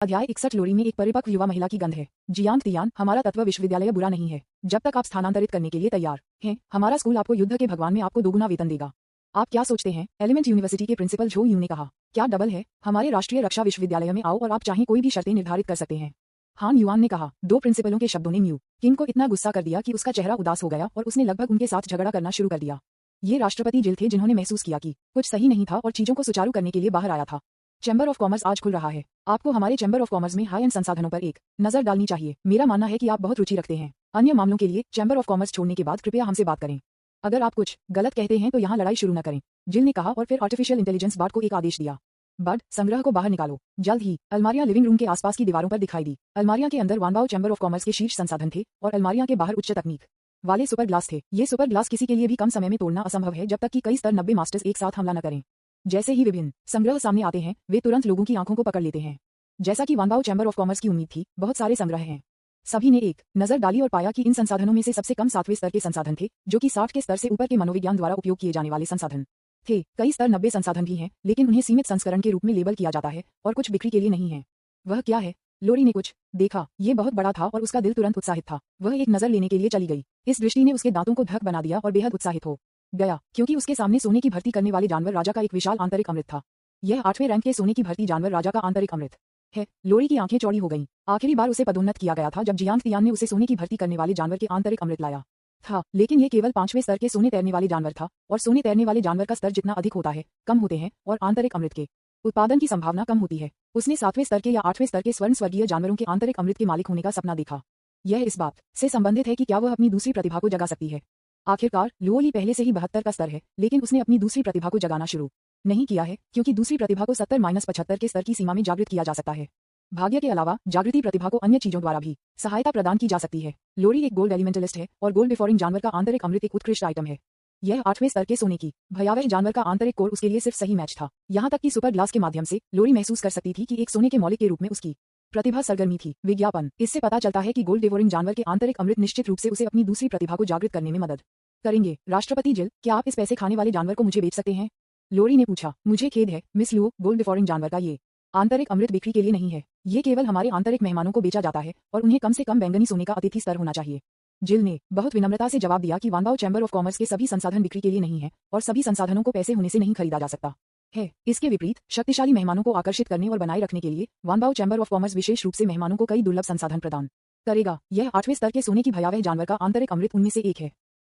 अध्याय 61 लोरी में एक परिपक्व युवा महिला की गंध है। जियांग तियान, हमारा तत्व विश्वविद्यालय बुरा नहीं है, जब तक आप स्थानांतरित करने के लिए तैयार हैं। हमारा स्कूल आपको युद्ध के भगवान में आपको दोगुना वेतन देगा। आप क्या सोचते हैं? एलिमेंट यूनिवर्सिटी के प्रिंसिपल झो यू ने कहा। क्या डबल है? हमारे राष्ट्रीय रक्षा विश्वविद्यालय में आओ और आप चाहें कोई भी शर्तें निर्धारित कर सकते हैं। हान युआन ने कहा। दो प्रिंसिपलों के शब्दों ने म्यू किम को इतना गुस्सा कर दिया कि उसका चेहरा उदास हो गया और उसने लगभग उनके साथ झगड़ा करना शुरू कर दिया। ये राष्ट्रपति जिल थे जिन्होंने महसूस किया कि कुछ सही नहीं था और चीजों को सुचारू करने के लिए बाहर आया था। चैम्बर ऑफ कॉमर्स आज खुल रहा है। आपको हमारे चैम्बर ऑफ कॉमर्स में हाई एंड संसाधनों पर एक नजर डालनी चाहिए। मेरा मानना है कि आप बहुत रुचि रखते हैं। अन्य मामलों के लिए चैम्बर ऑफ कॉमर्स छोड़ने के बाद कृपया हमसे बात करें। अगर आप कुछ गलत कहते हैं तो यहाँ लड़ाई शुरू न करें, जिल ने कहा और फिर आर्टिफिशियल इंटेलिजेंस बॉट को एक आदेश दिया। बड, संग्रह को बाहर निकालो। जल्द ही अलमारियां लिविंग रूम के आसपास की दीवारों पर दिखाई दी। अलमारियां के अंदर वानबाओ चैम्बर ऑफ कॉमर्स के शीर्ष संसाधन थे और अलमारियां के बाहर उच्च तकनीक वाले सुपर ग्लास थे। ये सुपर ग्लास किसी के लिए भी कम समय में तोड़ना असंभव है जब तक कि कई स्तर 90 मास्टर्स एक साथ हमला न करें। जैसे ही विभिन्न संग्रह सामने आते हैं, वे तुरंत लोगों की आंखों को पकड़ लेते हैं। जैसा कि वानबाओ चैम्बर ऑफ कॉमर्स की उम्मीद थी, बहुत सारे संग्रह हैं। सभी ने एक नजर डाली और पाया कि इन संसाधनों में से सबसे कम 7वें स्तर के संसाधन थे, जो कि 60 के स्तर से ऊपर के मनोविज्ञान द्वारा उपयोग किए जाने वाले संसाधन थे। कई स्तर 90 संसाधन भी हैं, लेकिन उन्हें सीमित संस्करण के रूप में लेबल किया जाता है और कुछ बिक्री के लिए नहीं है। वह क्या है? लोरी ने कुछ देखा। ये बहुत बड़ा था और उसका दिल तुरंत उत्साहित था। वह एक नजर लेने के लिए चली गई। इस दृष्टि ने उसके दांतों को धक बना दिया और बेहद उत्साहित हो गया, क्योंकि उसके सामने सोने की भर्ती करने वाले जानवर राजा का एक विशाल आंतरिक अमृत था। यह 8वें रैंक के सोने की भर्ती जानवर राजा का आंतरिक अमृत है। लोरी की आंखें चौड़ी हो गईं। आखिरी बार उसे पदोन्नत किया गया था जब जियांग तियान ने उसे सोने की भर्ती करने वाले जानवर के आंतरिक अमृत लाया था, लेकिन ये केवल 5वें स्तर के सोने तैरने वाले जानवर था और सोने तैरने वाले जानवर का स्तर जितना अधिक होता है, कम होते हैं और आंतरिक अमृत के उत्पादन की संभावना कम होती है। उसने 7वें स्तर के या 8वें स्तर के स्वर्ण स्वर्गीय जानवरों के आंतरिक अमृत के मालिक होने का सपना देखा। यह इस बात से संबंधित है कि क्या वह अपनी दूसरी प्रतिभा को जगा सकती है। आखिरकार लुओली पहले से ही 72 का स्तर है, लेकिन उसने अपनी दूसरी प्रतिभा को जगाना शुरू नहीं किया है, क्योंकि दूसरी प्रतिभा को 70-75 के स्तर की सीमा में जागृत किया जा सकता है। भाग्य के अलावा जागृति प्रतिभा को अन्य चीजों द्वारा भी सहायता प्रदान की जा सकती है। लोरी एक गोल्ड एलिमेंटलिस्ट है और गोल्ड डिफोरिंग जानवर का आंतरिक अमृत एक उत्कृष्ट आइटम है। यह 8वें स्तर के सोने की भयावह जानवर का आंतरिक कोर उसके लिए सिर्फ सही मैच था। यहाँ तक कि सुपर ग्लास के माध्यम से लोरी महसूस कर सकती थी कि एक सोने के मौलिक के रूप में उसकी प्रतिभा सरगर्मी थी। विज्ञापन। इससे पता चलता है कि गोल्ड डिवोरिंग जानवर के आंतरिक अमृत निश्चित रूप से उसे अपनी दूसरी प्रतिभा को जागृत करने में मदद करेंगे। राष्ट्रपति जिल, क्या आप इस पैसे खाने वाले जानवर को मुझे बेच सकते हैं? लोरी ने पूछा। मुझे खेद है मिस लुओ, गोल्ड डिफोरिंग जानवर का ये आंतरिक अमृत बिक्री के लिए नहीं है। ये केवल हमारे आंतरिक मेहमानों को बेचा जाता है और उन्हें कम से कम बैंगनी सोने का अतिथि स्तर होना चाहिए। जिल ने बहुत विनम्रता से जवाब दिया कि वानबाओ चैम्बर ऑफ कॉमर्स के सभी संसाधन बिक्री के लिए नहीं है और सभी संसाधनों को पैसे होने से नहीं खरीदा जा सकता है। इसके विपरीत शक्तिशाली मेहमानों को आकर्षित करने और बनाए रखने के लिए वानबाओ चैम्बर ऑफ कॉमर्स विशेष रूप से मेहमानों को कई दुर्लभ संसाधन प्रदान करेगा। यह 8वें स्तर के सोने की भयावह जानवर का आंतरिक अमृत उनमें से एक है।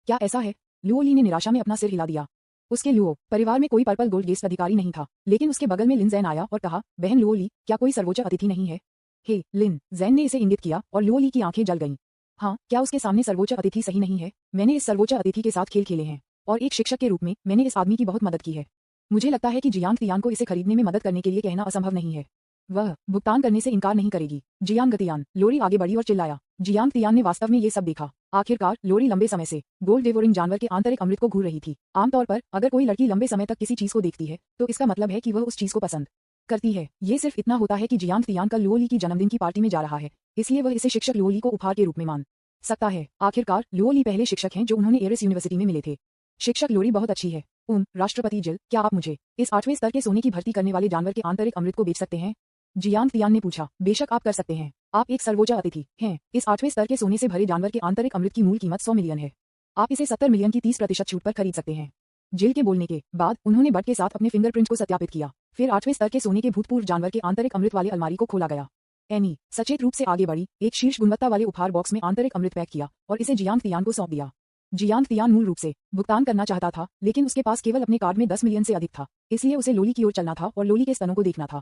क्या ऐसा है? लुओली ने निराशा में अपना सिर हिला दिया। उसके लुओ परिवार में कोई पर्पल गोल्ड गेस्ट अधिकारी नहीं था, लेकिन उसके बगल में लिन जैन आया और कहा, बहन लुओली, क्या कोई सर्वोच्च अतिथि नहीं है? हे लिन, जैन ने इसे इंगित किया और लुओली की आंखें जल गईं। हाँ, क्या उसके सामने सर्वोच्च अतिथि सही नहीं है? मैंने इस सर्वोच्च अतिथि के साथ खेल खेले हैं और एक शिक्षक के रूप में मैंने इस आदमी की बहुत मदद की है। मुझे लगता है कि जियांग तियान को इसे खरीदने में मदद करने के लिए कहना असंभव नहीं है। वह भुगतान करने से इनकार नहीं करेगी। Jiang Tian. लोरी आगे बढ़ी और चिल्लाया। जियांग तियान ने वास्तव में ये सब देखा। आखिरकार लोरी लंबे समय से गोल्ड डिवोरिंग जानवर के आंतरिक अमृत को घूर रही थी। आमतौर पर अगर कोई लड़की लंबे समय तक किसी चीज को देखती है तो इसका मतलब है कि वह उस चीज को पसंद करती है। ये सिर्फ इतना होता है कि जियांग तियान कल लुओली की जन्मदिन की पार्टी में जा रहा है, इसलिए वह इसे शिक्षक लुओली को उपहार के रूप में मान सकता है। आखिरकार लुओली पहले शिक्षक हैं जो उन्होंने एरिस यूनिवर्सिटी में मिले थे। शिक्षक लोरी बहुत अच्छी है। राष्ट्रपति जिल, क्या आप मुझे इस 8वें स्तर के सोने की भर्ती करने वाले जानवर के आंतरिक अमृत को बेच सकते हैं? जियांग तियान ने पूछा। बेशक आप कर सकते हैं। आप एक सर्वोच्च अतिथि हैं। इस 8वें स्तर के सोने से भरे जानवर के आंतरिक अमृत की मूल कीमत 100 मिलियन है। आप इसे 70 मिलियन की 30% छूट पर खरीद सकते हैं। जिल के बोलने के बाद उन्होंने बट के साथ अपने फिंगरप्रिंट को सत्यापित किया। फिर 8वें स्तर के सोने के भूतपूर्व जानवर के आंतरिक अमृत वाले अलमारी को खोला गया। एनी सचेत रूप से आगे बढ़ी, एक शीर्ष गुणवत्ता वाले उपहार बॉक्स में आंतरिक अमृत पैक किया और इसे जियांग तियान को सौंप दिया। जियांग तियान मूल रूप से भुगतान करना चाहता था, लेकिन उसके पास केवल अपने कार्ड में 10 मिलियन से अधिक था, इसलिए उसे लोली की ओर चलना था और लोली के स्तनों को देखना था।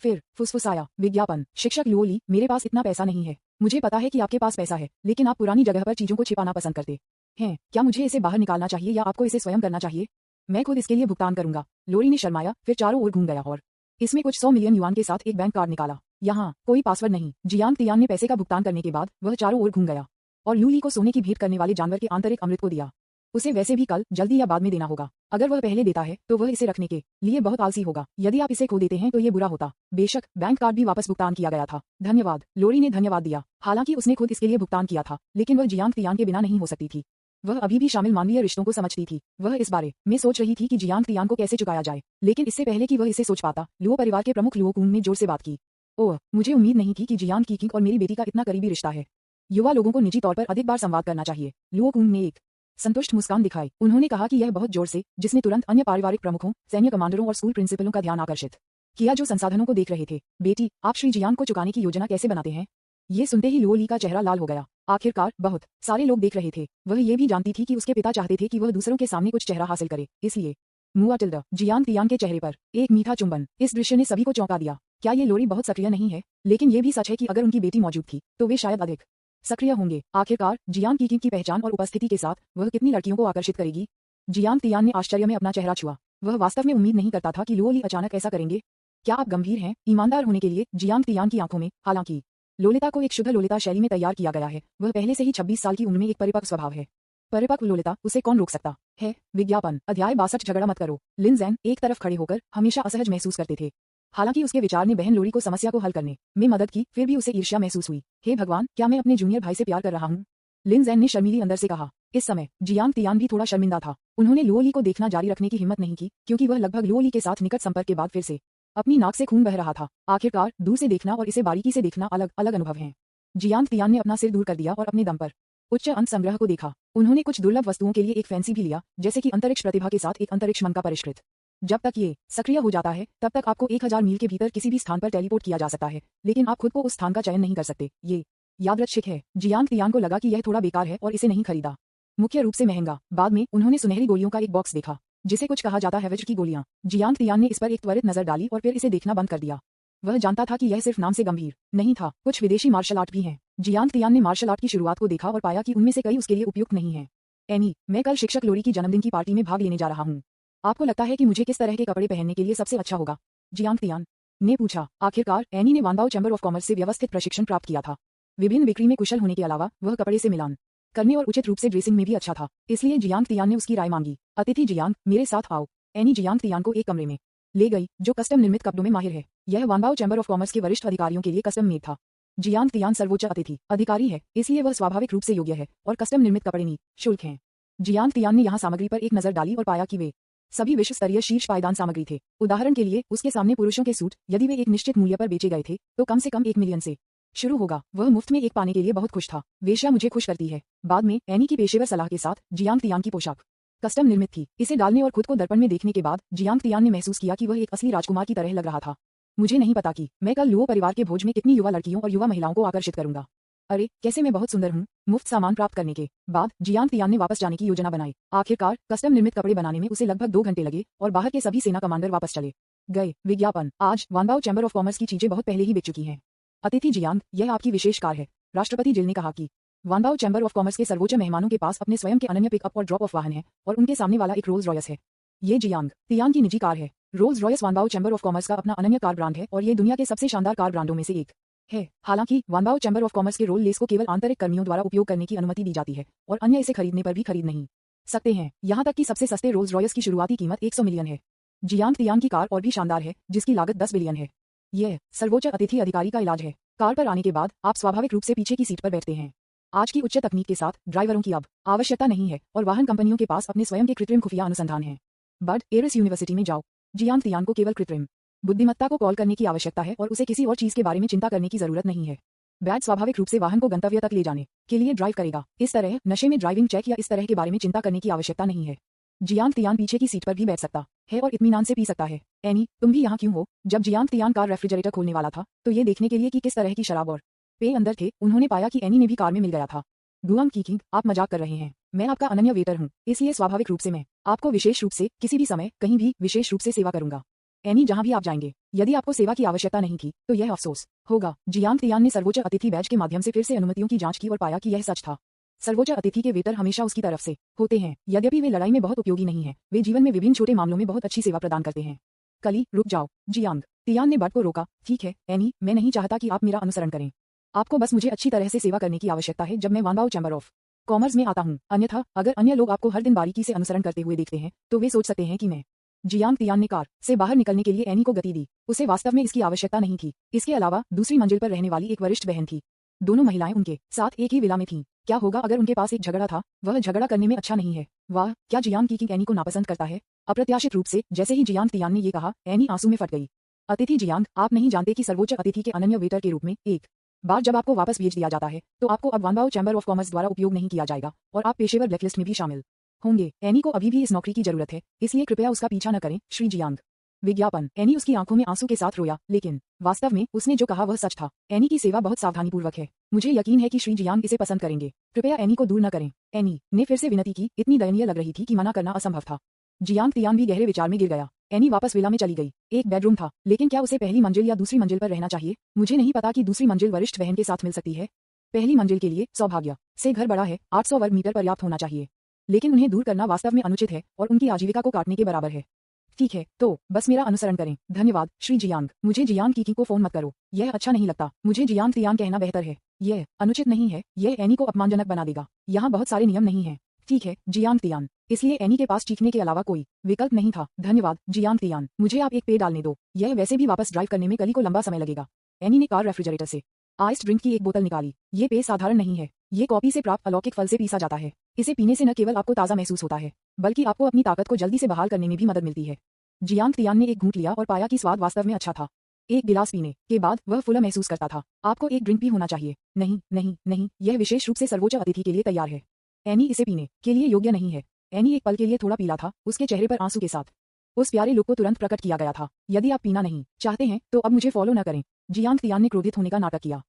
फिर फुसफुसाया। विज्ञापन। शिक्षक लुओली, मेरे पास इतना पैसा नहीं है। मुझे पता है कि आपके पास पैसा है, लेकिन आप पुरानी जगह पर चीजों को छिपाना पसंद करते हैं। क्या मुझे इसे बाहर निकालना चाहिए या आपको इसे स्वयं करना चाहिए? मैं खुद इसके लिए भुगतान करूंगा। लोरी ने शर्माया, फिर चारों ओर घूम गया और इसमें कुछ 100 मिलियन युआन के साथ एक बैंक कार्ड निकाला। यहाँ कोई पासवर्ड नहीं। जियांग तियान ने पैसे का भुगतान करने के बाद वह चारों ओर घूम गया और लुओली को सोने की भेंट करने वाले जानवर के आंतरिक अमृत को दिया। उसे वैसे भी कल, जल्दी या बाद में देना होगा। अगर वह पहले देता है तो वह इसे रखने के लिए बहुत आलसी होगा। यदि आप इसे खो देते हैं तो ये बुरा होता। बेशक बैंक कार्ड भी वापस भुगतान किया गया था। धन्यवाद। लोरी ने धन्यवाद दिया। हालांकि उसने खुद इसके लिए भुगतान किया था, लेकिन वह जियांग तियान के बिना नहीं हो सकती थी। वह अभी भी शामिल मानवीय रिश्तों को समझती थी। वह इस बारे में सोच रही थी कि जियांग तियान को कैसे चुकाया जाए, लेकिन इससे पहले कि वह इसे सोच पाता, लुओ परिवार के प्रमुख लुओ कून ने जोर से बात की। ओह, मुझे उम्मीद नहीं थी कि जियांग कीकिंग और मेरी बेटी का इतना करीबी रिश्ता है। युवा लोगों को निजी तौर पर अधिक बार संवाद करना चाहिए। लुओ कुंग ने एक संतुष्ट मुस्कान दिखाई। उन्होंने कहा कि यह बहुत जोर से, जिसने तुरंत अन्य पारिवारिक प्रमुखों, सैन्य कमांडरों और स्कूल प्रिंसिपलों का ध्यान आकर्षित किया जो संसाधनों को देख रहे थे। बेटी, आप श्री जियांग को चुकाने की योजना कैसे बनाते हैं? ये सुनते ही लुओ ली का चेहरा लाल हो गया। आखिरकार बहुत सारे लोग देख रहे थे। वह ये भी जानती थी कि उसके पिता चाहते थे कि वह दूसरों के सामने कुछ चेहरा हासिल करे, इसलिए मुआ टिल्डा जियांग तियांग के चेहरे पर एक मीठा चुंबन। इस दृश्य ने सभी को चौंका दिया। क्या ये लोरी बहुत सक्रिय नहीं है? लेकिन ये भी सच है कि अगर उनकी बेटी मौजूद थी तो वे शायद अधिक सक्रिय होंगे। आखिरकार जियांग कीकिंग की पहचान और उपस्थिति के साथ वह कितनी लड़कियों को आकर्षित करेगी? जियांग तियान ने आश्चर्य में अपना चेहरा छुआ। वह वास्तव में उम्मीद नहीं करता था कि लुओ ली अचानक ऐसा करेंगे। क्या आप गंभीर हैं? ईमानदार होने के लिए जियांग तियान की आंखों में, हालांकि लोलिता को एक शुद्ध लोलिता शैली में तैयार किया गया है, वह पहले से ही 26 साल की उम्र में एक परिपक्व स्वभाव है। परिपक्व लोलिता, उसे कौन रोक सकता है? विज्ञापन अध्याय 62 झगड़ा मत करो। लिन ज़ैन एक तरफ खड़े होकर हमेशा असहज महसूस करते थे। हालांकि उसके विचार ने बहन लोरी को समस्या को हल करने में मदद की, फिर भी उसे ईर्ष्या महसूस हुई। हे भगवान, क्या मैं अपने जूनियर भाई से प्यार कर रहा हूँ? लिन ज़ैन ने शर्मीली अंदर से कहा। इस समय जियांग तियान भी थोड़ा शर्मिंदा था। उन्होंने लुओ ली को देखना जारी रखने की हिम्मत नहीं की, क्योंकि वह लगभग लुओ ली के साथ निकट संपर्क के बाद फिर से अपनी नाक से खून बह रहा था। आखिरकार दूर से देखना और इसे बारीकी से देखना अलग अलग अनुभव हैं। जियांग तियान ने अपना सिर दूर कर दिया और अपने दम पर उच्च अंक संग्रह को देखा। उन्होंने कुछ दुर्लभ वस्तुओं के लिए एक फैंसी भी लिया, जैसे कि अंतरिक्ष प्रतिभा के साथ एक अंतरिक्ष मन का परिष्कृत। जब तक ये सक्रिय हो जाता है, तब तक आपको 1000 मील के भीतर किसी भी स्थान पर टेलीपोर्ट किया जा सकता है, लेकिन आप खुद को उस स्थान का चयन नहीं कर सकते। ये यादृच्छिक है। जियांग तियान को लगा कि यह थोड़ा बेकार है और इसे नहीं खरीदा। मुख्य रूप से महंगा। बाद में उन्होंने सुनहरी गोलियों का एक बॉक्स देखा, जिसे कुछ कहा जाता है वज्र की गोलियां। जियांग तियान ने इस पर एक त्वरित नजर डाली और फिर इसे देखना बंद कर दिया। वह जानता था कि यह सिर्फ नाम से गंभीर नहीं था, कुछ विदेशी मार्शल आर्ट भी हैं। जियांग तियान ने मार्शल आर्ट की शुरुआत को देखा और पाया कि उनमें से कई उसके लिए उपयुक्त नहीं हैं। एनी, मैं कल शिक्षक लोरी की जन्मदिन की पार्टी में भाग लेने जा रहा हूँ। आपको लगता है कि मुझे किस तरह के कपड़े पहनने के लिए सबसे अच्छा होगा? जियांग तियान ने पूछा। आखिरकार एनी ने वानबाओ चैम्बर ऑफ कॉमर्स से व्यवस्थित प्रशिक्षण प्राप्त किया था। विभिन्न बिक्री में कुशल होने के अलावा वह कपड़े से मिलान करने और उचित रूप से ड्रेसिंग में भी अच्छा था, इसलिए जियांग तियान ने उसकी राय मांगी। अतिथि जियांग, मेरे साथ आओ। एनी जियांग तियान को एक कमरे में ले गई, जो कस्टम निर्मित कपड़ों में माहिर है। यह वानबाओ चैम्बर ऑफ कॉमर्स के वरिष्ठ अधिकारियों के लिए कस्टम मेड था। जियांग तियान सर्वोच्च अतिथि अधिकारी है, इसलिए वह स्वाभाविक रूप से योग्य है, और कस्टम निर्मित कपड़े नी शुल्क हैं। जियांग तियान ने यहाँ सामग्री पर एक नजर डाली और पाया कि वे सभी विश्व स्तरीय शीर्ष पायदान सामग्री थे। उदाहरण के लिए उसके सामने पुरुषों के सूट, यदि वे एक निश्चित मूल्य पर बेचे गए थे, तो कम से कम 1 मिलियन से शुरू होगा। वह मुफ्त में एक पाने के लिए बहुत खुश था। वेश्या मुझे खुश करती है। बाद में एनी की पेशेवर सलाह के साथ जियांग तियान की पोशाक कस्टम निर्मित थी। इसे डालने और खुद को दर्पण में देखने के बाद जियांग तियान ने महसूस किया कि वह एक असली राजकुमार की तरह लग रहा था। मुझे नहीं पता कि मैं कल लुओ परिवार के भोज में कितनी युवा लड़कियों और युवा महिलाओं को आकर्षित करूंगा। अरे, कैसे मैं बहुत सुंदर हूँ। मुफ्त सामान प्राप्त करने के बाद जियांग तियान ने वापस जाने की योजना बनाई। आखिरकार कस्टम निर्मित कपड़े बनाने में उसे लगभग 2 घंटे लगे और बाहर के सभी सेना कमांडर वापस चले गए। विज्ञापन आज वानबाओ चैम्बर ऑफ कॉमर्स की चीजें बहुत पहले ही बिक चुकी हैं। अतिथि जियांग, यह आपकी विशेष कार है। राष्ट्रपति जिल ने कहा कि वानबाओ चैम्बर ऑफ कॉमर्स के सर्वोच्च मेहमानों के पास अपने स्वयं के अनन्य पिकअप और ड्रॉप ऑफ वाहन है, और उनके सामने वाला एक रोल्स रॉयस है। ये जियांग तियान की निजी कार है। Rolls Royce Wanbao Chamber of Commerce का अपना अनन्य कार ब्रांड है और ये दुनिया के सबसे शानदार कार ब्रांडों में से एक है। हालांकि वानबाओ चैम्बर ऑफ कॉमर्स के रोल लेस को केवल आंतरिक कर्मियों द्वारा उपयोग करने की अनुमति दी जाती है, और अन्य इसे खरीदने पर भी खरीद नहीं सकते हैं। यहाँ तक कि सबसे सस्ते रोल्स रॉयस की शुरुआती कीमत 100 मिलियन है। जियांग तियान की कार और भी शानदार है, जिसकी लागत 10 बिलियन है। यह सर्वोच्च अतिथि अधिकारी का इलाज है। कार पर आने के बाद आप स्वाभाविक रूप से पीछे की सीट पर बैठते हैं। आज की उच्च तकनीक के साथ ड्राइवरों की अब आवश्यकता नहीं है, और वाहन कंपनियों के पास अपने स्वयं के कृत्रिम खुफिया अनुसंधान हैं। बड एरिस यूनिवर्सिटी में जाओ। जियांग तियान को केवल कृत्रिम बुद्धिमत्ता को कॉल करने की आवश्यकता है, और उसे किसी और चीज के बारे में चिंता करने की जरूरत नहीं है। बैड स्वाभाविक रूप से वाहन को गंतव्य तक ले जाने के लिए ड्राइव करेगा। इस तरह नशे में ड्राइविंग चेक या इस तरह के बारे में चिंता करने की आवश्यकता नहीं है। जियांग तियान पीछे की सीट पर भी बैठ सकता है और इत्मीनान से पी सकता है। एनी, तुम भी यहाँ क्यों हो? जब जियांग तियान कार रेफ्रिजरेटर खोलने वाला था, तो ये देखने के लिए कि किस तरह की शराब और पेय अंदर थे, उन्होंने पाया कि एनी ने भी कार में मिल गया था। गुआंग कीकिंग, आप मजाक कर रहे हैं। मैं आपका अनन्य वेटर हूँ, इसलिए स्वाभाविक रूप से मैं आपको विशेष रूप से किसी भी समय कहीं भी विशेष रूप से सेवा करूंगा। एनी, जहां भी आप जाएंगे। यदि आपको सेवा की आवश्यकता नहीं थी, तो यह अफसोस होगा। जियांग तियान ने सर्वोच्च अतिथि बैज के माध्यम से फिर से अनुमतियों की जांच की और पाया कि यह सच था। सर्वोच्च अतिथि के वेटर हमेशा उसकी तरफ से होते हैं। यद्यपि वे लड़ाई में बहुत उपयोगी नहीं हैं, वे जीवन में विभिन्न छोटे मामलों में बहुत अच्छी सेवा प्रदान करते हैं। कली, रुक जाओ। जियांग तियान ने बट को रोका। ठीक है एनी, मैं नहीं चाहता कि आप मेरा अनुसरण करें। आपको बस मुझे अच्छी तरह से सेवा करने की आवश्यकता है जब मैं वानबाओ चैम्बर ऑफ कॉमर्स में आता हूँ। अन्यथा अगर अन्य लोग आपको हर दिन बारीकी से अनुसरण करते हुए देखते हैं, तो वे सोच सकते हैं कि मैं जियांग तियान ने कार से बाहर निकलने के लिए एनी को गति दी। उसे वास्तव में इसकी आवश्यकता नहीं थी। इसके अलावा दूसरी मंजिल पर रहने वाली एक वरिष्ठ बहन थी। दोनों महिलाएं उनके साथ एक ही विला में थीं। क्या होगा अगर उनके पास एक झगड़ा था? वह झगड़ा करने में अच्छा नहीं है। वाह, क्या जियांग कीकिंग एनी को नापसंद करता है? अप्रत्याशित रूप से जैसे ही जियांग तियान ने ये कहा, एनी आंसू में फट गई। अतिथि जियांग, आप नहीं जानते कि सर्वोच्च अतिथि के अनन्य वेटर के रूप में एक बार जब आपको वापस भेज दिया जाता है तो आपको अब वानबाओ चैम्बर ऑफ कॉमर्स द्वारा उपयोग नहीं किया जाएगा और आप पेशेवर ब्लैकलिस्ट में भी शामिल होंगे। एनी को अभी भी इस नौकरी की जरूरत है, इसलिए कृपया उसका पीछा न करें, श्री जियांग। विज्ञापन। एनी उसकी आंखों में आंसू के साथ रोया, लेकिन वास्तव में उसने जो कहा वह सच था। एनी की सेवा बहुत सावधानीपूर्वक है। मुझे यकीन है कि श्री जियांग इसे पसंद करेंगे। कृपया एनी को दूर न करें। एनी ने फिर से विनती की, इतनी दयनीय लग रही थी कि मना करना असंभव था। जियांग तियान भी गहरे विचार में गिर गया। एनी वापस विला में चली गई। एक बेडरूम था, लेकिन क्या उसे पहली मंजिल या दूसरी मंजिल पर रहना चाहिए? मुझे नहीं पता कि दूसरी मंजिल वरिष्ठ बहन के साथ मिल सकती है। पहली मंजिल के लिए सौभाग्य से घर बड़ा है, 800 वर्ग मीटर पर्याप्त होना चाहिए, लेकिन उन्हें दूर करना वास्तव में अनुचित है और उनकी आजीविका को काटने के बराबर है। ठीक है, तो बस मेरा अनुसरण करें। धन्यवाद, श्री जियांग। मुझे जियांग की को फोन मत करो, यह अच्छा नहीं लगता। मुझे जियांग तियान कहना बेहतर है। यह अनुचित नहीं है, यह एनी को अपमानजनक बना देगा। यहाँ बहुत सारे नियम नहीं हैं। ठीक है, जियांग तियान। इसलिए एनी के पास चीखने के अलावा कोई विकल्प नहीं था। धन्यवाद, जियांग तियान। मुझे आप एक पेय डालने दो, यह वैसे भी वापस ड्राइव करने में कली को लंबा समय लगेगा। एनी ने कार रेफ्रिजरेटर से आइस्ड ड्रिंक की एक बोतल निकाली। ये पेय साधारण नहीं है, ये कॉफी से प्राप्त अलौकिक फल से पीसा जाता है। इसे पीने से न केवल आपको ताज़ा महसूस होता है, बल्कि आपको अपनी ताकत को जल्दी से बहाल करने में भी मदद मिलती है। जियांग तियान ने एक घूंट लिया और पाया कि स्वाद वास्तव में अच्छा था। एक गिलास पीने के बाद वह फुला महसूस करता था। आपको एक ड्रिंक भी होना चाहिए। नहीं नहीं नहीं, यह विशेष रूप से सर्वोच्च अतिथि के लिए तैयार है। एनी इसे पीने के लिए योग्य नहीं है। एनी एक पल के लिए थोड़ा पीला था, उसके चेहरे पर आंसू के साथ उस प्यारे लुक को तुरंत प्रकट किया गया था। यदि आप पीना नहीं चाहते हैं तो अब मुझे फॉलो न करें। जियांग तियान ने क्रोधित होने का नाटक किया।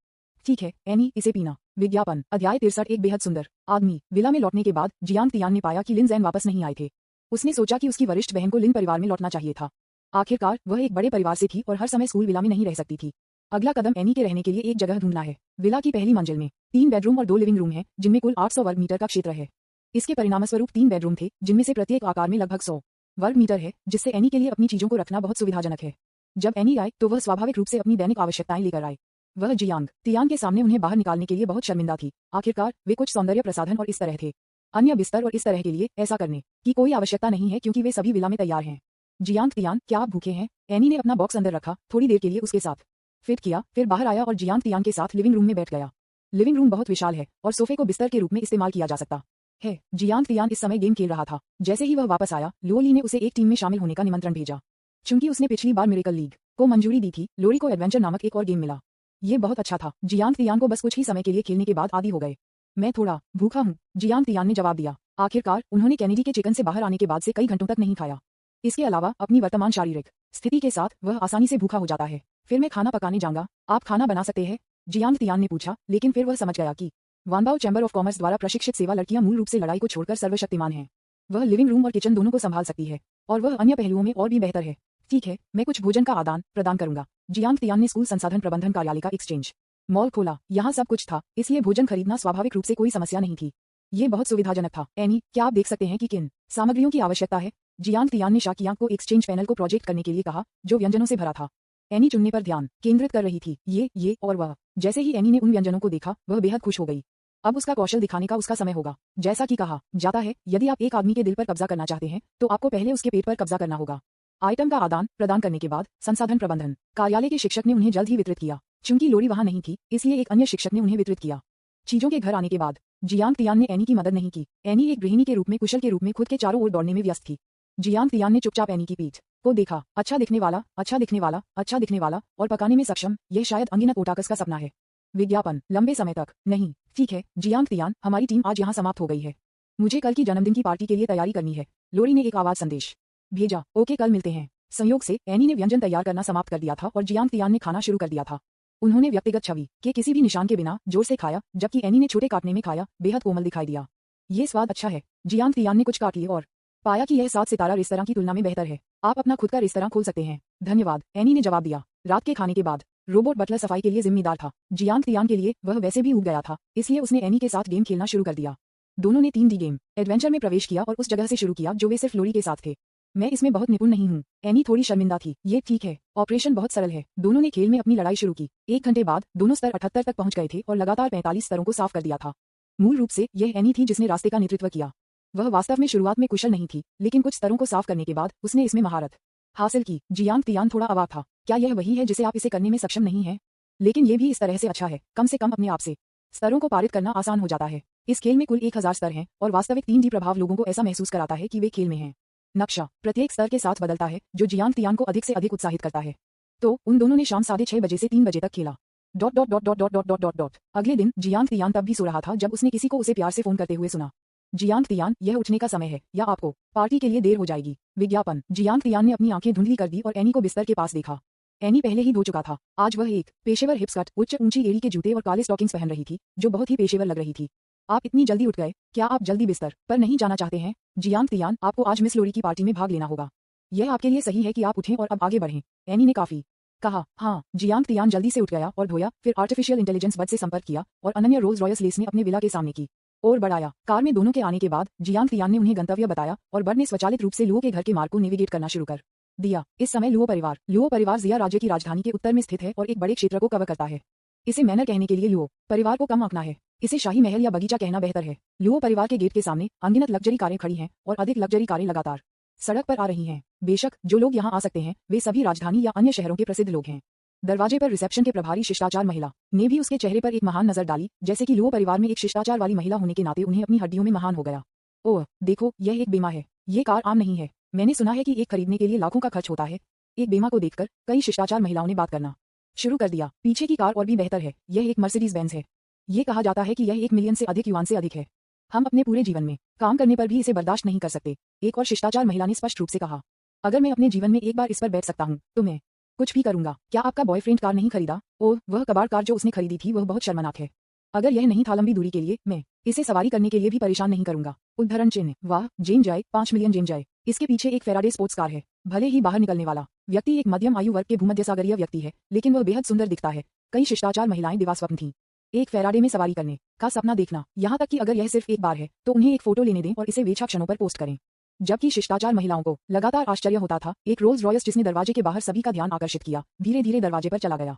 ठीक है, एनी, इसे पीना। विज्ञापन। अध्याय 63। एक बेहद सुंदर आदमी। विला में लौटने के बाद जियांग तियान ने पाया कि लिन जैन वापस नहीं आए थे। उसने सोचा कि उसकी वरिष्ठ बहन को लिन परिवार में लौटना चाहिए था। आखिरकार वह एक बड़े परिवार से थी और हर समय स्कूल विला में नहीं रह सकती थी। अगला कदम एनी के रहने के लिए एक जगह ढूंढना है। विला की पहली मंजिल में 3 बेडरूम और 2 लिविंग रूम हैं, जिनमें कुल 800 वर्ग मीटर का क्षेत्र है। इसके परिणामस्वरूप 3 बेडरूम थे, जिनमें से प्रत्येक आकार में लगभग 100 वर्ग मीटर है, जिससे एनी के लिए अपनी चीजों को रखना बहुत सुविधाजनक है। जब एनी आए तो वह स्वाभाविक रूप से अपनी दैनिक आवश्यकताएं लेकर आए। वह जियांग तियान के सामने उन्हें बाहर निकालने के लिए बहुत शर्मिंदा थी। आखिरकार वे कुछ सौंदर्य प्रसाधन और इस तरह थे। अन्य बिस्तर और इस तरह के लिए ऐसा करने की कोई आवश्यकता नहीं है, क्योंकि वे सभी विला में तैयार हैं। जियांग तियान, क्या आप भूखे हैं? एनी ने अपना बॉक्स अंदर रखा, थोड़ी देर के लिए उसके साथ फिट किया, फिर बाहर आया और जियांग तियान के साथ लिविंग रूम में बैठ गया। लिविंग रूम बहुत विशाल है और सोफे को बिस्तर के रूप में इस्तेमाल किया जा सकता है। जियांग तियान इस समय गेम खेल रहा था। जैसे ही वह वापस आया, लोली ने उसे एक टीम में शामिल होने का निमंत्रण भेजा। चूंकि उसने पिछली बार मिरेकल लीग को मंजूरी दी थी, लोरी को एडवेंचर नामक एक और गेम मिला। ये बहुत अच्छा था। जियांग तियान को बस कुछ ही समय के लिए खेलने के बाद आदी हो गए। मैं थोड़ा भूखा हूँ, जियांग तियान ने जवाब दिया। आखिरकार उन्होंने कैनेडी के चिकन से बाहर आने के बाद से कई घंटों तक नहीं खाया। इसके अलावा अपनी वर्तमान शारीरिक स्थिति के साथ वह आसानी से भूखा हो जाता है। फिर मैं खाना पकाने जाऊंगा। आप खाना बना सकते हैं? जियांग तियान ने पूछा, लेकिन फिर वह समझ गया कि वानबाओ चैम्बर ऑफ कॉमर्स द्वारा प्रशिक्षित सेवा लड़कियां मूल रूप से लड़ाई को छोड़कर सर्वशक्तिमान हैं। वह लिविंग रूम और किचन दोनों को संभाल सकती है और वह अन्य पहलुओं में और भी बेहतर है। ठीक है, मैं कुछ भोजन का आदान प्रदान करूंगा। जियांग तियान ने स्कूल संसाधन प्रबंधन कार्यालय का एक्सचेंज मॉल खोला। यहाँ सब कुछ था, इसलिए भोजन खरीदना स्वाभाविक रूप से कोई समस्या नहीं थी। ये बहुत सुविधाजनक था। एनी, क्या आप देख सकते हैं कि किन सामग्रियों की आवश्यकता है? जियांग तियान ने शाकियांग को एक्सचेंज पैनल को प्रोजेक्ट करने के लिए कहा, जो व्यंजनों से भरा था। एनी चुनने पर ध्यान केंद्रित कर रही थी, ये और वह। जैसे ही एनी ने उन व्यंजनों को देखा, वह बेहद खुश हो गई। अब उसका कौशल दिखाने का उसका समय होगा। जैसा कि कहा जाता है, यदि आप एक आदमी के दिल पर कब्जा करना चाहते हैं तो आपको पहले उसके पेट पर कब्जा करना होगा। आइटम का आदान प्रदान करने के बाद संसाधन प्रबंधन कार्यालय के शिक्षक ने उन्हें जल्द ही वितरित किया। चूंकि लोरी वहां नहीं थी, इसलिए एक अन्य शिक्षक ने उन्हें वितरित किया। चीजों के घर आने के बाद जियांग तियान ने एनी की मदद नहीं की। एनी एक गृहिणी के रूप में कुशल के रूप में खुद के चारों ओर दौड़ने में व्यस्त थी। जियांग तियान ने चुपचाप एनी की पीठ को देखा। अच्छा दिखने वाला, अच्छा दिखने वाला, अच्छा दिखने वाला और पकाने में सक्षम। यह शायद अंगिनत ओटाकस का सपना है। विज्ञापन। लंबे समय तक नहीं। ठीक है, जियांग तियान, हमारी टीम आज यहाँ समाप्त हो गई है। मुझे कल की जन्मदिन की पार्टी के लिए तैयारी करनी है। लोरी ने एक आवाज संदेश भेजा। ओके, कल मिलते हैं। संयोग से एनी ने व्यंजन तैयार करना समाप्त कर दिया था और जियांग तियान ने खाना शुरू कर दिया था। उन्होंने व्यक्तिगत छवि के किसी भी निशान के बिना जोर से खाया, जबकि एनी ने छोटे काटने में खाया, बेहद कोमल दिखाई दिया। ये स्वाद अच्छा है। जियांग तियान ने कुछ काट लिए और पाया कि यह 7 सितारा रेस्तरां की तुलना में बेहतर है। आप अपना खुद का रेस्तरां खोल सकते हैं। धन्यवाद, एनी ने जवाब दिया। रात के खाने के बाद रोबोट बटलर सफाई के लिए जिम्मेदार था। जियांग तियान के लिए वह वैसे भी ऊब गया था, इसलिए उसने एनी के साथ गेम खेलना शुरू कर दिया। दोनों ने 3D गेम एडवेंचर में प्रवेश किया और उस जगह से शुरू किया जो वे सिर्फ लोरी के साथ थे। मैं इसमें बहुत निपुण नहीं हूँ। एनी थोड़ी शर्मिंदा थी। ये ठीक है, ऑपरेशन बहुत सरल है। दोनों ने खेल में अपनी लड़ाई शुरू की। 1 घंटे बाद दोनों स्तर 78 तक पहुंच गए थे और लगातार 45 स्तरों को साफ कर दिया था। मूल रूप से यह एनी थी जिसने रास्ते का नेतृत्व किया। वह वास्तव में शुरुआत में कुशल नहीं थी, लेकिन कुछ स्तरों को साफ करने के बाद उसने इसमें महारत हासिल की। जियांग तियान थोड़ा अवाक था। क्या यह वही है जिसे आप इसे करने में सक्षम नहीं हैं? लेकिन ये भी इस तरह से अच्छा है, कम से कम अपने आप से स्तरों को पारित करना आसान हो जाता है। इस खेल में कुल 1000 स्तर हैं और वास्तविक 3D प्रभाव लोगों को ऐसा महसूस कराता है कि वे खेल में हैं। नक्शा प्रत्येक स्तर के साथ बदलता है, जो जियांग तियान को अधिक से अधिक उत्साहित करता है। तो उन दोनों ने शाम 6:30 बजे से 3 बजे तक खेला। Dot dot dot dot dot dot dot dot dot. अगले दिन जियांग तियान तब भी सो रहा था जब उसने किसी को उसे प्यार से फोन करते हुए सुना। जियांग तियान, यह उठने का समय है या आपको पार्टी के लिए देर हो जाएगी। विज्ञापन। जियांग तियान ने अपनी आंखें धुंधली कर दी और एनी को बिस्तर के पास देखा। एनी पहले ही धो चुका था। आज वह एक पेशेवर हिप्स कट, उच्च ऊंची एड़ी के जूते और काले स्टॉकिंग्स पहन रही थी, जो बहुत ही पेशेवर लग रही थी। आप इतनी जल्दी उठ गए, क्या आप जल्दी बिस्तर पर नहीं जाना चाहते हैं? जियांग तियान, आपको आज मिस लोरी की पार्टी में भाग लेना होगा। यह आपके लिए सही है कि आप उठें और अब आगे बढ़ें। एनी ने काफी कहा। हाँ। जियांग तियान जल्दी से उठ गया और धोया, फिर आर्टिफिशियल इंटेलिजेंस बड से संपर्क किया और अनन्य रोल्स रॉयस लेस ने अपने विला के सामने की और बढ़ाया। कार में दोनों के आने के बाद जियांग तियान ने उन्हें गंतव्य बताया और बड ने स्वचालित रूप से लुओ के घर के मार्ग को नेविगेट करना शुरू कर दिया। इस समय लुओ परिवार जिया राज्य की राजधानी के उत्तर में स्थित है और एक बड़े क्षेत्र को कवर करता है। इसे मैनर कहने के लिए लुओ परिवार को कम आंकना है। इसे शाही महल या बगीचा कहना बेहतर है। लुओ परिवार के गेट के सामने अनगिनत लग्जरी कारें खड़ी हैं और अधिक लग्जरी कारें लगातार सड़क पर आ रही हैं। बेशक जो लोग यहाँ आ सकते हैं वे सभी राजधानी या अन्य शहरों के प्रसिद्ध लोग हैं। दरवाजे पर रिसेप्शन के प्रभारी शिष्टाचार महिला ने भी उसके चेहरे पर एक महान नजर डाली, जैसे कि लुओ परिवार में एक शिष्टाचार वाली महिला होने के नाते उन्हें अपनी हड्डियों में महान हो गया। ओह देखो, यह एक बेमा है। ये कार आम नहीं है। मैंने सुना है कि एक खरीदने के लिए लाखों का खर्च होता है। एक बेमा को देखकर कई शिष्टाचार महिलाओं ने बात करना शुरू कर दिया। पीछे की कार और भी बेहतर है। यह एक मर्सिडीज बेंज है। ये कहा जाता है कि यह 1 मिलियन से अधिक युआन से अधिक है। हम अपने पूरे जीवन में काम करने पर भी इसे बर्दाश्त नहीं कर सकते। एक और शिष्टाचार महिला ने स्पष्ट रूप से कहा, अगर मैं अपने जीवन में एक बार इस पर बैठ सकता हूँ तो मैं कुछ भी करूंगा। क्या आपका बॉयफ्रेंड कार नहीं खरीदा? ओह, वह कबाड़ कार जो उसने खरीदी थी वह बहुत शर्मनाक है। अगर यह नहीं था लंबी दूरी के लिए, मैं इसे सवारी करने के लिए भी परेशान नहीं करूंगा। उद्धरण चिन्ह। वाह, जेम जाए, 5 मिलियन जेम जाए। इसके पीछे एक फेराडे स्पोर्ट्स कार है। भले ही बाहर निकलने वाला व्यक्ति एक मध्यम आयु वर्ग के भूमध्यसागरीय व्यक्ति है, लेकिन वह बेहद सुंदर दिखता है। कई शिष्टाचार महिलाएं दिवास्वप्न थीं एक फेराडे में सवारी करने का सपना देखना, यहाँ तक कि अगर यह सिर्फ एक बार है तो उन्हें एक फोटो लेने दें और इसे वेछा क्षणों पर पोस्ट करें। जबकि शिष्टाचार महिलाओं को लगातार आश्चर्य होता था, एक रोल्स रॉयस जिसने दरवाजे के बाहर सभी का ध्यान आकर्षित किया, धीरे धीरे दरवाजे पर चला गया।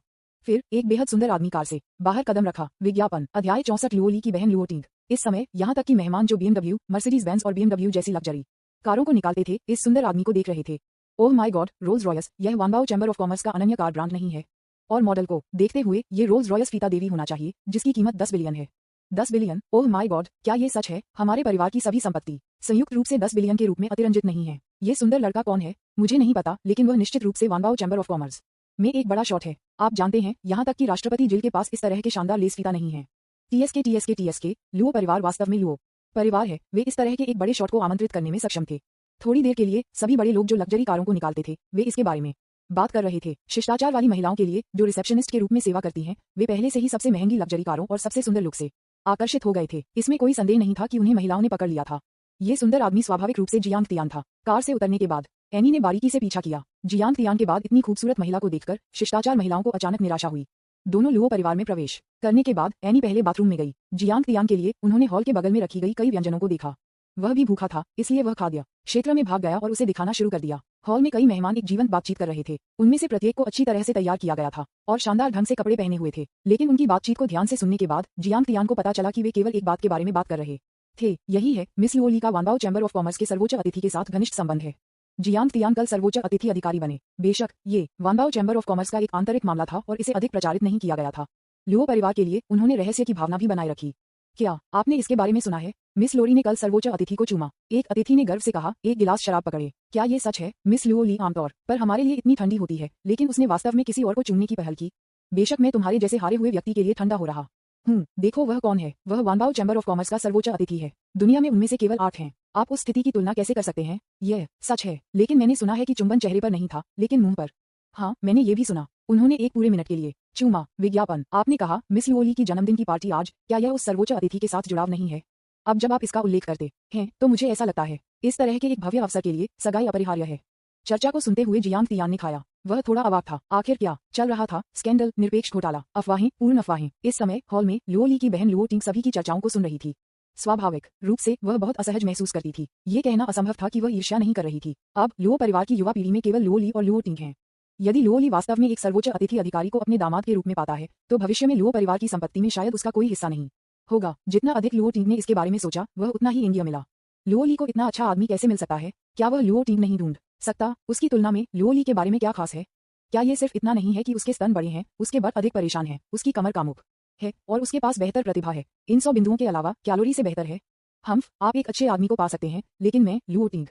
फिर एक बेहद सुंदर आदमी कार से बाहर कदम रखा। विज्ञापन। अध्याय 64। लुओ ली की बहन लुओ टिंग। इस समय यहाँ तक कि मेहमान जो BMW, मर्सिडीज बेंज और BMW जैसी लग्जरी कारों को निकालते थे, इस सुंदर आदमी को देख रहे थे। Oh my God, Rolls Royce, यह वानबाओ चैम्बर ऑफ कॉमर्स का अनन्य कार ब्रांड नहीं है? और मॉडल को देखते हुए ये रोल्स रॉयस फीता देवी होना चाहिए, जिसकी कीमत 10 बिलियन है। 10 बिलियन? ओह माय गॉड, क्या ये सच है? हमारे परिवार की सभी संपत्ति संयुक्त रूप से 10 बिलियन के रूप में अतिरंजित नहीं है। ये सुंदर लड़का कौन है? मुझे नहीं पता, लेकिन वह निश्चित रूप से वानबाओ चैम्बर ऑफ कॉमर्स में एक बड़ा शॉट है। आप जानते हैं, यहाँ तक कि राष्ट्रपति जिल के पास इस तरह के शानदार लेस फीता नहीं है। TSK। लुओ परिवार वास्तव में लुओ परिवार है। वे इस तरह के एक बड़े शॉट को आमंत्रित करने में सक्षम थे। थोड़ी देर के लिए सभी बड़े लोग जो लग्जरी कारों को निकालते थे, वे इसके बारे में बात कर रहे थे। शिष्टाचार वाली महिलाओं के लिए जो रिसेप्शनिस्ट के रूप में सेवा करती हैं, वे पहले से ही सबसे महंगी लग्जरी कारों और सबसे सुंदर लुक से आकर्षित हो गए थे। इसमें कोई संदेह नहीं था कि उन्हें महिलाओं ने पकड़ लिया था। ये सुंदर आदमी स्वाभाविक रूप से जियांग तियान था। कार से उतरने के बाद एनी ने बारीकी से पीछा किया। जियांग तियान के बाद इतनी खूबसूरत महिला को देखकर शिष्टाचार महिलाओं को अचानक निराशा हुई। दोनों लुओ परिवार में प्रवेश करने के बाद एनी पहले बाथरूम में गई। जियांग तियान के लिए उन्होंने हॉल के बगल में रखी गई कई व्यंजनों को देखा। वह भी भूखा था, इसलिए वह खाद्य क्षेत्र में भाग गया और उसे दिखाना शुरू कर दिया। हॉल में कई मेहमान एक जीवंत बातचीत कर रहे थे। उनमें से प्रत्येक को अच्छी तरह से तैयार किया गया था और शानदार ढंग से कपड़े पहने हुए थे, लेकिन उनकी बातचीत को ध्यान से सुनने के बाद जियांग तियान को पता चला कि वे केवल एक बात के बारे में बात कर रहे थे। यही है, मिस लुओ ली का वानबाओ चैम्बर ऑफ कॉमर्स के सर्वोच्च अतिथि के साथ घनिष्ठ संबंध है। जियांग तियान कल सर्वोच्च अतिथि अधिकारी बने। बेशक ये वानबाओ चैम्बर ऑफ कॉमर्स का एक आंतरिक मामला था और इसे अधिक प्रचारित नहीं किया गया था। लुओ परिवार के लिए उन्होंने रहस्य की भावना भी बनाए रखी। क्या आपने इसके बारे में सुना है? मिस लोरी ने कल सर्वोच्च अतिथि को चूमा। एक अतिथि ने गर्व से कहा, एक गिलास शराब पकड़े। क्या ये सच है? मिस लुओ ली आमतौर पर हमारे लिए इतनी ठंडी होती है, लेकिन उसने वास्तव में किसी और को चूमने की पहल की। बेशक मैं तुम्हारे जैसे हारे हुए व्यक्ति के लिए ठंडा हो रहा हूँ। देखो वह कौन है। वह वानबाओ चैम्बर ऑफ कॉमर्स का सर्वोच्च अतिथि है। दुनिया में उनमें से केवल 8 हैं। आप उस स्थिति की तुलना कैसे कर सकते हैं? यह सच है, लेकिन मैंने सुना है कि चुंबन चेहरे पर नहीं था, लेकिन मुंह पर। हाँ, मैंने ये भी सुना। उन्होंने एक पूरे मिनट के लिए चूमा। विज्ञापन। आपने कहा मिस लुओ ली की जन्मदिन की पार्टी आज, क्या यह उस सर्वोच्च अतिथि के साथ जुड़ाव नहीं है? अब जब आप इसका उल्लेख करते हैं तो मुझे ऐसा लगता है इस तरह के एक भव्य अवसर के लिए सगाई अपरिहार्य है। चर्चा को सुनते हुए जियांग तियान ने खाया। वह थोड़ा अवाक था। आखिर क्या चल रहा था? स्कैंडल, निरपेक्ष घोटाला, अफवाहें, पूर्ण अफवाहें। इस समय हॉल में लुओ ली की बहन लुओ टिंग सभी की चर्चाओं को सुन रही थी। स्वाभाविक रूप से वह बहुत असहज महसूस करती थी। ये कहना असंभव था कि वह ईर्ष्या नहीं कर रही थी। अब लुओ परिवार की युवा पीढ़ी में केवल लुओ ली और लुओ टिंग हैं। यदि लुओ ली वास्तव में एक सर्वोच्च अतिथि अधिकारी को अपने दामाद के रूप में पाता है, तो भविष्य में लुओ परिवार की संपत्ति में शायद उसका कोई हिस्सा नहीं होगा। जितना अधिक लुओ टिंग ने इसके बारे में सोचा, वह उतना ही इंडिया मिला। लुओ ली को इतना अच्छा आदमी कैसे मिल सकता है? क्या वह लुओ टिंग नहीं ढूंढ सकता? उसकी तुलना में लुओ ली के बारे में क्या खास है? क्या ये सिर्फ इतना नहीं है कि उसके स्तन बड़े हैं, उसके बट अधिक परेशान है, उसकी कमर कामुक है और उसके पास बेहतर प्रतिभा है? इन 100 बिंदुओं के अलावा कैलोरी से बेहतर है? आप एक अच्छे आदमी को पा सकते हैं, लेकिन मैं लुओ टिंग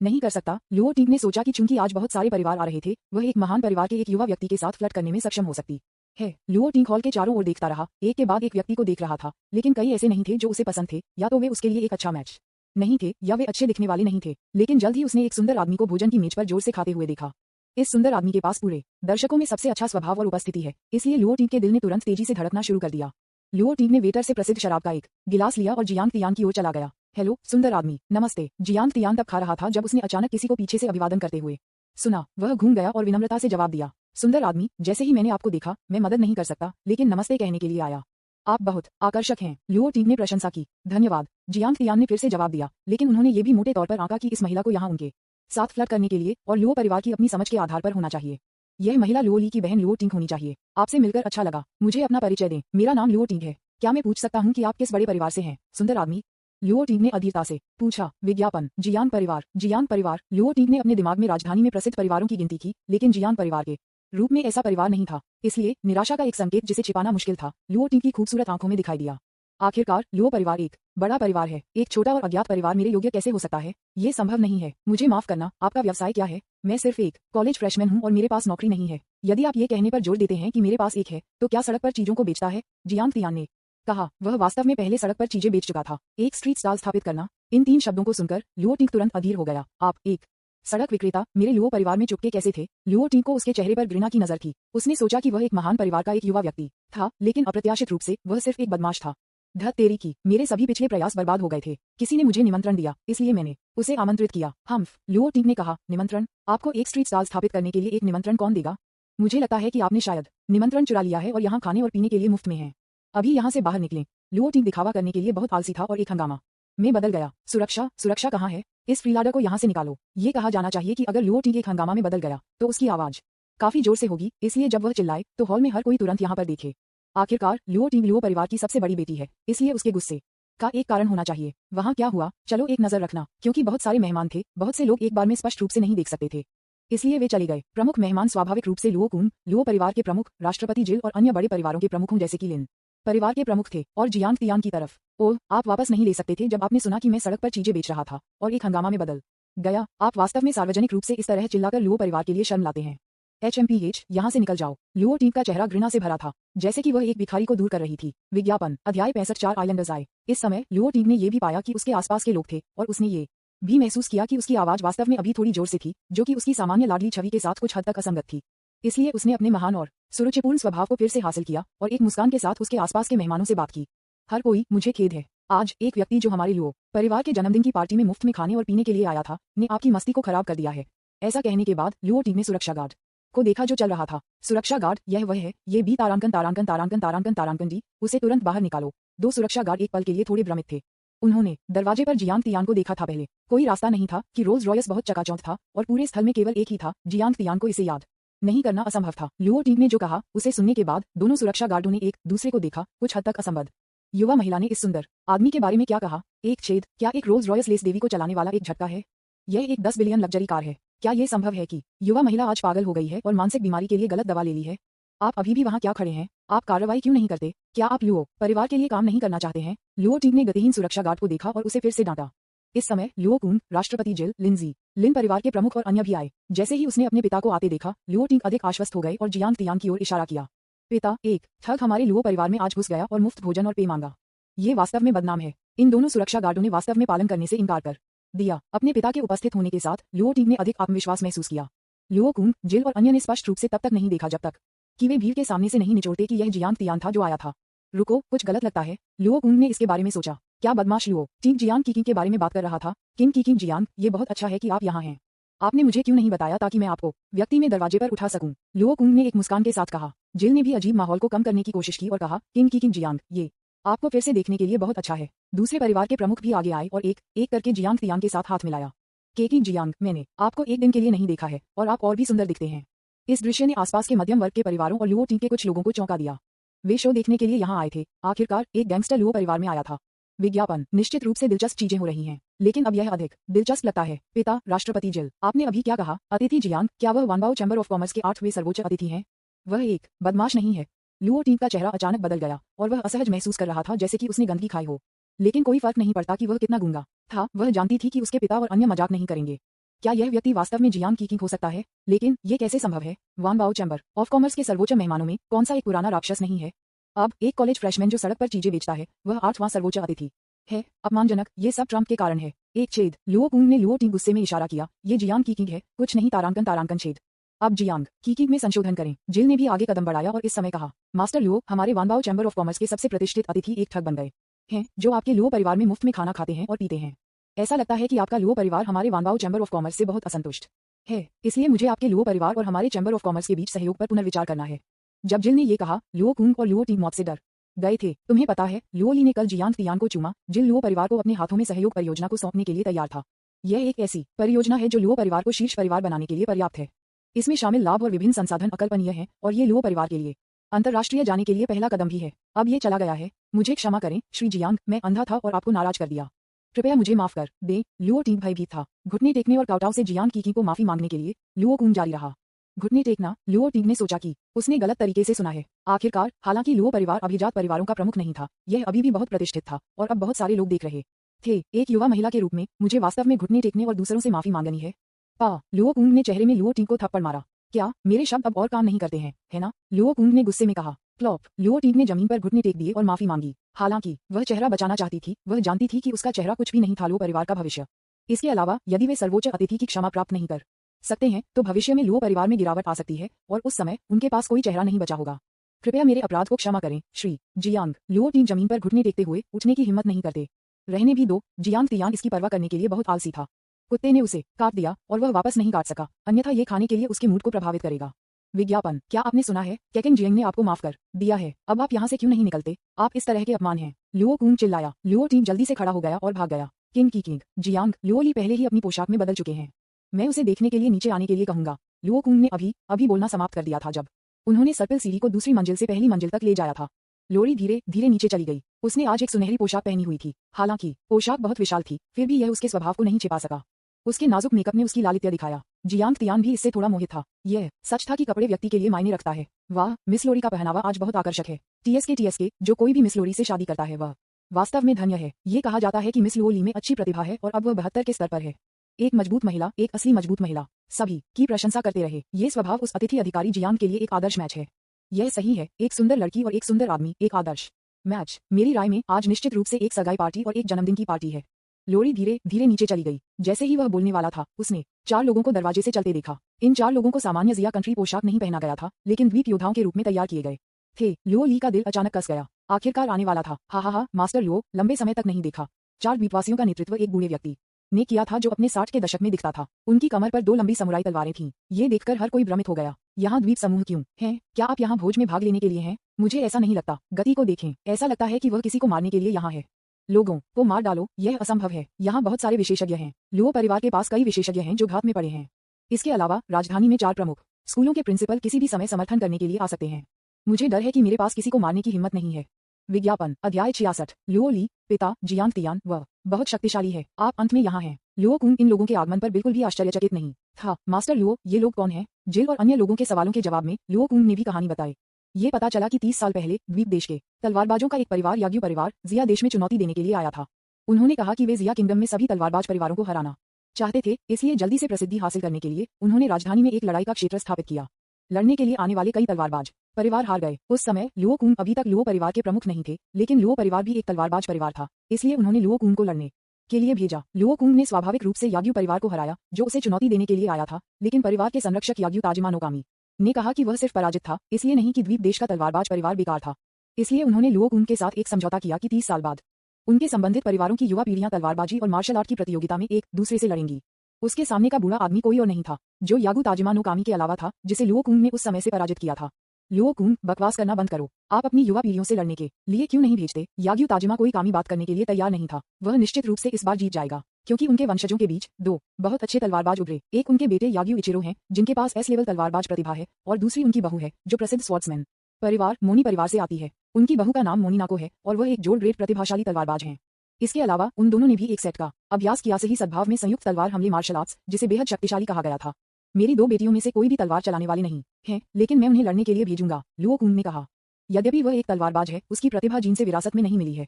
नहीं कर सकता। लुओ टिंग ने सोचा कि चूंकि आज बहुत सारे परिवार आ रहे थे, वह एक महान परिवार के एक युवा व्यक्ति के साथ फ्लर्ट करने में सक्षम हो सकती है। लुओ टिंग हॉल के चारों ओर देखता रहा, एक के बाद एक व्यक्ति को देख रहा था, लेकिन कई ऐसे नहीं थे जो उसे पसंद थे, या तो वे उसके लिए एक अच्छा मैच नहीं थे, या वे अच्छे दिखने वाले नहीं थे। लेकिन जल्द ही उसने एक सुंदर आदमी को भोजन की मेज पर जोर से खाते हुए देखा। इस सुंदर आदमी के पास पूरे दर्शकों में सबसे अच्छा स्वभाव और उपस्थिति है, इसलिए लुओ टिंग के दिल ने तुरंत तेजी से धड़कना शुरू कर दिया। लुओ टिंग ने वेटर से प्रसिद्ध शराब का एक गिलास लिया और जियांग तियान की ओर चला गया। हेलो सुंदर आदमी, नमस्ते। जियांग तियान तब खा रहा था जब उसने अचानक किसी को पीछे से अभिवादन करते हुए सुना। वह घूम गया और विनम्रता से जवाब दिया, सुंदर आदमी, जैसे ही मैंने आपको देखा, मैं मदद नहीं कर सकता, लेकिन नमस्ते कहने के लिए आया। आप बहुत आकर्षक हैं। लुओ टिंग ने प्रशंसा की। धन्यवाद, जियांग तियान ने फिर से जवाब दिया, लेकिन उन्होंने ये भी मोटे तौर पर आंका कि इस महिला को यहाँ उनके साथ फ्लर्ट करने के लिए और लुओ परिवार की अपनी समझ के आधार पर होना चाहिए। यह महिला लुओ ली की बहन लुओ टिंग होनी चाहिए। आपसे मिलकर अच्छा लगा। मुझे अपना परिचय दें। मेरा नाम लुओ टिंग है। क्या मैं पूछ सकता हूँ कि आप किस बड़े परिवार से हैं, सुंदर आदमी? लुओ टिंग ने अधीरता से पूछा। विज्ञापन, जियांग परिवार। जियांग परिवार। लुओ टिंग ने अपने दिमाग में राजधानी में प्रसिद्ध परिवारों की गिनती की, लेकिन जियांग परिवार के रूप में ऐसा परिवार नहीं था, इसलिए निराशा का एक संकेत जिसे छिपाना मुश्किल था लुओ टिंग की खूबसूरत आंखों में दिखाई दिया। आखिरकार लुओ परिवार एक बड़ा परिवार है, एक छोटा और अज्ञात परिवार मेरे योग्य कैसे हो सकता है? ये संभव नहीं है। मुझे माफ करना, आपका व्यवसाय क्या है? मैं सिर्फ एक कॉलेज फ्रेशमैन हूँ और मेरे पास नौकरी नहीं है। यदि आप ये कहने पर जोर देते हैं कि मेरे पास एक है, तो क्या सड़क पर चीजों को बेचता है? जियांग तियान ने कहा। वह वास्तव में पहले सड़क पर चीजें बेच चुका था। एक स्ट्रीट स्टॉल स्थापित करना। इन 3 शब्दों को सुनकर लुओ टिंग तुरंत अधीर हो गया। आप एक सड़क विक्रेता? मेरे लुओ परिवार में चुपके कैसे थे? लुओ टिंग को उसके चेहरे पर घृणा की नजर थी। उसने सोचा कि वह एक महान परिवार का एक युवा व्यक्ति था, लेकिन अप्रत्याशित रूप से वह सिर्फ एक बदमाश था। धत तेरी की, मेरे सभी पिछले प्रयास बर्बाद हो गए थे। किसी ने मुझे निमंत्रण दिया, इसलिए मैंने उसे आमंत्रित किया। हम्फ, लुओ टिंग ने कहा। निमंत्रण? आपको एक स्ट्रीट स्टॉल स्थापित करने के लिए एक निमंत्रण कौन देगा? मुझे लगता है कि आपने शायद निमंत्रण चुरा लिया है और यहाँ खाने और पीने के लिए मुफ्त में है। अभी यहाँ से बाहर निकलें। लुओ टिंग दिखावा करने के लिए बहुत आलसी था और एक हंगामा में बदल गया। सुरक्षा? सुरक्षा कहाँ है? इस फ्रीलाडर को यहाँ से निकालो। ये कहा जाना चाहिए कि अगर लुओ टिंग एक हंगामा में बदल गया, तो उसकी आवाज काफी जोर से होगी, इसलिए जब वह चिल्लाए, तो हॉल में हर कोई तुरंत यहाँ पर देखे। आखिरकार लुओ टिंग लुओ परिवार की सबसे बड़ी बेटी है, इसलिए उसके गुस्से का एक कारण होना चाहिए। वहाँ क्या हुआ? चलो एक नजर रखना, क्योंकि बहुत सारे मेहमान थे, बहुत से लोग एक बार में स्पष्ट रूप से नहीं देख सकते थे, इसलिए वे चले गए। प्रमुख मेहमान स्वाभाविक रूप से लुओ कुन, लुओ परिवार के प्रमुख, राष्ट्रपति जिल और अन्य बड़े परिवारों के प्रमुखों जैसे कि लिन परिवार के प्रमुख थे, और जियांग तियान की तरफ। ओह, आप वापस नहीं ले सकते थे जब आपने सुना कि मैं सड़क पर चीजें बेच रहा था और एक हंगामा में बदल गया। आप वास्तव में सार्वजनिक रूप से इस तरह चिल्लाकर लुओ परिवार के लिए शर्म लाते हैं। HMPH, यहाँ से निकल जाओ। लुओ टिंग का चेहरा घृणा से भरा था, जैसे कि वह एक भिखारी को दूर कर रही थी। विज्ञापन, अध्याय 65। 4 आइलैंडर्स आए। इस समय लुओ टिंग ने यह भी पाया कि उसके आसपास के लोग थे, और उसने ये भी महसूस किया कि उसकी आवाज वास्तव में अभी थोड़ी जोर से थी, जो कि उसकी सामान्य लाडली छवि के साथ कुछ हद तक असंगत थी। इसलिए उसने अपने महान और सुरुचिपूर्ण स्वभाव को फिर से हासिल किया और एक मुस्कान के साथ उसके आसपास के मेहमानों से बात की। हर कोई, मुझे खेद है, आज एक व्यक्ति जो हमारे लुओ परिवार के जन्मदिन की पार्टी में मुफ्त में खाने और पीने के लिए आया था, ने आपकी मस्ती को खराब कर दिया है। ऐसा कहने के बाद लुओ टिंग ने सुरक्षा गार्ड को देखा जो चल रहा था। सुरक्षा गार्ड? यह वह है? ये बी तारांकन तारांकन तारांकन तारांकन तारांकन डी, उसे तुरंत बाहर निकालो। 2 सुरक्षा गार्ड एक पल के लिए थोड़े भ्रमित थे। उन्होंने दरवाजे पर जियांग तियान को देखा था। पहले कोई रास्ता नहीं था कि रोल्स रॉयस बहुत चकाचौंध था और पूरे स्थल में केवल एक ही था। जियांग तियान को इसे याद नहीं करना असंभव था। लुओ टिंग ने जो कहा, उसे सुनने के बाद दोनों सुरक्षा गार्डों ने एक दूसरे को देखा। कुछ हद तक असंबद्ध युवा महिला ने इस सुंदर आदमी के बारे में क्या कहा? एक छेद? क्या एक रोल्स रॉयस लेस देवी को चलाने वाला एक झटका है? यह एक 10 बिलियन लग्जरी कार है। क्या यह संभव है कि युवा महिला आज पागल हो गई है और मानसिक बीमारी के लिए गलत दवा ले ली है? आप अभी भी वहाँ क्या खड़े हैं? आप कार्रवाई क्यों नहीं करते? क्या आप लुओ परिवार के लिए काम नहीं करना चाहते हैं? लुओ टिंग ने गतिहीन सुरक्षा गार्ड को देखा और उसे फिर से डांटा। इस समय लुओ कुन, राष्ट्रपति जिल, लिंजी, लिन परिवार के प्रमुख और अन्य भी आए। जैसे ही उसने अपने पिता को आते देखा, लुओ टिंग अधिक आश्वस्त हो गए और जियांग तियान की ओर इशारा किया। पिता, एक ठग हमारे लुओ परिवार में आज घुस गया और मुफ्त भोजन और पेय मांगा। ये वास्तव में बदनाम है। इन दोनों सुरक्षा गार्डों ने वास्तव में पालन करने से इनकार कर दिया। अपने पिता के उपस्थित होने के साथ लुओ टिंग ने अधिक आत्मविश्वास महसूस किया। लुओ कुन, जिल और अन्य ने स्पष्ट रूप से तब तक नहीं देखा जब तक कि वे भीड़ के सामने से नहीं निचोड़ते कि यह जियांग तियान था जो आया था। रुको, कुछ गलत लगता है। लुओ कुन ने इसके बारे में सोचा। क्या बदमाश लुओ टिंग जियांग किकिंग के बारे में बात कर रहा था? किंग जियांग, ये बहुत अच्छा है कि आप यहाँ हैं। आपने मुझे क्यों नहीं बताया ताकि मैं आपको व्यक्ति में दरवाजे पर उठा सकूं? लुओ कुन ने एक मुस्कान के साथ कहा। जिल ने भी अजीब माहौल को कम करने की कोशिश की और कहा, किंग जियांग, ये आपको फिर से देखने के लिए बहुत अच्छा है। दूसरे परिवार के प्रमुख भी आगे आए और एक एक करके जियांग तियान के साथ हाथ मिलाया। किंग जियांग, मैंने आपको एक दिन के लिए नहीं देखा है और आप और भी सुंदर दिखते हैं। इस दृश्य ने आसपास के मध्यम वर्ग के परिवारों और लुओ टिंग के कुछ लोगों को चौंका दिया। वे शो देखने के लिए यहाँ आए थे। आखिरकार एक गैंगस्टर लुओ परिवार में आया था। विज्ञापन, निश्चित रूप से दिलचस्प चीजें हो रही हैं, लेकिन अब यह अधिक दिलचस्प लगता है। पिता, राष्ट्रपति जिल, आपने अभी क्या कहा? अतिथि जियांग, क्या वह वानबाओ चैम्बर ऑफ कॉमर्स के 8वें सर्वोच्च अतिथि हैं? वह एक बदमाश नहीं है। लुओ टिंग का चेहरा अचानक बदल गया और वह असहज महसूस कर रहा था, जैसे कि उसने गंदगी खाई हो। लेकिन कोई फर्क नहीं पड़ता कि वह कितना गूंगा था। वह जानती थी कि उसके पिता और अन्य मजाक नहीं करेंगे। क्या यह व्यक्ति वास्तव में जियांग कीकिंग हो सकता है? लेकिन ये कैसे संभव है? वान बाओ चैम्बर ऑफ कॉमर्स के सर्वोच्च मेहमानों में कौन सा एक पुराना राक्षस नहीं है? अब एक कॉलेज फ्रेशमैन जो सड़क पर चीजें बेचता है, वह 8वां सर्वोच्च अतिथि है। अपमानजनक, ये सब ट्रम्प के कारण है। एक छेद। लुओ कुंग ने लुओ टिंग गुस्से में इशारा किया, ये जियांग कीकिंग है, कुछ नहीं। तारांकन छेद। अब जियांग कीकिंग में संशोधन करें। जिल ने भी आगे कदम बढ़ाया और इस समय कहा, मास्टर लुओ, हमारे वानबाओ चैम्बर ऑफ कॉमर्स के सबसे प्रतिष्ठित अतिथि एक ठग बन गए हैं जो आपके लुओ परिवार में मुफ्त में खाना खाते हैं और पीते हैं। ऐसा लगता है कि आपका लुओ परिवार हमारे वानबाओ चैम्बर ऑफ कॉमर्स से बहुत असंतुष्ट है, इसलिए मुझे आपके लुओ परिवार और हमारे चैम्बर ऑफ कॉमर्स के बीच सहयोग पर पुनर्विचार करना है। जब जिल ने ये कहा, लुओ कुंग और लुओ टिंग मौत से डर गए थे। तुम्हें पता है, लुओ ली ने कल जियांग तियान को चूमा। जिल लुओ परिवार को अपने हाथों में सहयोग परियोजना को सौंपने के लिए तैयार था। यह एक ऐसी परियोजना है जो लुओ परिवार को शीर्ष परिवार बनाने के लिए पर्याप्त है। इसमें शामिल लाभ और विभिन्न संसाधन अकल्पनीय हैं और ये लुओ परिवार के लिए अंतर्राष्ट्रीय जाने के लिए पहला कदम भी है। अब ये चला गया है। मुझे क्षमा करें श्री जियांग, मैं अंधा था और आपको नाराज कर दिया। कृपया मुझे माफ कर दें। लुओ टिंग भयभीत था। घुटने टेकने और कौटाव से जियांग कीकी को माफी मांगने के लिए लुओ कुंग जारी रहा। घुटने टेकना। लुओ टिंग ने सोचा कि उसने गलत तरीके से सुना है। आखिरकार, हालांकि लुओ परिवार अभिजात परिवारों का प्रमुख नहीं था, यह अभी भी बहुत प्रतिष्ठित था और अब बहुत सारे लोग देख रहे थे। एक युवा महिला के रूप में मुझे वास्तव में घुटने टेकने और दूसरों से माफी मांगनी है। लुओ कुंग ने चेहरे में लुओ टिंग को थप्पड़ मारा। क्या मेरे शब्द अब और काम नहीं करते हैं, है ना? लुओ कुंग ने गुस्से में कहा। क्लॉप। लुओ टिंग ने जमीन पर घुटने टेक दिए और माफी मांगी। हालांकि वह चेहरा बचाना चाहती थी, वह जानती थी कि उसका चेहरा कुछ भी नहीं था लुओ परिवार का भविष्य। इसके अलावा, यदि वे सर्वोच्च अतिथि की क्षमा प्राप्त नहीं कर सकते हैं तो भविष्य में लुओ परिवार में गिरावट आ सकती है और उस समय उनके पास कोई चेहरा नहीं बचा होगा। कृपया मेरे अपराध को क्षमा करें श्री जियांग। लुओ टिंग जमीन पर घुटने टेकते हुए उठने की हिम्मत नहीं करते। रहने भी दो। जियांग तियांग इसकी परवाह करने के लिए बहुत आलसी था। कुत्ते ने उसे काट दिया और वह वापस नहीं काट सका, अन्यथा ये खाने के लिए उसके मूड को प्रभावित करेगा। विज्ञापन। क्या आपने सुना है? केकिंग जियांग ने आपको माफ कर दिया है। अब आप यहाँ से क्यों नहीं निकलते? आप इस तरह के अपमान हैं। लुओ कुंग चिल्लाया। लुओ टिंग जल्दी से खड़ा हो गया और भाग गया। किंग जियांग, लुओ ली पहले ही अपनी पोशाक में बदल चुके हैं। मैं उसे देखने के लिए नीचे आने के लिए कहूंगा। लुओ कुंग ने अभी बोलना समाप्त कर दिया था जब उन्होंने सर्पिल सीढ़ी को दूसरी मंजिल से पहली मंजिल तक ले जाया था। लोरी धीरे धीरे नीचे चली गई। उसने आज एक सुनहरी पोशाक पहनी हुई थी। हालांकि पोशाक बहुत विशाल थी, फिर भी यह उसके स्वभाव को नहीं छिपा सका। उसके नाजुक मेकअप ने उसकी लालित्य दिखाया। जियांग तियान भी इससे थोड़ा मोहित था। यह सच था कि कपड़े व्यक्ति के लिए मायने रखता है। वाह, मिस लोरी का पहनावा आज बहुत आकर्षक है। टीएसके, जो कोई भी मिस लोरी से शादी करता है वह वास्तव में धन्य है। ये कहा जाता है कि मिस लुओ ली में अच्छी प्रतिभा है और अब वह 72 के स्तर पर है। एक मजबूत महिला, एक असली मजबूत महिला। सभी की प्रशंसा करते रहे। ये स्वभाव उस अतिथि अधिकारी जियांग के लिए एक आदर्श मैच है। यह सही है, एक सुंदर लड़की और एक सुंदर आदमी, एक आदर्श मैच। मेरी राय में आज निश्चित रूप से एक सगाई पार्टी और एक जन्मदिन की पार्टी है। लोरी धीरे धीरे नीचे चली गई। जैसे ही वह बोलने वाला था, उसने 4 लोगों को दरवाजे से चलते देखा। इन 4 लोगों को सामान्य जिया कंट्री पोशाक नहीं पहना गया था, लेकिन द्वीप योद्धाओं के रूप में तैयार किए गए थे। लुओ ली का दिल अचानक कस गया। आखिरकार आने वाला था। हा, मास्टर लुओ, लंबे समय तक नहीं देखा। 4 द्वीपवासियों का नेतृत्व एक बूढ़े व्यक्ति ने किया था जो अपने 60 के दशक में दिखता था। उनकी कमर पर 2 लंबी समुराई तलवारें थीं। ये देखकर हर कोई भ्रमित हो गया। यहाँ द्वीप समूह क्यों हैं? क्या आप यहाँ भोज में भाग लेने के लिए हैं? मुझे ऐसा नहीं लगता। गति को देखें, ऐसा लगता है कि वह किसी को मारने के लिए यहाँ है। लोगों को मार डालो, यह असंभव है। यहाँ बहुत सारे विशेषज्ञ हैं। लुओ परिवार के पास कई विशेषज्ञ हैं जो घात में पड़े हैं। इसके अलावा राजधानी में 4 प्रमुख स्कूलों के प्रिंसिपल किसी भी समय समर्थन करने के लिए आ सकते हैं। मुझे डर है कि मेरे पास किसी को मारने की हिम्मत नहीं है। विज्ञापन। अध्याय 66। लुओ ली, पिता जियांग तियान, वह बहुत शक्तिशाली है। आप अंत में यहाँ हैं। लुओ कुंग इन लोगों के आगमन पर बिल्कुल भी आश्चर्यचकित नहीं था। मास्टर लुओ, ये लोग कौन हैं? जिल और अन्य लोगों के सवालों के जवाब में लुओ कुंग ने भी कहानी बताई। ये पता चला कि 30 साल पहले द्वीप देश के तलवारबाजों का एक परिवार, याग्यू परिवार, जिया देश में चुनौती देने के लिए आया था। उन्होंने कहा कि वे जिया किंगडम में सभी तलवारबाज परिवारों को हराना चाहते थे, इसलिए जल्दी से प्रसिद्धि हासिल करने के लिए उन्होंने राजधानी में एक लड़ाई का क्षेत्र स्थापित किया। लड़ने के लिए आने वाले कई तलवारबाज परिवार हार गए। उस समय लुओ कुंग अभी तक लुओ परिवार के प्रमुख नहीं थे, लेकिन लुओ परिवार भी एक तलवारबाज परिवार था, इसलिए उन्होंने लुओ कुंग को लड़ने के लिए भेजा। लुओ कुंग ने स्वाभाविक रूप से याग्यू परिवार को हराया, जो उसे चुनौती देने के लिए आया था, लेकिन परिवार के संरक्षक याग्यू ताजिमा नोकामी ने कहा कि वह सिर्फ पराजित था, इसलिए नहीं कि द्वीप देश का तलवारबाज परिवार बेकार था। इसलिए उन्होंने लुओ कुंग के साथ एक समझौता किया कि 30 साल बाद उनके संबंधित परिवारों की युवा पीढ़ियां तलवारबाजी और मार्शल आर्ट की प्रतियोगिता में एक दूसरे से लड़ेंगी। उसके सामने का बूढ़ा आदमी कोई और नहीं था, जो यागू ताजिमा नोकामी के अलावा था, जिसे लुओ कुंग ने उस समय से पराजित किया था। लुओ कुंग, बकवास करना बंद करो। आप अपनी युवा पीढ़ियों से लड़ने के लिए क्यों नहीं भेजते? याग्यू ताजिमा कोई कामी बात करने के लिए तैयार नहीं था। वह निश्चित रूप से इस बार जीत जाएगा, क्योंकि उनके वंशजों के बीच 2 बहुत अच्छे तलवारबाज उभरे। एक उनके बेटे याग्यू इचिरो हैं, जिनके पास एस लेवल तलवारबाज प्रतिभा है, और दूसरी उनकी बहू है, जो प्रसिद्ध स्वॉर्ड्समैन परिवार मोनी परिवार से आती है। उनकी बहू का नाम मोनिनाको है और वह एक जोड़ ग्रेट प्रतिभाशाली तलवारबाज हैं। इसके अलावा उन दोनों ने भी एक सेट का अभ्यास किया, सही सद्भाव में संयुक्त तलवार हमले मार्शल आर्ट्स, जिसे बेहद शक्तिशाली कहा गया था। मेरी 2 बेटियों में से कोई भी तलवार चलाने वाले नहीं हैं, लेकिन मैं उन्हें लड़ने के लिए भेजूंगा, लुओ कुंग ने कहा। यद्यपि वह एक तलवारबाज है, उसकी प्रतिभा जीन से विरासत में नहीं मिली है।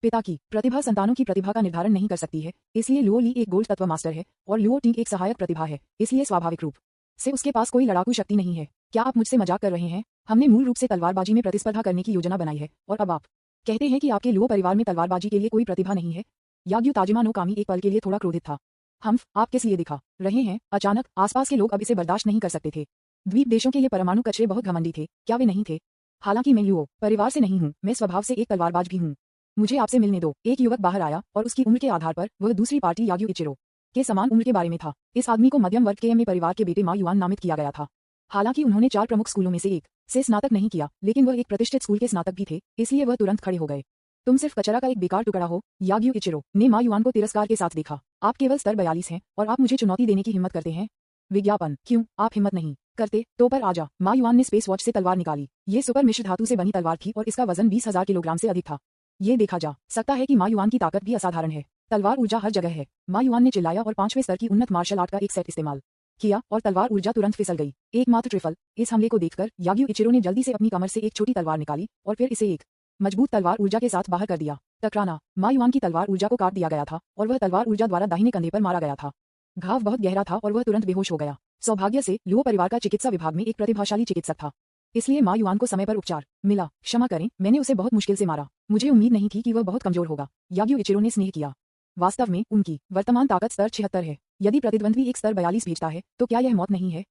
पिता की प्रतिभा संतानों की प्रतिभा का निर्धारण नहीं कर सकती है, इसलिए लुओ ली एक गोल्ड तत्व मास्टर है और लुओ टिंग एक सहायक प्रतिभा है, इसलिए स्वाभाविक रूप से उसके पास कोई लड़ाकू शक्ति नहीं है। क्या आप मुझसे मजाक कर रहे हैं? हमने मूल रूप से तलवारबाजी में प्रतिस्पर्धा करने की योजना बनाई है और अब आप कहते हैं कि आपके लुओ परिवार में तलवारबाजी के लिए कोई प्रतिभा नहीं है। याग्यू ताजिमा नो कामी एक पल के लिए थोड़ा क्रोधित था। हम्फ, आप किस लिए दिखा रहे हैं? अचानक आसपास के लोग अब इसे बर्दाश्त नहीं कर सकते थे। द्वीप देशों के ये परमाणु कचरे बहुत घमंडी थे, क्या वे नहीं थे? हालांकि मैं लुओ परिवार से नहीं हूँ, मैं स्वभाव से एक तलवारबाज भी हूँ। मुझे आपसे मिलने दो। एक युवक बाहर आया और उसकी उम्र के आधार पर वह दूसरी पार्टी याग्यू इचिरो के समान उम्र के बारे में था। इस आदमी को मध्यम वर्ग के एमए परिवार के बेटे मा युआन नामित किया गया था। हालांकि उन्होंने 4 प्रमुख स्कूलों में से एक से स्नातक नहीं किया, लेकिन वह एक प्रतिष्ठित स्कूल के स्नातक भी थे, इसलिए वह तुरंत खड़े हो गए। तुम सिर्फ कचरा का एक बेकार टुकड़ा हो। याग्यू इचिरो ने मा युआन को तिरस्कार के साथ देखा। आप केवल स्तर 42 हैं और आप मुझे चुनौती देने की हिम्मत करते हैं? विज्ञापन, क्यों आप हिम्मत नहीं करते तो पर आजा। मा युआन ने स्पेस वॉच से तलवार निकाली। ये सुपर मिश्र धातु से बनी तलवार थी और इसका वजन 20,000 किलोग्राम से अधिक था। ये देखा जा सकता है कि मा युआन की ताकत भी असाधारण है। तलवार ऊर्जा हर जगह है। मा युआन ने चिल्लाया और 5वें स्तर की उन्नत मार्शल आर्ट का एक सेट इस्तेमाल किया और तलवार ऊर्जा तुरंत फिसल गई। एकमात्र ट्रिफल। इस हमले को देखकर याग्यू इचिरो ने जल्दी से अपनी कमर से एक छोटी तलवार निकाली और फिर इसे एक मजबूत तलवार ऊर्जा के साथ बाहर कर दिया। टकराना। मा युआन की तलवार ऊर्जा को काट दिया गया था और वह तलवार ऊर्जा द्वारा दाहिने कंधे पर मारा गया था। घाव बहुत गहरा था और वह तुरंत बेहोश हो गया। सौभाग्य से लुओ परिवार का चिकित्सा विभाग में एक प्रतिभाशाली चिकित्सक था, इसलिए मा युआन को समय पर उपचार मिला। क्षमा करें, मैंने उसे बहुत मुश्किल से मारा। मुझे उम्मीद नहीं थी कि वह बहुत कमजोर होगा। याग्यू इचिरो ने स्नेह किया। वास्तव में उनकी वर्तमान ताकत स्तर 76 है। यदि प्रतिद्वंद्वी एक स्तर 42 भेजता है तो क्या यह मौत नहीं है?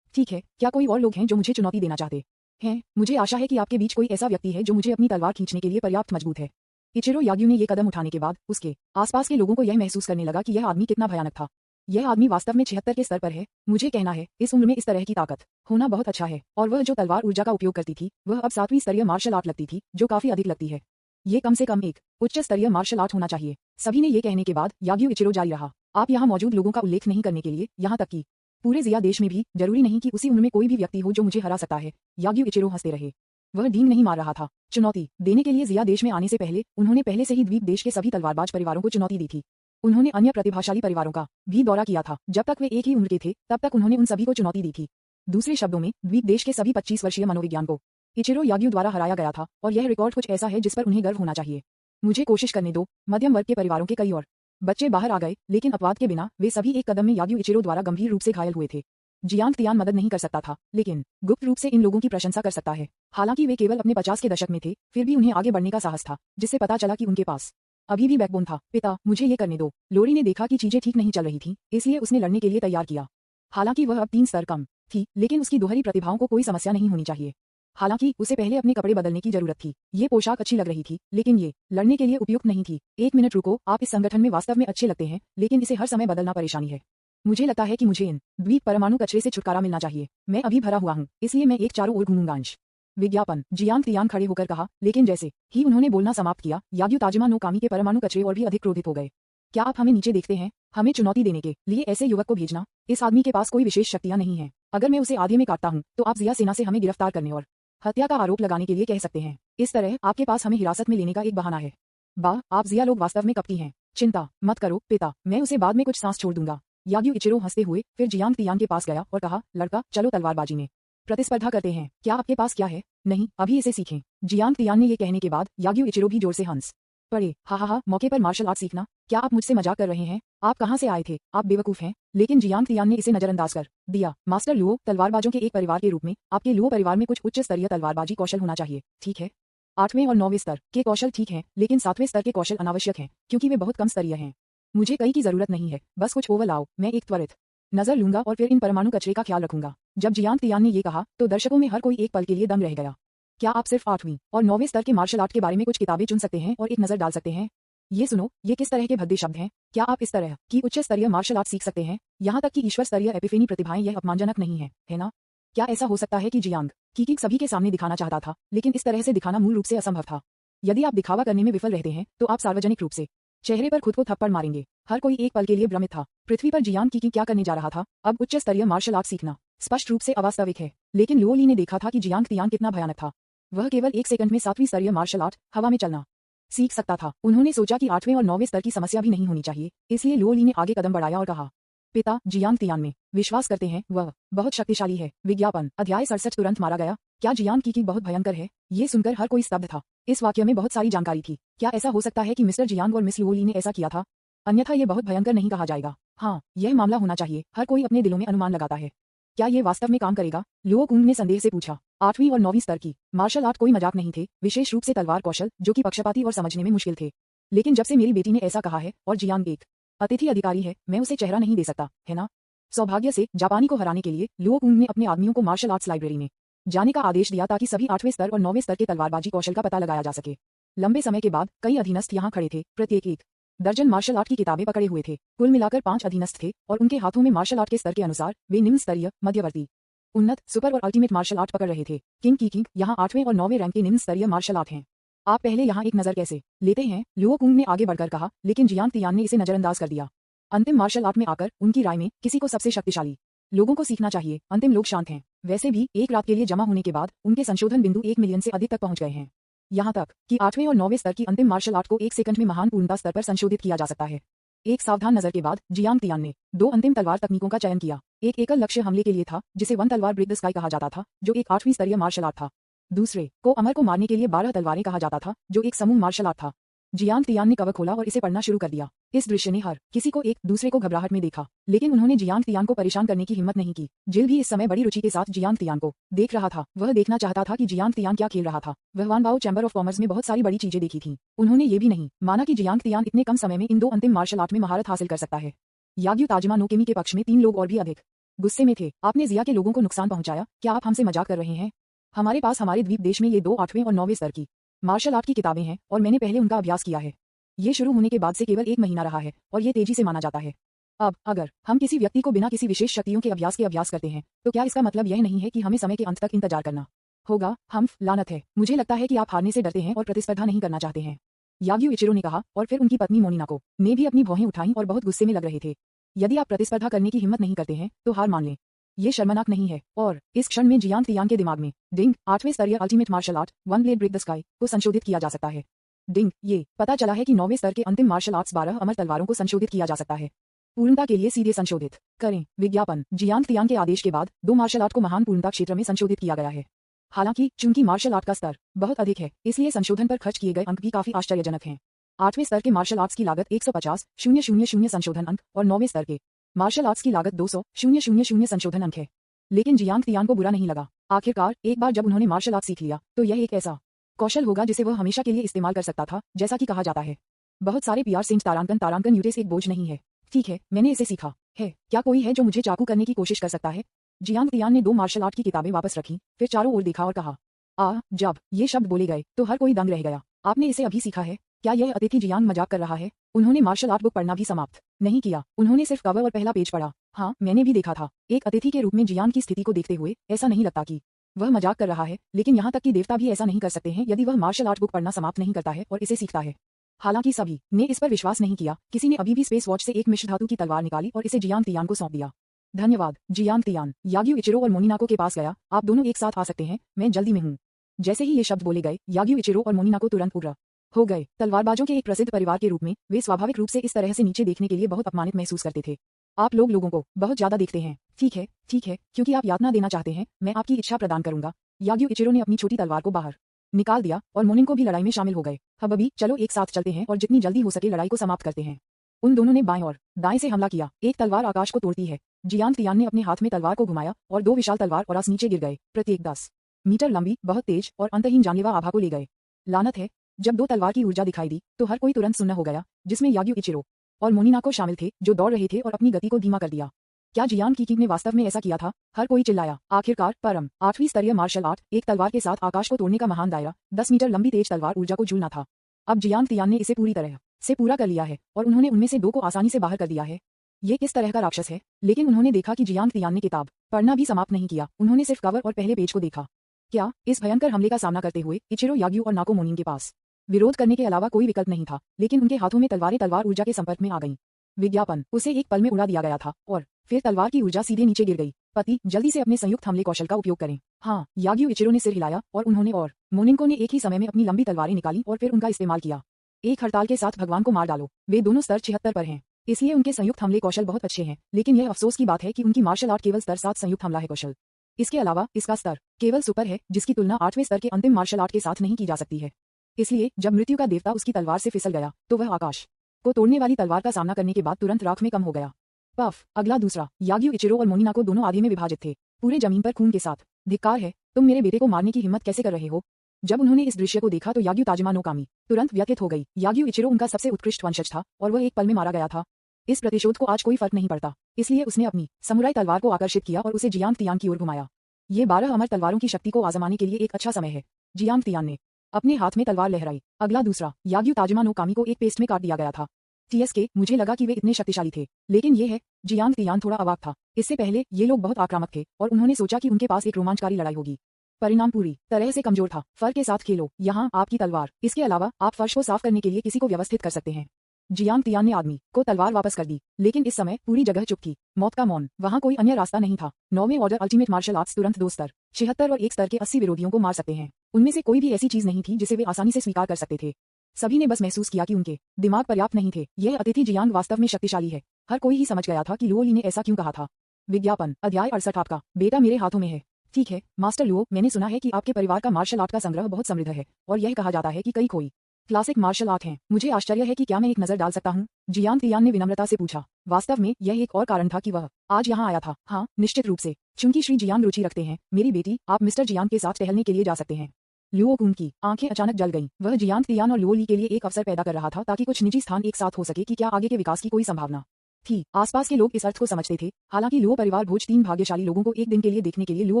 ठीक है, क्या कोई और लोग हैं जो मुझे चुनौती देना चाहते हैं? मुझे आशा है कि आपके बीच कोई ऐसा व्यक्ति है जो मुझे अपनी तलवार खींचने के लिए पर्याप्त मजबूत है। इचिरो याग्यू ने ये कदम उठाने के बाद उसके आसपास के लोगों को यह महसूस करने लगा कि यह आदमी कितना भयानक था। यह आदमी वास्तव में 76 के स्तर पर है। मुझे कहना है, इस उम्र में इस तरह की ताकत होना बहुत अच्छा है। और वह जो तलवार ऊर्जा का उपयोग करती थी वह अब 7वीं स्तरीय मार्शल आर्ट लगती थी, जो काफी अधिक लगती है। ये कम से कम एक उच्च स्तरीय मार्शल आर्ट होना चाहिए। सभी ने ये कहने के बाद याग्यू इचिरो जारी रहा। आप यहाँ मौजूद लोगों का उल्लेख नहीं करने के लिए, यहाँ तक कि पूरे जिया देश में भी जरूरी नहीं कि उसी उम्र में कोई भी व्यक्ति हो जो मुझे हरा सकता है। याग्यू इचिरो हंसते रहे। वह डींग नहीं मार रहा था। चुनौती देने के लिए जिया देश में आने से पहले उन्होंने पहले से ही द्वीप देश के सभी तलवारबाज परिवारों को चुनौती दी थी। उन्होंने अन्य प्रतिभाशाली परिवारों का भी दौरा किया था। जब तक वे एक ही उम्र के थे तब तक उन्होंने उन सभी को चुनौती दी थी। दूसरे शब्दों में, द्वीप देश के सभी 25 वर्षीय मनोविज्ञान को इचिरो याग्यू द्वारा हराया गया था और यह रिकॉर्ड कुछ ऐसा है जिस पर उन्हें गर्व होना चाहिए। मुझे कोशिश करने दो। मध्यम वर्ग के परिवारों के कई और बच्चे बाहर आ गए, लेकिन अपवाद के बिना वे सभी एक कदम में याग्यू इचिरो द्वारा गंभीर रूप से घायल हुए थे। जियांग तियान मदद नहीं कर सकता था, लेकिन गुप्त रूप से इन लोगों की प्रशंसा कर सकता है। हालांकि वे केवल अपने 50 के दशक में थे, फिर भी उन्हें आगे बढ़ने का साहस था, जिससे पता चला कि उनके पास अभी भी बैकबोन था। पिता, मुझे ये करने दो। लोरी ने देखा कि चीजें ठीक नहीं चल रही थी, इसलिए उसने लड़ने के लिए तैयार किया। हालांकि वह अब 3 स्तर कम थी, लेकिन उसकी दोहरी प्रतिभाओं को कोई समस्या नहीं होनी चाहिए। हालांकि उसे पहले अपने कपड़े बदलने की जरूरत थी। ये पोशाक अच्छी लग रही थी, लेकिन ये लड़ने के लिए उपयुक्त नहीं थी। 1 मिनट रुको, आप इस संगठन में वास्तव में अच्छे लगते हैं, लेकिन इसे हर समय बदलना परेशानी है। मुझे लगता है कि मुझे इन द्वीप परमाणु कचरे से छुटकारा मिलना चाहिए। मैं अभी भरा हुआ हूँ, इसलिए मैं एक चारों ओर घूमूंगा। अंश विज्ञापन। जियांग तियान खड़े होकर कहा, लेकिन जैसे ही उन्होंने बोलना समाप्त किया, याग्यू ताजिमा नो कामी के परमाणु कचरे और भी अधिक क्रोधित हो गए। क्या आप हमें नीचे देखते हैं? हमें चुनौती देने के लिए ऐसे युवक को भेजना? इस आदमी के पास कोई विशेष शक्तियां नहीं है। अगर मैं उसे आधे में काटता हूँ तो आप जिया सेना से हमें गिरफ्तार करने और हत्या का आरोप लगाने के लिए कह सकते हैं। इस तरह आपके पास हमें हिरासत में लेने का एक बहाना है। वाह, आप जिया लोग वास्तव में कपटी हैं। चिंता मत करो पिता, मैं उसे बाद में कुछ सांस छोड़ दूंगा। याग्यू इचिरो हंसते हुए फिर जियांग तियान के पास गया और कहा, लड़का, चलो तलवारबाजी में प्रतिस्पर्धा करते हैं। क्या आपके पास क्या है? नहीं, अभी इसे सीखें। जियांग तियान ने ये कहने के बाद याग्यू इचिरो भी जोर से हंस पड़े। हा, मौके पर मार्शल आर्ट सीखना? क्या आप मुझसे मजाक कर रहे हैं? आप कहाँ से आए थे? आप बेवकूफ हैं। लेकिन जियांग तियान ने इसे नजरअंदाज कर दिया। मास्टर लुओ, तलवारबाजों के एक परिवार के रूप में आपके लुओ परिवार में कुछ उच्च स्तरीय तलवारबाजी कौशल होना चाहिए, ठीक है? 8वें और 9वें स्तर के कौशल ठीक हैं, लेकिन 7वें स्तर के कौशल अनावश्यक हैं, क्योंकि वे बहुत कम स्तरीय हैं। मुझे कई की जरूरत नहीं है, बस कुछ ओवल आओ। मैं एक त्वरित नजर लूंगा और फिर इन परमाणु कचरे का ख्याल रखूंगा। जब जियांग तियान ने ये कहा तो दर्शकों में हर कोई एक पल के लिए दंग रह गया। क्या आप सिर्फ 8वीं और 9वें स्तर के मार्शल आर्ट के बारे में कुछ किताबें चुन सकते हैं और एक नजर डाल सकते हैं? ये सुनो, ये किस तरह के भद्दे शब्द हैं? क्या आप इस तरह की उच्च स्तरीय मार्शल आर्ट सीख सकते हैं? यहाँ तक कि ईश्वर स्तरीय एपिफेनी प्रतिभाएं यह अपमानजनक नहीं है ना? क्या ऐसा हो सकता है कि जियांग कीकी सभी के सामने दिखाना चाहता था, लेकिन इस तरह से दिखाना मूल रूप से असंभव था? यदि आप दिखावा करने में विफल रहते हैं तो आप सार्वजनिक रूप से चेहरे पर खुद को थप्पड़ मारेंगे। हर कोई एक पल के लिए भ्रमित था। पृथ्वी पर जियांग कीकी क्या करने जा रहा था? अब उच्च स्तरीय मार्शल आर्ट सीखना स्पष्ट रूप से अवास्तविक है। लेकिन लुओ ली ने देखा था कि जियांग तियान कितना भयानक था। वह केवल 1 सेकंड में 7वीं स्तरीय मार्शल आर्ट हवा में चलना सीख सकता था। उन्होंने सोचा कि 8वें और 9वें स्तर की समस्या भी नहीं होनी चाहिए, इसलिए लुओ ली ने आगे कदम बढ़ाया और कहा, पिता जियांग तियान में विश्वास करते हैं वह बहुत शक्तिशाली है। विज्ञापन अध्याय 67 तुरंत मारा गया। क्या जियांग की बहुत भयंकर है? ये सुनकर हर कोई स्तब्ध था। इस वाक्य में बहुत सारी जानकारी थी। क्या ऐसा हो सकता है कि मिस्टर जियांग और मिस लुओली ने ऐसा किया था? अन्यथा ये बहुत भयंकर नहीं कहा जाएगा। हाँ, यह मामला होना चाहिए। हर कोई अपने दिलों में अनुमान लगाता है। क्या ये वास्तव में काम करेगा? लुओ कुंग ने संदेह से पूछा। 8वीं और 9वीं स्तर की मार्शल आर्ट कोई मजाक नहीं थे, विशेष रूप से तलवार कौशल, जो कि पक्षपाती और समझने में मुश्किल थे। लेकिन जब से मेरी बेटी ने ऐसा कहा है और जियांग एक अतिथि अधिकारी है, मैं उसे चेहरा नहीं दे सकता, है ना? सौभाग्य से जापानी को हराने के लिए लुओ कुंग ने अपने आदमियों को मार्शल आर्ट्स लाइब्रेरी में जाने का आदेश दिया ताकि सभी 8वें स्तर और 9वें स्तर के तलवारबाजी कौशल का पता लगाया जा सके। लंबे समय के बाद कई अधीनस्थ यहाँ खड़े थे, प्रत्येक एक दर्जन मार्शल आर्ट की किताबें पकड़े हुए थे। कुल मिलाकर 5 अधीनस्थ थे और उनके हाथों में मार्शल आर्ट के स्तर के अनुसार वे निम्न स्तरीय, मध्यवर्ती, उन्नत, सुपर और अल्टीमेट मार्शल आर्ट पकड़ रहे थे। किंग की किंग यहाँ 8वें और 9वें रैंक के निम्न स्तरीय मार्शल आर्ट हैं। आप पहले यहाँ एक नजर कैसे लेते हैं? लुओ कुंग ने आगे बढ़कर कहा, लेकिन जियांग तियान ने इसे नजरअंदाज कर दिया। अंतिम मार्शल आर्ट में आकर उनकी राय में किसी को सबसे शक्तिशाली लोगों को सीखना चाहिए। अंतिम लोग शांत हैं। वैसे भी एक रात के लिए जमा होने के बाद उनके संशोधन बिंदु 1 मिलियन से अधिक तक पहुंच गए हैं। यहाँ तक कि 8वें और 9वें स्तर की अंतिम मार्शल आर्ट को 1 सेकंड में महान पूर्णता स्तर पर संशोधित किया जा सकता है। एक सावधान नजर के बाद जियांग तियान ने 2 अंतिम तलवार तकनीकों का चयन किया। एक एकल लक्ष्य हमले के लिए था, जिसे वन तलवार ब्रेक द स्काई कहा जाता था, जो एक 8वीं स्तरीय मार्शल आर्ट था। दूसरे को अमर को मारने के लिए 12 तलवारें कहा जाता था, जो एक समूह मार्शल आर्ट था। जियांग तियान ने कवर खोला और इसे पढ़ना शुरू कर दिया। इस दृश्य ने हर किसी को एक दूसरे को घबराहट में देखा, लेकिन उन्होंने जियांग तियान को परेशान करने की हिम्मत नहीं की। जिल भी इस समय बड़ी रुचि के साथ जियांग तियान को देख रहा था। वह देखना चाहता था कि जियांग तियान क्या खेल रहा था। वह वान बाओ चैंबर ऑफ कॉमर्स में बहुत सारी बड़ी चीजें देखी थी। उन्होंने ये भी नहीं माना कि जियांग तियान इतने कम समय में इन 2 अंतिम मार्शल आर्ट में महारत हासिल कर सकता है। याग्यू ताजिमा नोकेमी के पक्ष में 3 लोग और भी अधिक गुस्से में थे। आपने जिया के लोगों को नुकसान पहुंचाया। क्या आप हमसे मजाक कर रहे हैं? हमारे पास हमारे द्वीप देश में ये 2 8वें और 9वें स्तर की मार्शल आर्ट की किताबें हैं और मैंने पहले उनका अभ्यास किया है। ये शुरू होने के बाद से केवल 1 महीना रहा है और ये तेजी से माना जाता है। अब अगर हम किसी व्यक्ति को बिना किसी विशेष शक्तियों के अभ्यास करते हैं, तो क्या इसका मतलब यह नहीं है कि हमें समय के अंत तक इंतजार करना होगा? हम लानत है। मुझे लगता है कि आप हारने से डरते हैं और प्रतिस्पर्धा नहीं करना चाहते हैं, याग्यू इचिरो ने कहा। और फिर उनकी पत्नी मोनिनाको ने भी अपनी भौहें उठाईं और बहुत गुस्से में लग रहे थे। यदि आप प्रतिस्पर्धा करने की हिम्मत नहीं करते हैं, तो हार मान लें। ये शर्मनाक नहीं है। और इस क्षण में जियांग तियान के दिमाग में डिंग 8वें स्तरीय ultimate martial art one blade break the sky को संशोधित किया जा सकता है। डिंग, ये पता चला है कि 9वें स्तर के अंतिम मार्शल आर्ट्स 12 अमर तलवारों को संशोधित किया जा सकता है। पूर्णता के लिए सीधे संशोधित करें। विज्ञापन जियांग तियान के आदेश के बाद 2 मार्शल आर्ट को महान पूर्णता क्षेत्र में संशोधित किया गया है। हालांकि चूंकि मार्शल आर्ट का स्तर बहुत अधिक है, इसलिए संशोधन पर खर्च किए गए अंक भी काफी आश्चर्यजनक हैं। 8वें स्तर के मार्शल आर्ट्स की लागत 150,000 संशोधन अंक और 9वें स्तर के मार्शल आर्ट्स की लागत 200,000 संशोधन अंक है। लेकिन जियांग तियान को बुरा नहीं लगा। आखिरकार एक बार जब उन्होंने मार्शल आर्ट सीख लिया, तो यह एक ऐसा कौशल होगा जिसे वह हमेशा के लिए इस्तेमाल कर सकता था। जैसा कि कहा जाता है, बहुत सारे पीआर सेंट तारांकन यूटेस एक बोझ नहीं है। ठीक है, मैंने इसे सीखा है। क्या कोई है जो मुझे चाकू करने की कोशिश कर सकता है? जियांग तियान ने 2 मार्शल आर्ट की किताबें वापस रखी, फिर चारों ओर देखा और कहा, जब ये शब्द बोले गए तो हर कोई दंग रह गया। आपने इसे अभी सीखा है? क्या यह अतिथि जियांग मजाक कर रहा है? उन्होंने मार्शल आर्ट बुक पढ़ना भी समाप्त नहीं किया। उन्होंने सिर्फ कवर और पहला पेज पढ़ा। हाँ, मैंने भी देखा था। एक अतिथि के रूप में जियांग की स्थिति को देखते हुए ऐसा नहीं लगता कि वह मजाक कर रहा है, लेकिन यहाँ तक कि देवता भी ऐसा नहीं कर सकते हैं यदि वह मार्शल आर्ट बुक पढ़ना समाप्त नहीं करता है और इसे सीखता है। हालांकि सभी ने इस पर विश्वास नहीं किया। किसी ने अभी भी स्पेस वॉच से एक मिश्र धातु की तलवार निकाली और इसे जियांग तियान को सौंप दिया। धन्यवाद जियांग तियान। याग्यू इचिरो और मोनिनाको के पास गया। आप दोनों एक साथ आ सकते हैं, मैं जल्दी में हूँ। जैसे ही ये शब्द बोले गए, याग्यू इचिरो और मोनिनाको तुरंत उग्र हो गए। तलवारबाजों के एक प्रसिद्ध परिवार के रूप में वे स्वाभाविक रूप से इस तरह से नीचे देखने के लिए बहुत अपमानित महसूस करते थे। आप लोगों को बहुत ज्यादा देखते हैं। ठीक है, क्योंकि आप यातना देना चाहते हैं, मैं आपकी इच्छा प्रदान करूंगा। याग्यू इचिरो ने अपनी छोटी तलवार को बाहर निकाल दिया और मोनिन को भी लड़ाई में शामिल हो गए। अब अभी चलो एक साथ चलते हैं और जितनी जल्दी हो सके लड़ाई को समाप्त करते हैं। उन दोनों ने बाएं और दाएं से हमला किया। एक तलवार आकाश को तोड़ती है। जियांग तियान ने अपने हाथ में तलवार को घुमाया और 2 विशाल तलवार और नीचे गिर गए, प्रत्येक 10 मीटर लंबी, बहुत तेज और अंतहीन जानलेवा आभा को ले गए। लानत है। जब 2 तलवार की ऊर्जा दिखाई दी तो हर कोई तुरंत सुन्न हो गया, जिसमें याग्यू इचिरो और मोनिनाको शामिल थे, जो दौड़ रहे थे और अपनी गति को धीमा कर दिया। क्या जियांग की किंग ने वास्तव में ऐसा किया था? हर कोई चिल्लाया। आखिरकार परम 8वीं स्तरीय मार्शल आर्ट, एक तलवार के साथ आकाश को तोड़ने का महान दायरा, 10 मीटर लंबी तेज तलवार ऊर्जा को झूलना था। अब जियांग तियान ने इसे पूरी तरह से पूरा कर लिया है और उन्होंने उनमें से 2 को आसानी से बाहर कर दिया है। ये किस तरह का राक्षस है? लेकिन उन्होंने देखा कि जियांग तियान ने किताब पढ़ना भी समाप्त नहीं किया। उन्होंने सिर्फ कवर और पहले पेज को देखा। क्या इस भयंकर हमले का सामना करते हुए इचिरो, याग्यू और नाको मोनिन के पास विरोध करने के अलावा कोई विकल्प नहीं था? लेकिन उनके हाथों में तलवार ऊर्जा के संपर्क में आ गईं। विज्ञापन उसे एक पल में उड़ा दिया गया था और फिर तलवार की ऊर्जा सीधे नीचे गिर गई। पति, जल्दी से अपने संयुक्त हमले कौशल का उपयोग करें। हाँ, याग्यू इचिरो ने सिर हिलाया और उन्होंने और मोनिनको ने एक ही समय में अपनी लंबी तलवारें निकाली और फिर उनका इस्तेमाल किया। एक हड़ताल के साथ भगवान को मार डालो। वे दोनों स्तर 76 पर हैं। इसलिए उनके संयुक्त हमले कौशल बहुत अच्छे हैं, लेकिन यह अफसोस की बात है कि उनकी मार्शल आर्ट केवल स्तर 7 संयुक्त हमला है कौशल। इसके अलावा इसका स्तर केवल सुपर है, जिसकी तुलना 8वें स्तर के अंतिम मार्शल आर्ट के साथ नहीं की जा सकती है। इसलिए जब मृत्यु का देवता उसकी तलवार से फिसल गया तो वह आकाश को तोड़ने वाली तलवार का सामना करने के बाद तुरंत राख में कम हो गया। पफ अगला दूसरा याग्यू इचिरो और मोनिनाको दोनों आधे में विभाजित थे, पूरे जमीन पर खून के साथ। धिक्कार है, तुम मेरे बेटे को मारने की हिम्मत कैसे कर रहे हो? जब उन्होंने इस दृश्य को देखा तो याग्यू ताजिमा नो कामी तुरंत व्यथित हो गई। याग्यू इचिरो उनका सबसे उत्कृष्ट वंशज था और वह एक पल में मारा गया था। इस प्रतिशोध को आज कोई फर्क नहीं पड़ता, इसलिए उसने अपनी समुराई तलवार को आकर्षित किया और उसे जियांग तियांग की ओर घुमाया। ये 12 अमर तलवारों की शक्ति को आजमाने के लिए एक अच्छा समय है। जियांग तियांग ने अपने हाथ में तलवार लहराई। अगला दूसरा याग्यू ताजिमा नो कामी को एक पेस्ट में काट दिया गया था। TSK मुझे लगा कि वे इतने शक्तिशाली थे, लेकिन ये है। जियांग तियांग थोड़ा अवाक था। इससे पहले ये लोग बहुत आक्रामक थे और उन्होंने सोचा कि उनके पास एक रोमांचकारी लड़ाई होगी। परिणाम पूरी तरह से कमजोर था। फर के साथ खेलो, यहाँ आपकी तलवार। इसके अलावा आप फर्श को साफ करने के लिए किसी को व्यवस्थित कर सकते हैं। जियांग तियांग ने आदमी को तलवार वापस कर दी, लेकिन इस समय पूरी जगह चुप थी। मौत का मौन, वहाँ कोई अन्य रास्ता नहीं था। 9वें ऑर्डर अल्टीमेट मार्शल आर्ट्स तुरंत 2 स्तर 76 और 1 स्तर के 80 विरोधियों को मार सकते हैं। उनमें से कोई भी ऐसी चीज नहीं थी जिसे वे आसानी से स्वीकार कर सकते थे। सभी ने बस महसूस किया कि उनके दिमाग पर्याप्त नहीं थे। यह अतिथि जियांग वास्तव में शक्तिशाली है। हर कोई ही समझ गया था कि लुओ ली ने ऐसा क्यों कहा था। विज्ञापन अध्याय 68 आपका बेटा मेरे हाथों में है। ठीक है मास्टर लुओ, मैंने सुना है कि आपके परिवार का मार्शल आर्ट का संग्रह बहुत समृद्ध है और यह कहा जाता है कि कई कोई क्लासिक मार्शल आर्ट हैं। मुझे आश्चर्य है कि क्या मैं एक नजर डाल सकता हूँ? जियांग तियांग ने विनम्रता से पूछा। वास्तव में यह एक और कारण था कि वह आज यहाँ आया था। हाँ निश्चित रूप से, चूंकि श्री जियांग रुचि रखते हैं। मेरी बेटी, आप मिस्टर जियांग के साथ टहलने के लिए जा सकते हैं। लुओ कुन की आंखें अचानक जल गईं। वह जियांग तियांग और लुओ ली के लिए एक अवसर पैदा कर रहा था ताकि कुछ निजी स्थान एक साथ हो सके कि क्या आगे के विकास की कोई संभावना थी। आसपास के लोग इस अर्थ को समझते थे। हालांकि लुओ परिवार भोज 3 भाग्यशाली लोगों को एक दिन के लिए देखने के लिए Luo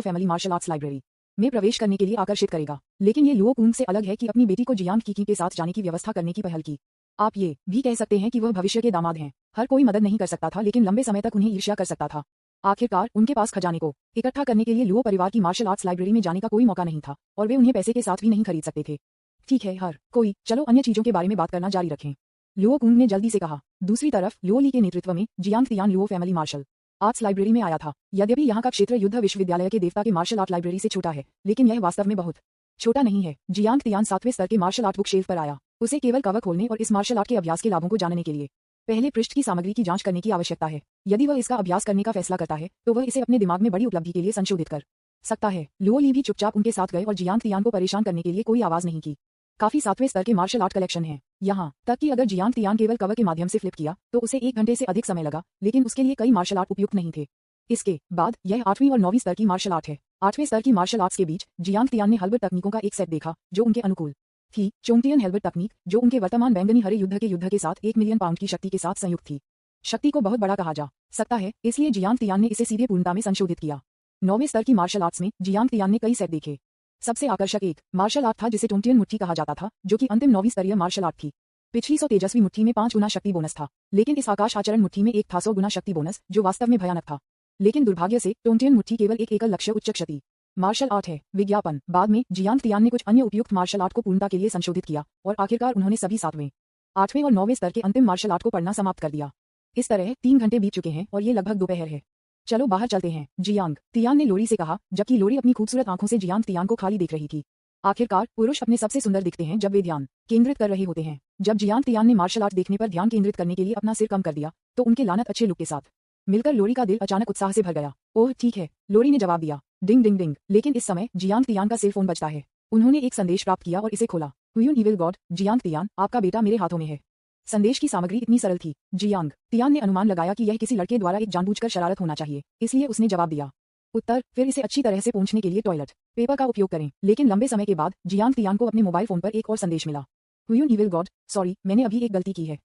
family martial arts library में प्रवेश करने के लिए आकर्षित करेगा, लेकिन ये लुओ कुन से अलग है कि अपनी बेटी को जियांग किकी के साथ जाने की व्यवस्था करने की पहल की। आप ये भी कह सकते हैं कि वह भविष्य के दामाद हैं। हर कोई मदद नहीं कर सकता था, लेकिन लंबे समय तक उन्हें ईर्ष्या कर सकता था। आखिरकार उनके पास खजाने को इकट्ठा करने के लिए लुओ परिवार की मार्शल आर्ट्स लाइब्रेरी में जाने का कोई मौका नहीं था और वे उन्हें पैसे के साथ भी नहीं खरीद सकते थे। ठीक है हर कोई, चलो अन्य चीजों के बारे में बात करना जारी रखें, लुओ कुंग ने जल्दी से कहा। दूसरी तरफ लुओ ली के नेतृत्व में Jiang Tiang Luo family martial arts library में आया था। यद्यपि यहाँ का क्षेत्र युद्ध विश्वविद्यालय के देवता के मार्शल आर्ट लाइब्रेरी से छोटा है, लेकिन यह वास्तव में बहुत छोटा नहीं है। जियांग तियांग 7वें स्तर के मार्शल आर्ट बुक शेल्फ पर आया। उसे केवल कवर खोलने और इस मार्शल आर्ट के अभ्यास के लाभों को जानने के लिए पहले पृष्ठ की सामग्री की जांच करने की आवश्यकता है। यदि वह इसका अभ्यास करने का फैसला करता है तो वह इसे अपने दिमाग में बड़ी उपलब्धि के लिए संशोधित कर सकता है। लुओ ली भी चुपचाप उनके साथ गए और जियांग तियांग को परेशान करने के लिए कोई आवाज नहीं की। काफी 7वें स्तर के मार्शल आर्ट कलेक्शन है यहाँ तक कि अगर जियांग तियांग केवल कवर के माध्यम से फ्लिप किया तो उसे 1 घंटे से अधिक समय लगा, लेकिन उसके लिए कई मार्शल आर्ट उपयुक्त नहीं थे। इसके बाद यह 8वीं और 9वीं स्तर की मार्शल आर्ट है। 8वें स्तर की मार्शल आर्ट्स के बीच जियांग तियांग ने हेल्बर्ट तकनीकों का एक सेट देखा जो उनके अनुकूल थी। चोंगटियन हेल्बर्ट तकनीक जो उनके वर्तमान बैंगनी हरे युद्ध के साथ 1 मिलियन पाउंड की शक्ति के साथ संयुक्त थी। शक्ति को बहुत बड़ा कहा जा सकता है, इसलिए जियांग तियांग ने इसे सीधे पूर्णता में संशोधित किया। 9वें स्तर की मार्शल आर्ट्स में जियांग तियांग ने कई सेट देखे। सबसे आकर्षक एक मार्शल आर्ट था जिसे टोंगटियन मुट्ठी कहा जाता था, जो कि अंतिम 9वीं स्तरीय मार्शल आर्ट थी। पिछली 100 तेजस्वी मुट्ठी में 5 गुना शक्ति बोनस था, लेकिन इस आकाश आचरण मुट्ठी में एक था 100 गुना शक्ति बोनस, जो वास्तव में भयानक था। लेकिन दुर्भाग्य से टोंगटियन मुट्ठी केवल एक एकल लक्ष्य उच्च क्षति मार्शल आर्ट है। विज्ञापन बाद में जियांग तियांग ने कुछ अन्य उपयुक्त मार्शल आर्ट को पूर्णता के लिए संशोधित किया और आखिरकार उन्होंने सभी 7वें, 8वें और 9वें स्तर के अंतिम मार्शल आर्ट को पढ़ना समाप्त कर दिया। इस तरह 3 घंटे बीत चुके हैं और ये लगभग दोपहर है। चलो बाहर चलते हैं, जियांग तियांग ने लोरी से कहा, जबकि लोरी अपनी खूबसूरत आंखों से जियांग तियांग को खाली देख रही थी। आखिरकार पुरुष अपने सबसे सुंदर दिखते हैं जब वे ध्यान केंद्रित कर रहे होते हैं। जब जियांग तियांग ने मार्शल आर्ट देखने पर ध्यान केंद्रित करने के लिए अपना सिर कम कर दिया तो उनके लानत अच्छे लुक के साथ मिलकर लोरी का दिल अचानक उत्साह से भर गया। ओह ठीक है, लोरी ने जवाब दिया। डिंग डिंग डिंग। लेकिन इस समय जियांग तियांग का सेल फोन बजता है। उन्होंने एक संदेश प्राप्त किया और इसे खोला। हुयून इविल गॉड, जियांग तियांग, आपका बेटा मेरे हाथों में है। संदेश की सामग्री इतनी सरल थी, जियांग तियांग ने अनुमान लगाया कि यह किसी लड़के द्वारा एक जानबूझकर शरारत होना चाहिए, इसलिए उसने जवाब दिया। उत्तर, फिर इसे अच्छी तरह से पोंछने के लिए टॉयलेट पेपर का उपयोग करें। लेकिन लंबे समय के बाद जियांग तियांग को अपने मोबाइल फोन पर एक और संदेश मिला। हुयून इविल गॉड, सॉरी, मैंने अभी एक गलती की है।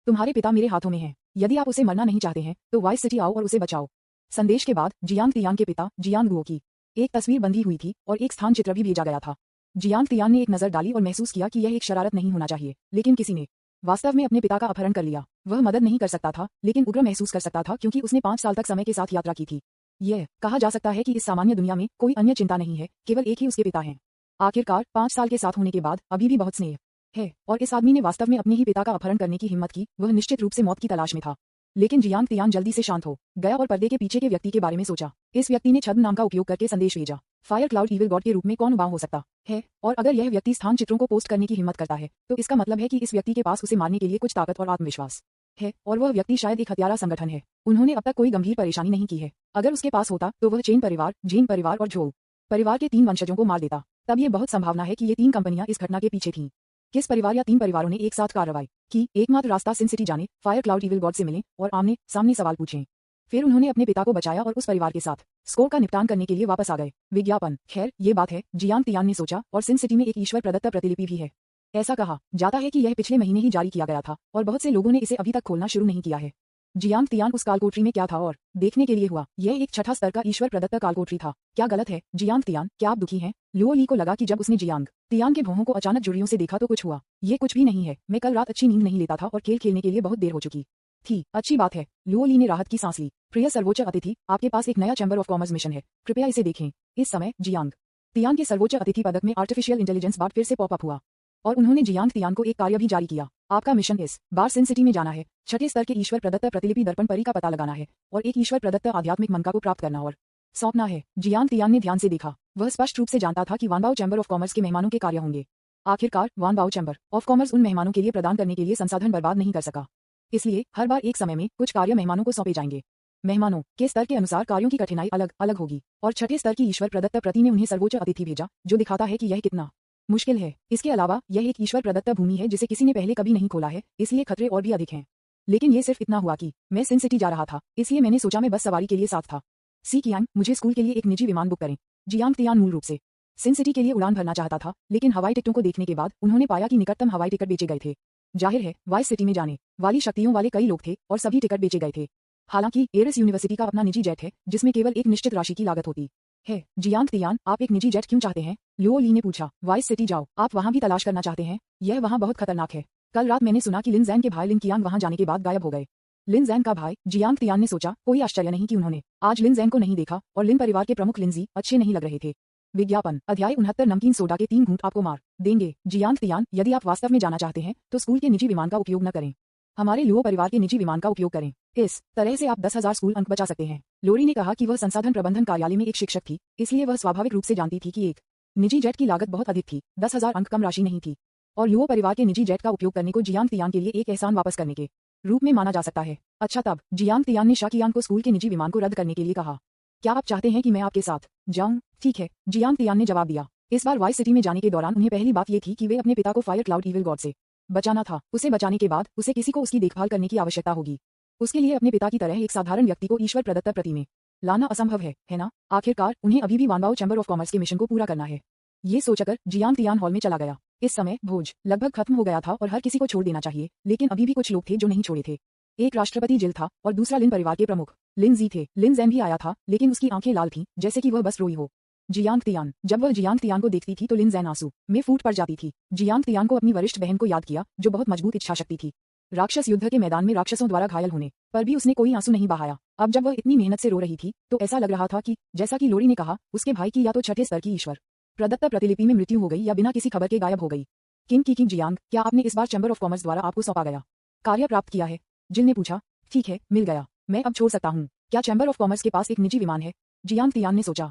तुम्हारे पिता मेरे हाथों में हैं। यदि आप उसे मरना नहीं चाहते हैं तो वाइस सिटी आओ और उसे बचाओ। संदेश के बाद जियांग तियांग के पिता जियांग गुओ की एक तस्वीर बंधी हुई थी और एक स्थान चित्र भी भेजा गया था। जियांग तियांग ने एक नजर डाली और महसूस किया कि यह एक शरारत नहीं होना चाहिए, लेकिन किसी ने वास्तव में अपने पिता का अपहरण कर लिया। वह मदद नहीं कर सकता था, लेकिन उग्र महसूस कर सकता था क्योंकि उसने 5 साल तक समय के साथ यात्रा की थी। यह कहा जा सकता है कि इस सामान्य दुनिया में कोई अन्य चिंता नहीं है, केवल एक ही उसके पिता हैं। आखिरकार 5 साल के साथ होने के बाद अभी भी बहुत स्नेह है और इस आदमी ने वास्तव में अपने ही पिता का अपहरण करने की हिम्मत की। वह निश्चित रूप से मौत की तलाश में था, लेकिन जियांग तियांग जल्दी से शांत हो गया और पर्दे के पीछे के व्यक्ति के बारे में सोचा। इस व्यक्ति ने छद्म नाम का उपयोग करके संदेश भेजा। फायर क्लाउड इविल गॉड के रूप में कौन उबाऊ हो सकता है, और अगर यह व्यक्ति स्थान चित्रों को पोस्ट करने की हिम्मत करता है तो इसका मतलब है कि इस व्यक्ति के पास उसे मारने के लिए कुछ ताकत और आत्मविश्वास है और वह व्यक्ति शायद एक हत्यारा संगठन है। उन्होंने अब तक कोई गंभीर परेशानी नहीं की है। अगर उसके पास होता तो वह चेन परिवार, जीन परिवार और झोल परिवार के 3 वंशजों को मार देता। तब ये बहुत संभावना है कि ये 3 कंपनियां इस घटना के पीछे थीं। किस परिवार या 3 परिवारों ने एक साथ कार्रवाई की? एकमात्र रास्ता सिन सिटी जाने, फायर क्लाउड इविल गॉड से मिलें और आमने सामने सवाल पूछें। फिर उन्होंने अपने पिता को बचाया और उस परिवार के साथ स्कोर का निपटान करने के लिए वापस आ गए। विज्ञापन। खैर ये बात है, जियांग तियान ने सोचा, और सिन सिटी में एक ईश्वर प्रदत्त प्रतिलिपि भी है। ऐसा कहा जाता है कि यह पिछले महीने ही जारी किया गया था और बहुत से लोगों ने इसे अभी तक खोलना शुरू नहीं किया है। जियांग तियान उस कालकोठरी में क्या था और देखने के लिए हुआ। यह एक 6ठा स्तर का ईश्वर प्रदत्त कालकोठरी था। क्या गलत है जियांग तियान? क्या आप दुखी हैं? लुओ ली को लगा कि जब उसने जियांग तियान के भौहों को अचानक झुर्रियों से देखा तो कुछ हुआ। ये कुछ भी नहीं है, मैं कल रात अच्छी नींद नहीं लेता था और खेल खेलने के लिए बहुत देर हो चुकी थी। अच्छी बात है। लुओ ली ने राहत की सांस ली। प्रिय सर्वोच्च अतिथि, आपके पास एक नया चैम्बर ऑफ कॉमर्स मिशन है, कृपया इसे देखें। इस समय जियांग तियान के सर्वोच्च अतिथि पदक में आर्टिफिशियल इंटेलिजेंस बार फिर से पॉप अप हुआ और उन्होंने जियांग तियान को एक कार्य भी जारी किया। आपका मिशन इस बार सिन सिटी में जाना है, 6ठे स्तर के ईश्वर प्रदत्त प्रतिलिपि दर्पण परी का पता लगाना है और एक ईश्वर प्रदत्त आध्यात्मिक मनका को प्राप्त करना और सौंपना है। जियांग तियान ने ध्यान से देखा। वह स्पष्ट रूप से जानता था कि वानबाओ चैम्बर ऑफ कॉमर्स के मेहमानों के कार्य होंगे। आखिरकार वानबाओ चैम्बर ऑफ कॉमर्स उन मेहमानों के लिए प्रदान करने के लिए संसाधन बर्बाद नहीं कर सका। इसलिए हर बार एक समय में कुछ कार्य मेहमानों को सौंपे जाएंगे। मेहमानों के स्तर के अनुसार कार्यों की कठिनाई अलग अलग होगी और 6ठे स्तर की ईश्वर प्रदत्त प्रति ने उन्हें सर्वोच्च अतिथि भेजा, जो दिखाता है कि यह कितना मुश्किल है। इसके अलावा यह एक ईश्वर प्रदत्त भूमि है जिसे किसी ने पहले कभी नहीं खोला है, इसलिए खतरे और भी अधिक हैं। लेकिन ये सिर्फ इतना हुआ कि मैं सिन सिटी जा रहा था, इसलिए मैंने सोचा मैं बस सवारी के लिए साथ था। सी कियांग, मुझे स्कूल के लिए एक निजी विमान बुक करें। जियांग तियान मूल रूप से सिन सिटी के लिए उड़ान भरना चाहता था, लेकिन हवाई टिकटों को देखने के बाद उन्होंने पाया कि निकटतम हवाई टिकट बेचे गए थे। जाहिर है, वाइस सिटी में जाने वाली शक्तियों वाले कई लोग थे और सभी टिकट बेचे गए थे। हालांकि एरिस यूनिवर्सिटी का अपना निजी जेट है जिसमें केवल एक निश्चित राशि की लागत होती है। जियांग तियान, आप एक निजी जेट क्यों चाहते हैं? लुओ ली ने पूछा। वाइस सिटी जाओ, आप वहां भी तलाश करना चाहते हैं? यह वहां बहुत खतरनाक है। कल रात मैंने सुना कि लिन जैन के भाई लिन कियांग वहां जाने के बाद गायब हो गए। लिन जैन का भाई? जियांग तियान ने सोचा, कोई आश्चर्य नहीं कि उन्होंने आज लिन जैन को नहीं देखा और लिन परिवार के प्रमुख लिंजी अच्छे नहीं लग रहे थे। विज्ञापन। अध्याय 69 नमकीन सोडा के 3 घूंट आपको मार देंगे। जियांग तियान, यदि आप वास्तव में जाना चाहते हैं तो स्कूल के निजी विमान का उपयोग न करें। हमारे लुओ परिवार के निजी विमान का उपयोग करें। इस तरह से आप 10,000 स्कूल अंक बचा सकते हैं। लोरी ने कहा कि वह संसाधन प्रबंधन कार्यालय में एक शिक्षक थी, इसलिए वह स्वाभाविक रूप से जानती थी कि एक निजी जेट की लागत बहुत अधिक थी। 10,000 अंक कम राशि नहीं थी और लुओ परिवार के निजी जेट का उपयोग करने को जियांग तियान के लिए एक एहसान वापस करने के रूप में माना जा सकता है। अच्छा, तब जियांग तियान ने शा कियांग को स्कूल के निजी विमान को रद्द करने के लिए कहा। क्या आप चाहते हैं कि मैं आपके साथ जाऊं? ठीक है, जियांग तियान ने जवाब दिया। इस बार वाइस सिटी में जाने के दौरान उन्हें पहली बात ये थी कि वे अपने पिता को फायर क्लाउड इविल गॉड से बचाना था। उसे बचाने के बाद उसे किसी को उसकी देखभाल करने की आवश्यकता होगी। उसके लिए अपने पिता की तरह एक साधारण व्यक्ति को ईश्वर प्रदत्त प्रति में लाना असंभव है ना? आखिरकार उन्हें अभी भी वानबाओ चैम्बर ऑफ कॉमर्स के मिशन को पूरा करना है। ये सोचकर जियांग तियान हॉल में चला गया। इस समय भोज लगभग खत्म हो गया था और हर किसी को छोड़ देना चाहिए, लेकिन अभी भी कुछ लोग थे जो नहीं छोड़े थे। एक राष्ट्रपति जिल था और दूसरा लिन परिवार के प्रमुख लिन जी थे। लिन जैन भी आया था, लेकिन उसकी आंखें लाल थीं, जैसे कि वह बस रोई हो। जियांग तियान, जब वह जियांग तियान को देखती थी तो लिन जैन आंसू में फूट पड़ जाती थी। जियांग तियान को अपनी वरिष्ठ बहन को याद किया, जो बहुत मजबूत इच्छाशक्ति थी। राक्षस युद्ध के मैदान में राक्षसों द्वारा घायल होने पर भी उसने कोई आंसू नहीं बहाया। अब जब वह इतनी मेहनत से रो रही थी तो ऐसा लग रहा था कि जैसा कि लोरी ने कहा, उसके भाई की या तो 6ठे स्तर की ईश्वर प्रदत्त प्रतिलिपि में मृत्यु हो गई या बिना किसी खबर के गायब हो गई। किंग जियांग, क्या आपने इस बार चैम्बर ऑफ कॉमर्स द्वारा आपको सौंपा गया कार्य प्राप्त किया है? जिल ने पूछा। ठीक है, मिल गया। मैं अब छोड़ सकता हूँ। क्या चैम्बर ऑफ कॉमर्स के पास एक निजी विमान है? जियांग तियान ने सोचा।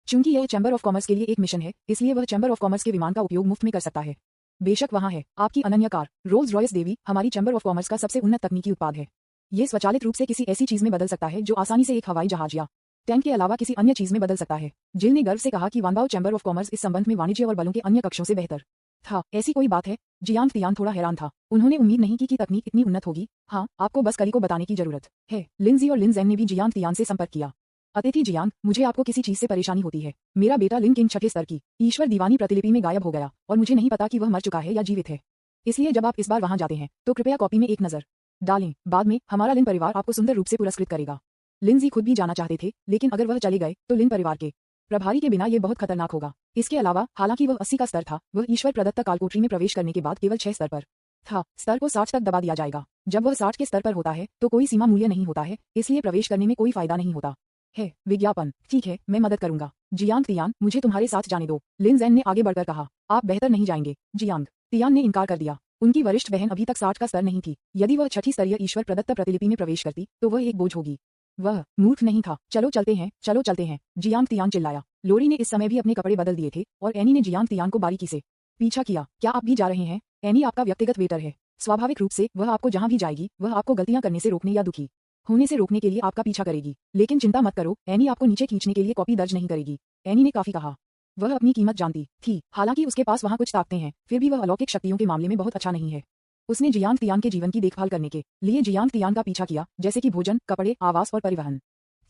चूंकि यह चैम्बर ऑफ कॉमर्स के लिए एक मिशन है, इसलिए वह चैम्बर ऑफ कॉमर्स के विमान का उपयोग मुफ्त में कर सकता है। बेशक वहाँ है। आपकी अनन्य कार रोल्स रॉयस देवी हमारी चैम्बर ऑफ कॉमर्स का सबसे उन्नत तकनीकी उत्पाद है। ये स्वचालित रूप से किसी ऐसी चीज में बदल सकता है जो आसानी से एक हवाई जहाज या टैंक के अलावा किसी अन्य चीज में बदल सकता है। जिल ने गर्व से कहा कि वानबाओ चैम्बर ऑफ कॉमर्स इस संबंध में वाणिज्य और बलों के अन्य कक्षों से बेहतर था। ऐसी कोई बात है? जियांग तियान थोड़ा हैरान था। उन्होंने उम्मीद नहीं की कि तकनीक इतनी उन्नत होगी। हाँ, आपको बस कली को बताने की जरूरत है। लिंजी और लिन जैन ने भी जियांग तियान से संपर्क किया। अतिथि जियांग, मुझे आपको किसी चीज से परेशानी होती है। मेरा बेटा लिन किंग 6ठे स्तर की ईश्वर दीवानी प्रतिलिपि में गायब हो गया और मुझे नहीं पता कि वह मर चुका है या जीवित है। इसलिए जब आप इस बार वहां जाते हैं तो कृपया कॉपी में एक नजर डालें। बाद में हमारा लिन परिवार आपको सुंदर रूप से पुरस्कृत करेगा। लिंजी खुद भी जाना चाहते थे, लेकिन अगर वह चले गए तो लिन परिवार के प्रभारी के बिना ये बहुत खतरनाक होगा। इसके अलावा हालांकि वह 80 का स्तर था, वह ईश्वर प्रदत्त कालकोठरी में प्रवेश करने के बाद केवल 6 स्तर पर था। स्तर को 60 तक दबा दिया जाएगा। जब वह 60 के स्तर पर होता है तो कोई सीमा मूल्य नहीं होता है, इसलिए प्रवेश करने में कोई फायदा नहीं होता है। विज्ञापन। ठीक है, मैं मदद करूंगा। जियांग तियान, मुझे तुम्हारे साथ जाने दो। लिन जैन ने आगे बढ़कर कहा। आप बेहतर नहीं जाएंगे। जियांग तियान ने इनकार कर दिया। उनकी वरिष्ठ बहन अभी तक 60 का स्तर नहीं थी। यदि वह 6ठी स्तरीय ईश्वर प्रदत्त प्रतिलिपि में प्रवेश करती तो वह एक बोझ होगी। वह मूर्ख नहीं था। चलो चलते हैं, चलो चलते हैं, जियांग तियान चिल्लाया। लोरी ने इस समय भी अपने कपड़े बदल दिए थे और एनी ने जियांग तियान को बारीकी से पीछा किया। क्या आप भी जा रहे हैं? एनी आपका व्यक्तिगत वेटर है। स्वाभाविक रूप से वह आपको जहां भी जाएगी वह आपको गलतियां करने से रोकने या दुखी होने से रोकने के लिए आपका पीछा करेगी। लेकिन चिंता मत करो, एनी आपको नीचे खींचने के लिए कॉपी दर्ज नहीं करेगी। एनी ने काफी कहा। वह अपनी कीमत जानती थी। हालांकि उसके पास वहां कुछ ताकतें हैं, फिर भी वह अलौकिक शक्तियों के मामले में बहुत अच्छा नहीं है। उसने जियांग तियान के जीवन की देखभाल करने के लिए जियांग तियान का पीछा किया, जैसे कि भोजन, कपड़े, आवास और परिवहन।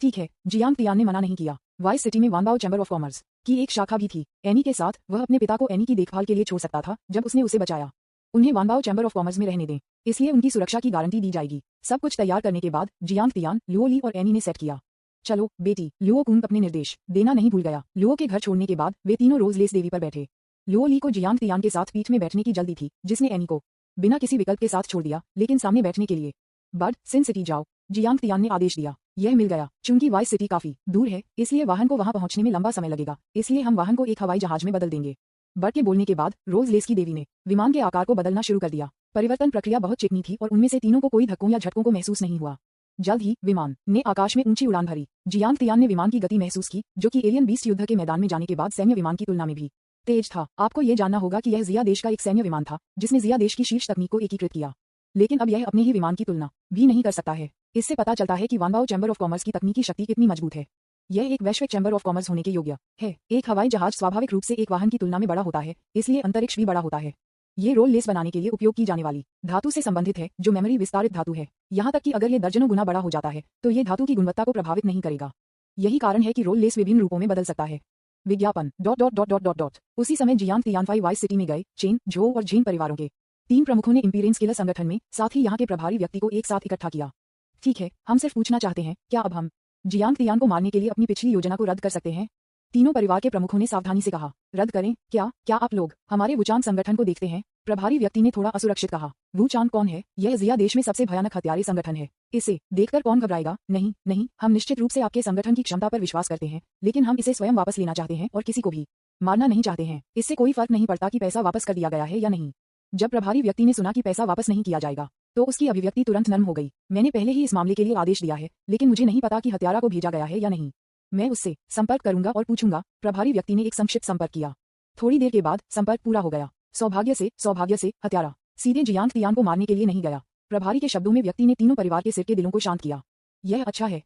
ठीक है, जियांग तियान ने मना नहीं किया। वाइस सिटी में वानबाओ चैम्बर ऑफ कॉमर्स की एक शाखा भी थी। एनी के साथ वह अपने पिता को एनी की देखभाल के लिए छोड़ सकता था जब उसने उसे बचाया। उन्हें वानबाओ चैम्बर ऑफ कॉमर्स में रहने दें, इसलिए उनकी सुरक्षा की गारंटी दी जाएगी। सब कुछ तैयार करने के बाद जियांग तियान, लुओ ली और एनी ने सेट किया। चलो बेटी, लुओ कुंग अपने निर्देश देना नहीं भूल गया। लुओ के घर छोड़ने के बाद वे तीनों रोज लेस देवी पर बैठे। लुओ ली को जियांग तियान के साथ पीठ में बैठने की जल्दी थी, जिसने एनी को बिना किसी विकल्प के साथ छोड़ दिया, लेकिन सामने बैठने के लिए। बर्ड सिन सिटी जाओ, जियांग तियान ने आदेश दिया। यह मिल गया। चूंकि वाइस सिटी काफी दूर है, इसलिए वाहन को वहां पहुंचने में लंबा समय लगेगा, इसलिए हम वाहन को एक हवाई जहाज में बदल देंगे। बर्ड के बोलने के बाद रोज लेस की देवी ने विमान के आकार को बदलना शुरू कर दिया। परिवर्तन प्रक्रिया बहुत चिकनी थी और उनमें से तीनों को कोई धक्कों या झटकों को महसूस नहीं हुआ। जल्द ही विमान ने आकाश में ऊंची उड़ान भरी। जियांग तियान ने विमान की गति महसूस की, जो कि एलियन बीस्ट युद्ध के मैदान में जाने के बाद सैन्य विमान की तुलना में भी तेज था। आपको यह जानना होगा कि यह जिया देश का एक सैन्य विमान था, जिसने जिया देश की शीर्ष तकनीक को एकीकृत किया। लेकिन अब यह अपने ही विमान की तुलना भी नहीं कर सकता है। इससे पता चलता है कि वानबाओ चैम्बर ऑफ कॉमर्स की तकनीकी शक्ति कितनी मजबूत है। यह एक वैश्विक चैम्बर ऑफ कॉमर्स होने के योग्य है। एक हवाई जहाज स्वाभाविक रूप से एक वाहन की तुलना में बड़ा होता है, इसलिए अंतरिक्ष भी बड़ा होता है। ये रोल लेस बनाने के लिए उपयोग की जाने वाली धातु से संबंधित है, जो मेमोरी विस्तारित धातु है। यहाँ तक कि अगर ये दर्जनों गुना बड़ा हो जाता है, तो ये धातु की गुणवत्ता को प्रभावित नहीं करेगा। यही कारण है कि रोल लेस विभिन्न रूपों में बदल सकता है। विज्ञापन उसी समय जियांग तियानफाई वाइस सिटी में गए। चेन, झो और झेन परिवारों के 3 प्रमुखों ने इंपीरियंस किलर संगठन में, साथ ही यहाँ के प्रभारी व्यक्ति को एक साथ इकट्ठा किया। ठीक है, हम सिर्फ पूछना चाहते हैं, क्या अब हम जियांग तियान को मारने के लिए अपनी पिछली योजना को रद्द कर सकते हैं? तीनों परिवार के प्रमुखों ने सावधानी से कहा। रद्द करें? क्या आप लोग हमारे वुचांग संगठन को देखते हैं? प्रभारी व्यक्ति ने थोड़ा असुरक्षित कहा। वुचांग कौन है? यह जिया देश में सबसे भयानक हत्यारे संगठन है। इसे देखकर कौन घबराएगा? नहीं, हम निश्चित रूप से आपके संगठन की क्षमता पर विश्वास करते हैं, लेकिन हम इसे स्वयं वापस लेना चाहते हैं और किसी को भी मारना नहीं चाहते हैं। इससे कोई फर्क नहीं पड़ता कि पैसा वापस कर दिया गया है या नहीं। जब प्रभारी व्यक्ति ने सुना कि पैसा वापस नहीं किया जाएगा, तो उसकी अभिव्यक्ति तुरंत नर्म हो गई। मैंने पहले ही इस मामले के लिए आदेश दिया है, लेकिन मुझे नहीं पता कि हत्यारा को भेजा गया है या नहीं। मैं उससे संपर्क करूंगा और पूछूंगा। प्रभारी व्यक्ति ने एक संक्षिप्त संपर्क किया। थोड़ी देर के बाद संपर्क पूरा हो गया। सौभाग्य से हत्यारा सीधे जियांग तियान को मारने के लिए नहीं गया। प्रभारी के शब्दों में व्यक्ति ने तीनों परिवार के सिर के दिलों को शांत किया। यह अच्छा है।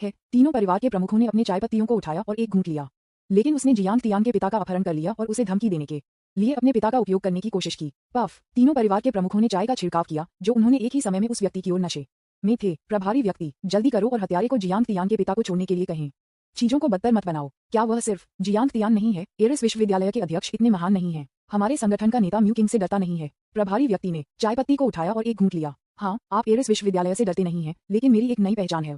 तीनों परिवार के प्रमुखों ने अपने चाय पत्तियों को उठाया और एक घूंट लिया। लेकिन उसने जियांग तियान के पिता का अपहरण कर लिया और उसे धमकी देने के लिए अपने पिता का उपयोग करने की कोशिश की। पफ, तीनों परिवार के प्रमुखों ने चाय का छिड़काव किया, जो उन्होंने एक ही समय में उस व्यक्ति की ओर नशे में थे। प्रभारी व्यक्ति, जल्दी करो और हत्यारे को जियांग तियान के पिता को छोड़ने के लिए कहें। चीजों को बदतर मत बनाओ। क्या वह सिर्फ जियांग तियान नहीं है? एरिस विश्वविद्यालय के अध्यक्ष इतने महान नहीं है। हमारे संगठन का नेता म्यू किंग से डरता नहीं है। प्रभारी व्यक्ति ने चाय पत्ती को उठाया और एक घूंट लिया। हाँ, आप एरिस विश्वविद्यालय से डरते नहीं हैं, लेकिन मेरी एक नई पहचान है।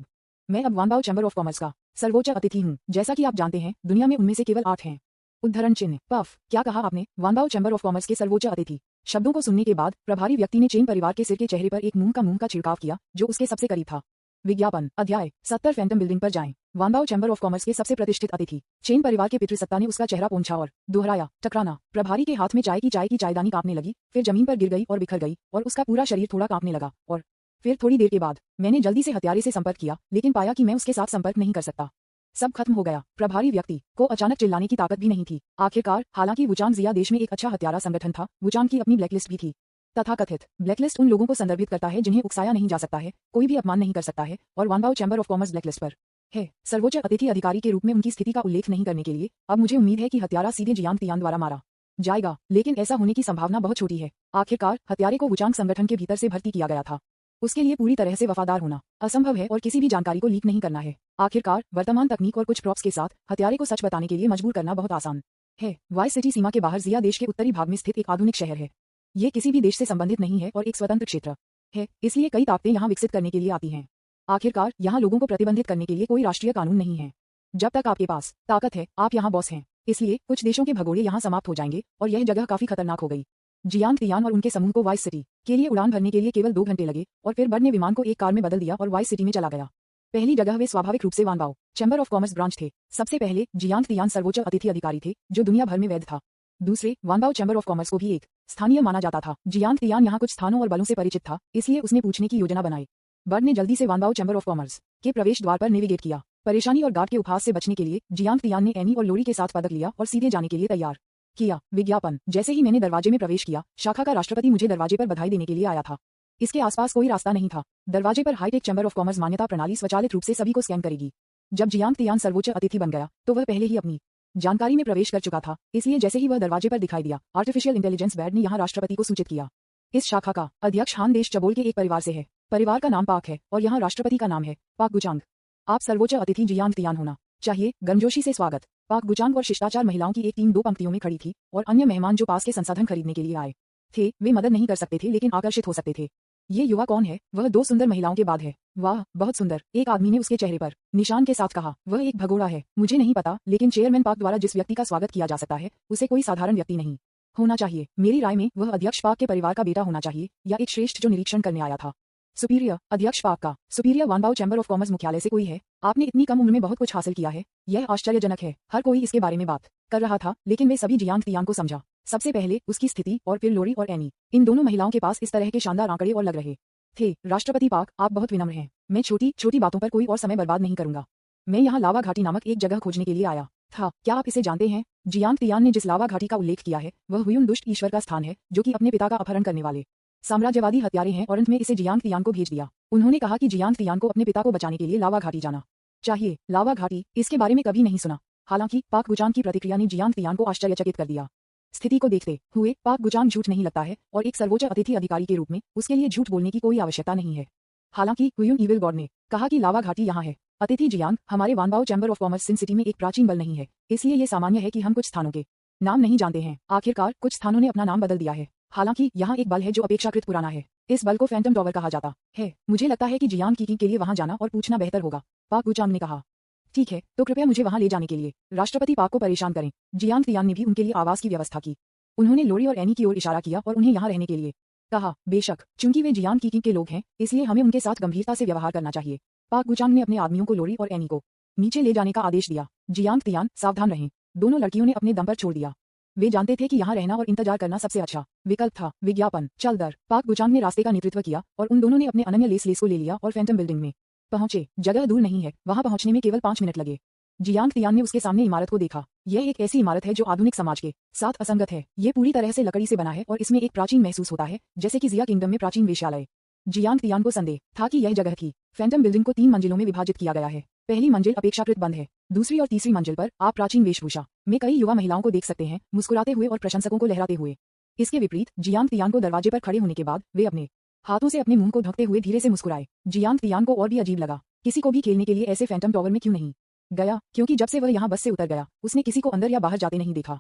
मैं अब वानबाओ चैम्बर ऑफ कॉमर्स का सर्वोच्च अतिथि हूँ। जैसा कि आप जानते हैं, दुनिया में उनमें से केवल 8 हैं। उद्धरण चिन्ह। पफ, क्या कहा आपने? वानबाओ चैम्बर ऑफ कॉमर्स के सर्वोच्च अतिथि। शब्दों को सुनने के बाद प्रभारी व्यक्ति ने चेन परिवार के सिर के चेहरे पर एक मुंह का छिड़काव किया, जो उसके सबसे करीब था। विज्ञापन अध्याय 70 फैंटम बिल्डिंग पर जाएं। वानबाओ चैम्बर ऑफ कॉमर्स के सबसे प्रतिष्ठित अतिथि चेन परिवार के पितृसत्ता ने उसका चेहरा पोंछा और दोहराया, टकराना। प्रभारी के हाथ में चाय की चायदानी कांपने लगी, फिर जमीन पर गिर गई और बिखर गई, और उसका पूरा शरीर थोड़ा कांपने लगा। और फिर थोड़ी देर के बाद मैंने जल्दी से हत्यारे से संपर्क किया, लेकिन पाया कि मैं उसके साथ संपर्क नहीं कर सकता। सब खत्म हो गया। प्रभारी व्यक्ति को अचानक चिल्लाने की ताकत भी नहीं थी। आखिरकार, हालांकि वुचांग जिया देश में एक अच्छा हत्यारा संगठन था, वुचांग की अपनी ब्लैकलिस्ट भी थी। तथाकथित ब्लैकलिस्ट उन लोगों को संदर्भित करता है जिन्हें उकसाया नहीं जा सकता है, कोई भी अपमान नहीं कर सकता है, और वानबाओ चैम्बर ऑफ कॉमर्स ब्लैकलिस्ट पर है। सर्वोच्च अतिथि अधिकारी के रूप में उनकी स्थिति का उल्लेख नहीं करने के लिए अब मुझे उम्मीद है कि हत्यारा सीधे जियांग तियान द्वारा मारा जाएगा, लेकिन ऐसा होने की संभावना बहुत छोटी है। आखिरकार, हत्यारे को वुचांग संगठन के भीतर से भर्ती किया गया था। उसके लिए पूरी तरह से वफादार होना असंभव है और किसी भी जानकारी को लीक नहीं करना है। आखिरकार, वर्तमान तकनीक और कुछ प्रॉप्स के साथ हत्यारे को सच बताने के लिए मजबूर करना बहुत आसान है। वाइस सिटी सीमा के बाहर जिया देश के उत्तरी भाग में स्थित एक आधुनिक शहर है। ये किसी भी देश से संबंधित नहीं है और एक स्वतंत्र क्षेत्र है, इसलिए कई ताकतें यहाँ विकसित करने के लिए आती हैं। आखिरकार, यहाँ लोगों को प्रतिबंधित करने के लिए कोई राष्ट्रीय कानून नहीं है। जब तक आपके पास ताकत है, आप यहाँ बॉस हैं। इसलिए कुछ देशों के भगोड़े यहाँ समाप्त हो जाएंगे और यह जगह काफी खतरनाक हो गई। जियांग तियान और उनके समूह को वाइस सिटी के लिए उड़ान भरने के लिए केवल 2 घंटे लगे, और फिर बर्ड ने विमान को एक कार में बदल दिया और वाइस सिटी में चला गया। पहली जगह वे स्वाभाविक रूप से वानबाओ चैम्बर ऑफ कॉमर्स ब्रांच थे। सबसे पहले जियांग तियान सर्वोच्च अतिथि अधिकारी थे, जो दुनिया भर में वैध था। दूसरे, वानबाओ चैम्बर ऑफ कॉमर्स को भी एक स्थानीय माना जाता था। जियांग तियान यहाँ कुछ स्थानों और बलों से परिचित था, इसलिए उसने पूछने की योजना बनाई। बर्ड ने जल्दी से वानबाओ चैम्बर ऑफ कॉमर्स के प्रवेश द्वार पर नेविगेट किया। परेशानी और गार्ड के उपहास से बचने के लिए जियांग तियान ने एनी और लोरी के साथ पदक लिया और सीधे जाने के लिए तैयार किया। विज्ञापन। जैसे ही मैंने दरवाजे में प्रवेश किया, शाखा का राष्ट्रपति मुझे दरवाजे पर बधाई देने के लिए आया था। इसके आसपास कोई रास्ता नहीं था। दरवाजे पर हाईटेक चैम्बर ऑफ कॉमर्स मान्यता प्रणाली स्वचालित रूप से सभी को स्कैन करेगी। जब जियांग तियान सर्वोच्च अतिथि बन गया तो वह पहले ही अपनी जानकारी में प्रवेश कर चुका था, इसलिए जैसे ही वह दरवाजे पर दिखाई दिया, आर्टिफिशियल इंटेलिजेंस बैड ने यहाँ राष्ट्रपति को सूचित किया। इस शाखा का अध्यक्ष हान देश चबोल के एक परिवार से है। परिवार का नाम पाक है और यहाँ राष्ट्रपति का नाम है पाक गुचांग। आप सर्वोच्च अतिथि जियांग तियान होना चाहिए। गर्मजोशी से स्वागत। पाक गुचांग और शिष्टाचार महिलाओं की एक टीम 2 पंक्तियों में खड़ी थी और अन्य मेहमान जो पास के संसाधन खरीदने के लिए आए थे वे मदद नहीं कर सकते थे लेकिन आकर्षित हो सकते थे। ये युवा कौन है? वह 2 सुंदर महिलाओं के बाद है। वाह, बहुत सुंदर, एक आदमी ने उसके चेहरे पर निशान के साथ कहा। वह एक भगोड़ा है। मुझे नहीं पता, लेकिन चेयरमैन पाक द्वारा जिस व्यक्ति का स्वागत किया जा सकता है उसे कोई साधारण व्यक्ति नहीं होना चाहिए। मेरी राय में वह अध्यक्ष पाक के परिवार का बेटा होना चाहिए या एक श्रेष्ठ जो निरीक्षण करने आया था। सुपीरियर। अध्यक्ष पाक का सुपीरियर वानबाओ चैम्बर ऑफ कॉमर्स मुख्यालय से कोई है? आपने इतनी कम उम्र में बहुत कुछ हासिल किया है, यह आश्चर्यजनक है। हर कोई इसके बारे में बात कर रहा था, लेकिन वे सभी जियांग तियान को समझा। सबसे पहले उसकी स्थिति और फिर लोरी और एनी। इन दोनों महिलाओं के पास इस तरह के शानदार आंकड़े और लग रहे थे। राष्ट्रपति पाक, आप बहुत विनम्र हैं। मैं छोटी छोटी बातों पर कोई और समय बर्बाद नहीं करूंगा। मैं यहाँ लावा घाटी नामक एक जगह खोजने के लिए आया था। क्या आप इसे जानते हैं? जियांग तियान ने जिस लावा घाटी का उल्लेख किया है वह हुयुन दुष्ट ईश्वर का स्थान है जो कि अपने पिता का अपहरण करने वाले साम्राज्यवादी हत्यारे हैं और अंत में इसे जियांग तियान को भेज दिया। उन्होंने कहा कि जियांग तियान को अपने पिता को बचाने के लिए लावा घाटी जाना चाहिए। लावा घाटी, इसके बारे में कभी नहीं सुना। हालांकि पाक गुचांग की प्रतिक्रिया ने जियांग तियान को आश्चर्यचकित कर दिया। स्थिति को देखते हुए पाक गुचांग झूठ नहीं लगता है और एक सर्वोच्च अतिथि अधिकारी के रूप में उसके लिए झूठ बोलने की कोई आवश्यकता नहीं है। हालांकि हुयुन ईविल गॉड ने कहा कि लावा घाटी यहाँ है। अतिथि जियांग, हमारे Wanbao Chamber of Commerce Sin City में एक प्राचीन बल नहीं है, इसलिए ये सामान्य है कि हम कुछ स्थानों के नाम नहीं जानते हैं। आखिरकार कुछ स्थानों ने अपना नाम बदल दिया है। हालांकि यहाँ एक बल है जो अपेक्षाकृत पुराना है। इस बल को फैंटम टॉवर कहा जाता है। मुझे लगता है कि जियांग की के लिए वहां जाना और पूछना बेहतर होगा। पाक गुचांग ने कहा। ठीक है, तो कृपया मुझे वहां ले जाने के लिए राष्ट्रपति पाक को परेशान करें। जियांग तियान ने भी उनके लिए आवास की व्यवस्था की। उन्होंने लोरी और एनी की ओर इशारा किया और उन्हें यहाँ रहने के लिए कहा। बेशक, चूंकि वे जियांग की के लोग हैं, इसलिए हमें उनके साथ गंभीरता से व्यवहार करना चाहिए। पाक गुचांग ने अपने आदमियों को लोरी और एनी को नीचे ले जाने का आदेश दिया। जियांग तियान, सावधान रहें। दोनों लड़कियों ने अपने दम पर छोड़ दिया। वे जानते थे कि यहाँ रहना और इंतजार करना सबसे अच्छा विकल्प था। विज्ञापन। चल दर। पाक गुचांग ने रास्ते का नेतृत्व किया और उन दोनों ने अपने अनन्य लेस को ले लिया और फैंटम बिल्डिंग में पहुंचे। जगह दूर नहीं है, वहां पहुंचने में केवल 5 मिनट लगे। जियांग तियान ने उसके सामने इमारत को देखा। यह एक ऐसी इमारत है जो आधुनिक समाज के साथ असंगत है। ये पूरी तरह से लकड़ी से बना है और इसमें एक प्राचीन महसूस होता है, जैसे कि जिया किंगडम में प्राचीन वेश्यालय। जियांग तियान को संदेह था कि यह जगह की फैंटम बिल्डिंग को 3 मंजिलों में विभाजित किया गया है। पहली मंजिल अपेक्षाकृत बंद है। दूसरी और तीसरी मंजिल पर आप प्राचीन वेशभूषा में कई युवा महिलाओं को देख सकते हैं, मुस्कुराते हुए और प्रशंसकों को लहराते हुए। इसके विपरीत जियांग तियान को दरवाजे पर खड़े होने के बाद वे अपने हाथों से अपने मुंह को ढकते हुए धीरे से मुस्कुराए। जियांग तियान को और भी अजीब लगा। किसी को भी खेलने के लिए ऐसे फैंटम टॉवर में क्यों नहीं गया, क्योंकि जब से वह यहाँ बस से उतर गया उसने किसी को अंदर या बाहर जाते नहीं देखा।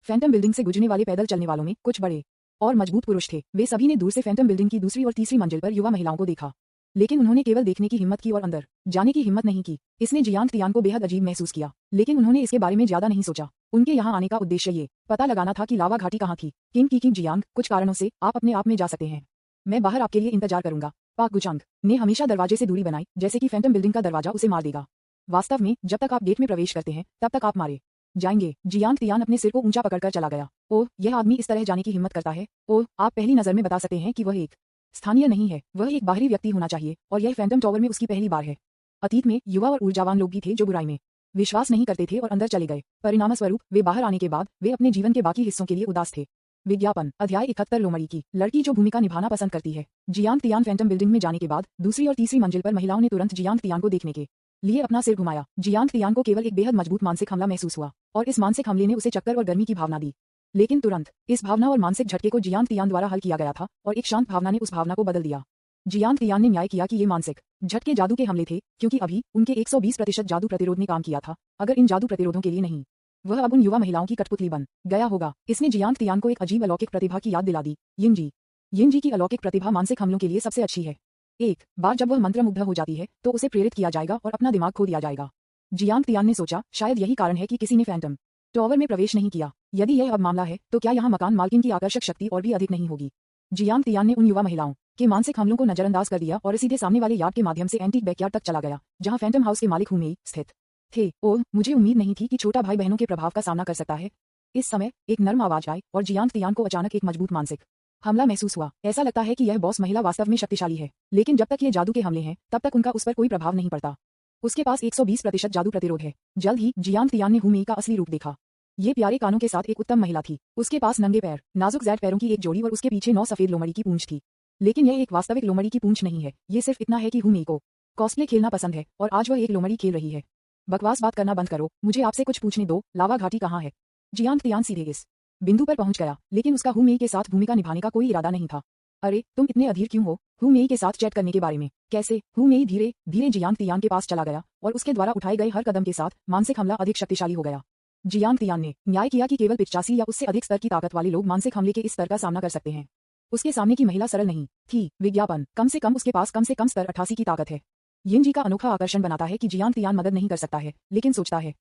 फैंटम बिल्डिंग से गुजरने वाले पैदल चलने वालों में कुछ बड़े और मजबूत पुरुष थे। वे सभी ने दूर से फैंटम बिल्डिंग की दूसरी और तीसरी मंजिल पर युवा महिलाओं को देखा, लेकिन उन्होंने केवल देखने की हिम्मत की और अंदर जाने की हिम्मत नहीं की। इसने जियांग तियान को बेहद अजीब महसूस किया, लेकिन उन्होंने इसके बारे में ज्यादा नहीं सोचा। उनके यहाँ आने का उद्देश्य ये पता लगाना था कि लावा घाटी कहाँ थी। किंग जियांग, कुछ कारणों से आप अपने आप में जा सकते हैं। मैं बाहर आपके लिए इंतजार करूंगा। पाक गुचांग ने हमेशा दरवाजे से दूरी बनाई, जैसे कि फैंटम बिल्डिंग का दरवाजा उसे मार देगा। वास्तव में जब तक आप गेट में प्रवेश करते हैं तब तक आप मारे जाएंगे। जियांग तियान अपने सिर को ऊंचा पकड़कर चला गया। ओह, यह आदमी इस तरह जाने की हिम्मत करता है। ओह, आप पहली नजर में बता सकते हैं कि वह एक स्थानीय नहीं है, वह एक बाहरी व्यक्ति होना चाहिए और यह फैंटम टॉवर में उसकी पहली बार है। अतीत में युवा और ऊर्जावान लोग भी थे जो बुराई में विश्वास नहीं करते थे और अंदर चले गए। परिणामस्वरूप वे बाहर आने के बाद वे अपने जीवन के बाकी हिस्सों के लिए उदास थे। विज्ञापन। अध्याय 71। लोमड़ी की लड़की जो भूमिका निभाना पसंद करती है। जियांग तियान फैंटम बिल्डिंग में जाने के बाद दूसरी और तीसरी मंजिल पर महिलाओं ने तुरंत जियांग तियान को देखने के लिए अपना सिर घुमाया। जियांग तियान को केवल एक बेहद मजबूत मानसिक हमला महसूस हुआ और इस मानसिक हमले ने उसे चक्कर और गर्मी की भावना दी। लेकिन तुरंत इस भावना और मानसिक झटके को जियांग तियान द्वारा हल किया गया था और एक शांत भावना ने उस भावना को बदल दिया। जियांग तियान ने न्याय किया कि ये मानसिक झटके जादू के हमले थे, क्योंकि अभी उनके 120% जादू प्रतिरोध ने काम किया था। अगर इन जादू प्रतिरोधों के लिए नहीं, वह अब उन युवा महिलाओं की कठपुतली बन गया होगा। इसने जियांग तियान को एक अजीब अलौकिक प्रतिभा की याद दिला दी। यिनजी की अलौकिक प्रतिभा मानसिक हमलों के लिए सबसे अच्छी है। एक बार जब वह मंत्रमुग्ध हो जाती है तो उसे प्रेरित किया जाएगा और अपना दिमाग खो दिया जाएगा। जियांग तियान ने सोचा, शायद यही कारण है कि किसी ने फैंटम टॉवर में प्रवेश नहीं किया। यदि यह अब मामला है तो क्या यहाँ मकान मालकिन की आकर्षक शक्ति और भी अधिक नहीं होगी। जियांग तियान ने उन युवा महिलाओं के मानसिक हमलों को नजरअंदाज कर दिया और सीधे सामने वाले यार्ड के माध्यम से एंटीक बैकयार्ड तक चला गया, जहां फैंटम हाउस के मालिक हुमेई स्थित थे। ओह, मुझे उम्मीद नहीं थी कि छोटा भाई बहनों के प्रभाव का सामना कर सकता है। इस समय एक नर्म आवाज आई और जियांग तियान को अचानक एक मजबूत मानसिक हमला महसूस हुआ। ऐसा लगता है कि यह बॉस महिला वास्तव में शक्तिशाली है, लेकिन जब तक ये जादू के हमले हैं तब तक उनका उस पर कोई प्रभाव नहीं पड़ता। उसके पास 120% जादू प्रतिरोध है। जल्द ही जियांग तियान ने हुमेई का असली रूप देखा। ये प्यारे कानों के साथ एक उत्तम महिला थी। उसके पास नंगे पैर, नाजुक ज़ैड पैरों की एक जोड़ी और उसके पीछे 9 सफेद लोमड़ी की पूंछ थी। लेकिन यह एक वास्तविक लोमड़ी की पूंछ नहीं है। ये सिर्फ इतना है कि हुमी को कॉस्प्ले खेलना पसंद है और आज वह एक लोमड़ी खेल रही है। बकवास बात करना बंद करो, मुझे आपसे कुछ पूछने दो। लावा घाटी कहाँ है? जियांग तियान सीधे इस बिंदु पर पहुंच गया, लेकिन उसका हुमेई के साथ भूमिका निभाने का कोई इरादा नहीं था। अरे तुम इतने अधीर क्यों हो? हुमेई के साथ चैट करने के बारे में कैसे? हुमेई धीरे धीरे जियांग तियान के पास चला गया और उसके द्वारा उठाए गए हर कदम के साथ मानसिक हमला अधिक शक्तिशाली हो गया। जियांग तियान ने न्याय किया कि केवल 85 या उससे अधिक स्तर की ताकत वाले लोग मानसिक हमले के इस स्तर का सामना कर सकते हैं। उसके सामने की महिला सरल नहीं थी। विज्ञापन कम से कम उसके पास कम से कम स्तर 88 की ताकत है। यिन जी का अनोखा आकर्षण बनाता है कि जियांग तियान मदद नहीं कर सकता है, लेकिन सोचता है।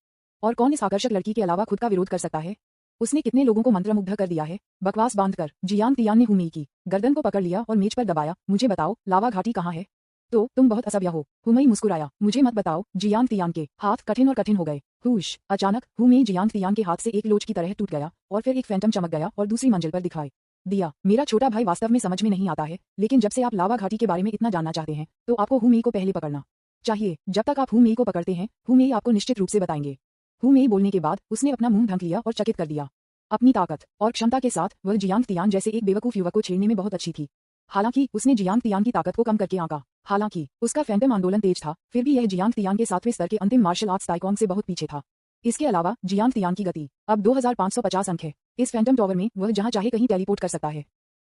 और कौन इस आकर्षक लड़की के अलावा खुद का विरोध कर सकता है? उसने कितने लोगों को मंत्रमुग्ध कर दिया है? बकवास बांध कर जियांग तियान ने हुमेई की गर्दन को पकड़ लिया और मेज पर दबाया। मुझे बताओ, लावा घाटी कहाँ है? तो तुम बहुत असभ्य हो। हुमेई मुस्कुराया। मुझे मत बताओ। जियांग तियान के हाथ कठिन और कठिन हो गए। हुश! अचानक हुमेई जियांग तियान के हाथ से एक लोच की तरह टूट गया और फिर एक फैंटम चमक गया और दूसरी मंजिल पर दिखाई दिया। मेरा छोटा भाई वास्तव में समझ में नहीं आता है, लेकिन जब से आप लावा घाटी के बारे में इतना जानना चाहते हैं, तो आपको हुमेई को पहले पकड़ना चाहिए। जब तक आप हुमेई को पकड़ते हैं, हुमेई आपको निश्चित रूप से बताएंगे। हुमेई बोलने के बाद उसने अपना मुंह ढक लिया और चकित कर दिया। अपनी ताकत और क्षमता के साथ वह जियांग तियान जैसे एक बेवकूफ युवक को छेड़ने में बहुत अच्छी थी। हालांकि उसने जियांग तियान की ताकत को कम करके आंका। हालांकि उसका फैंटम आंदोलन तेज था, फिर भी यह जियांग तियान के 7वें स्तर के अंतिम मार्शल आर्ट्स ताइक्वांग से बहुत पीछे था। इसके अलावा जियांग तियान की गति अब 2550 अंक है। इस फैंटम टॉवर में वह जहां चाहे कहीं टेलीपोर्ट कर सकता है।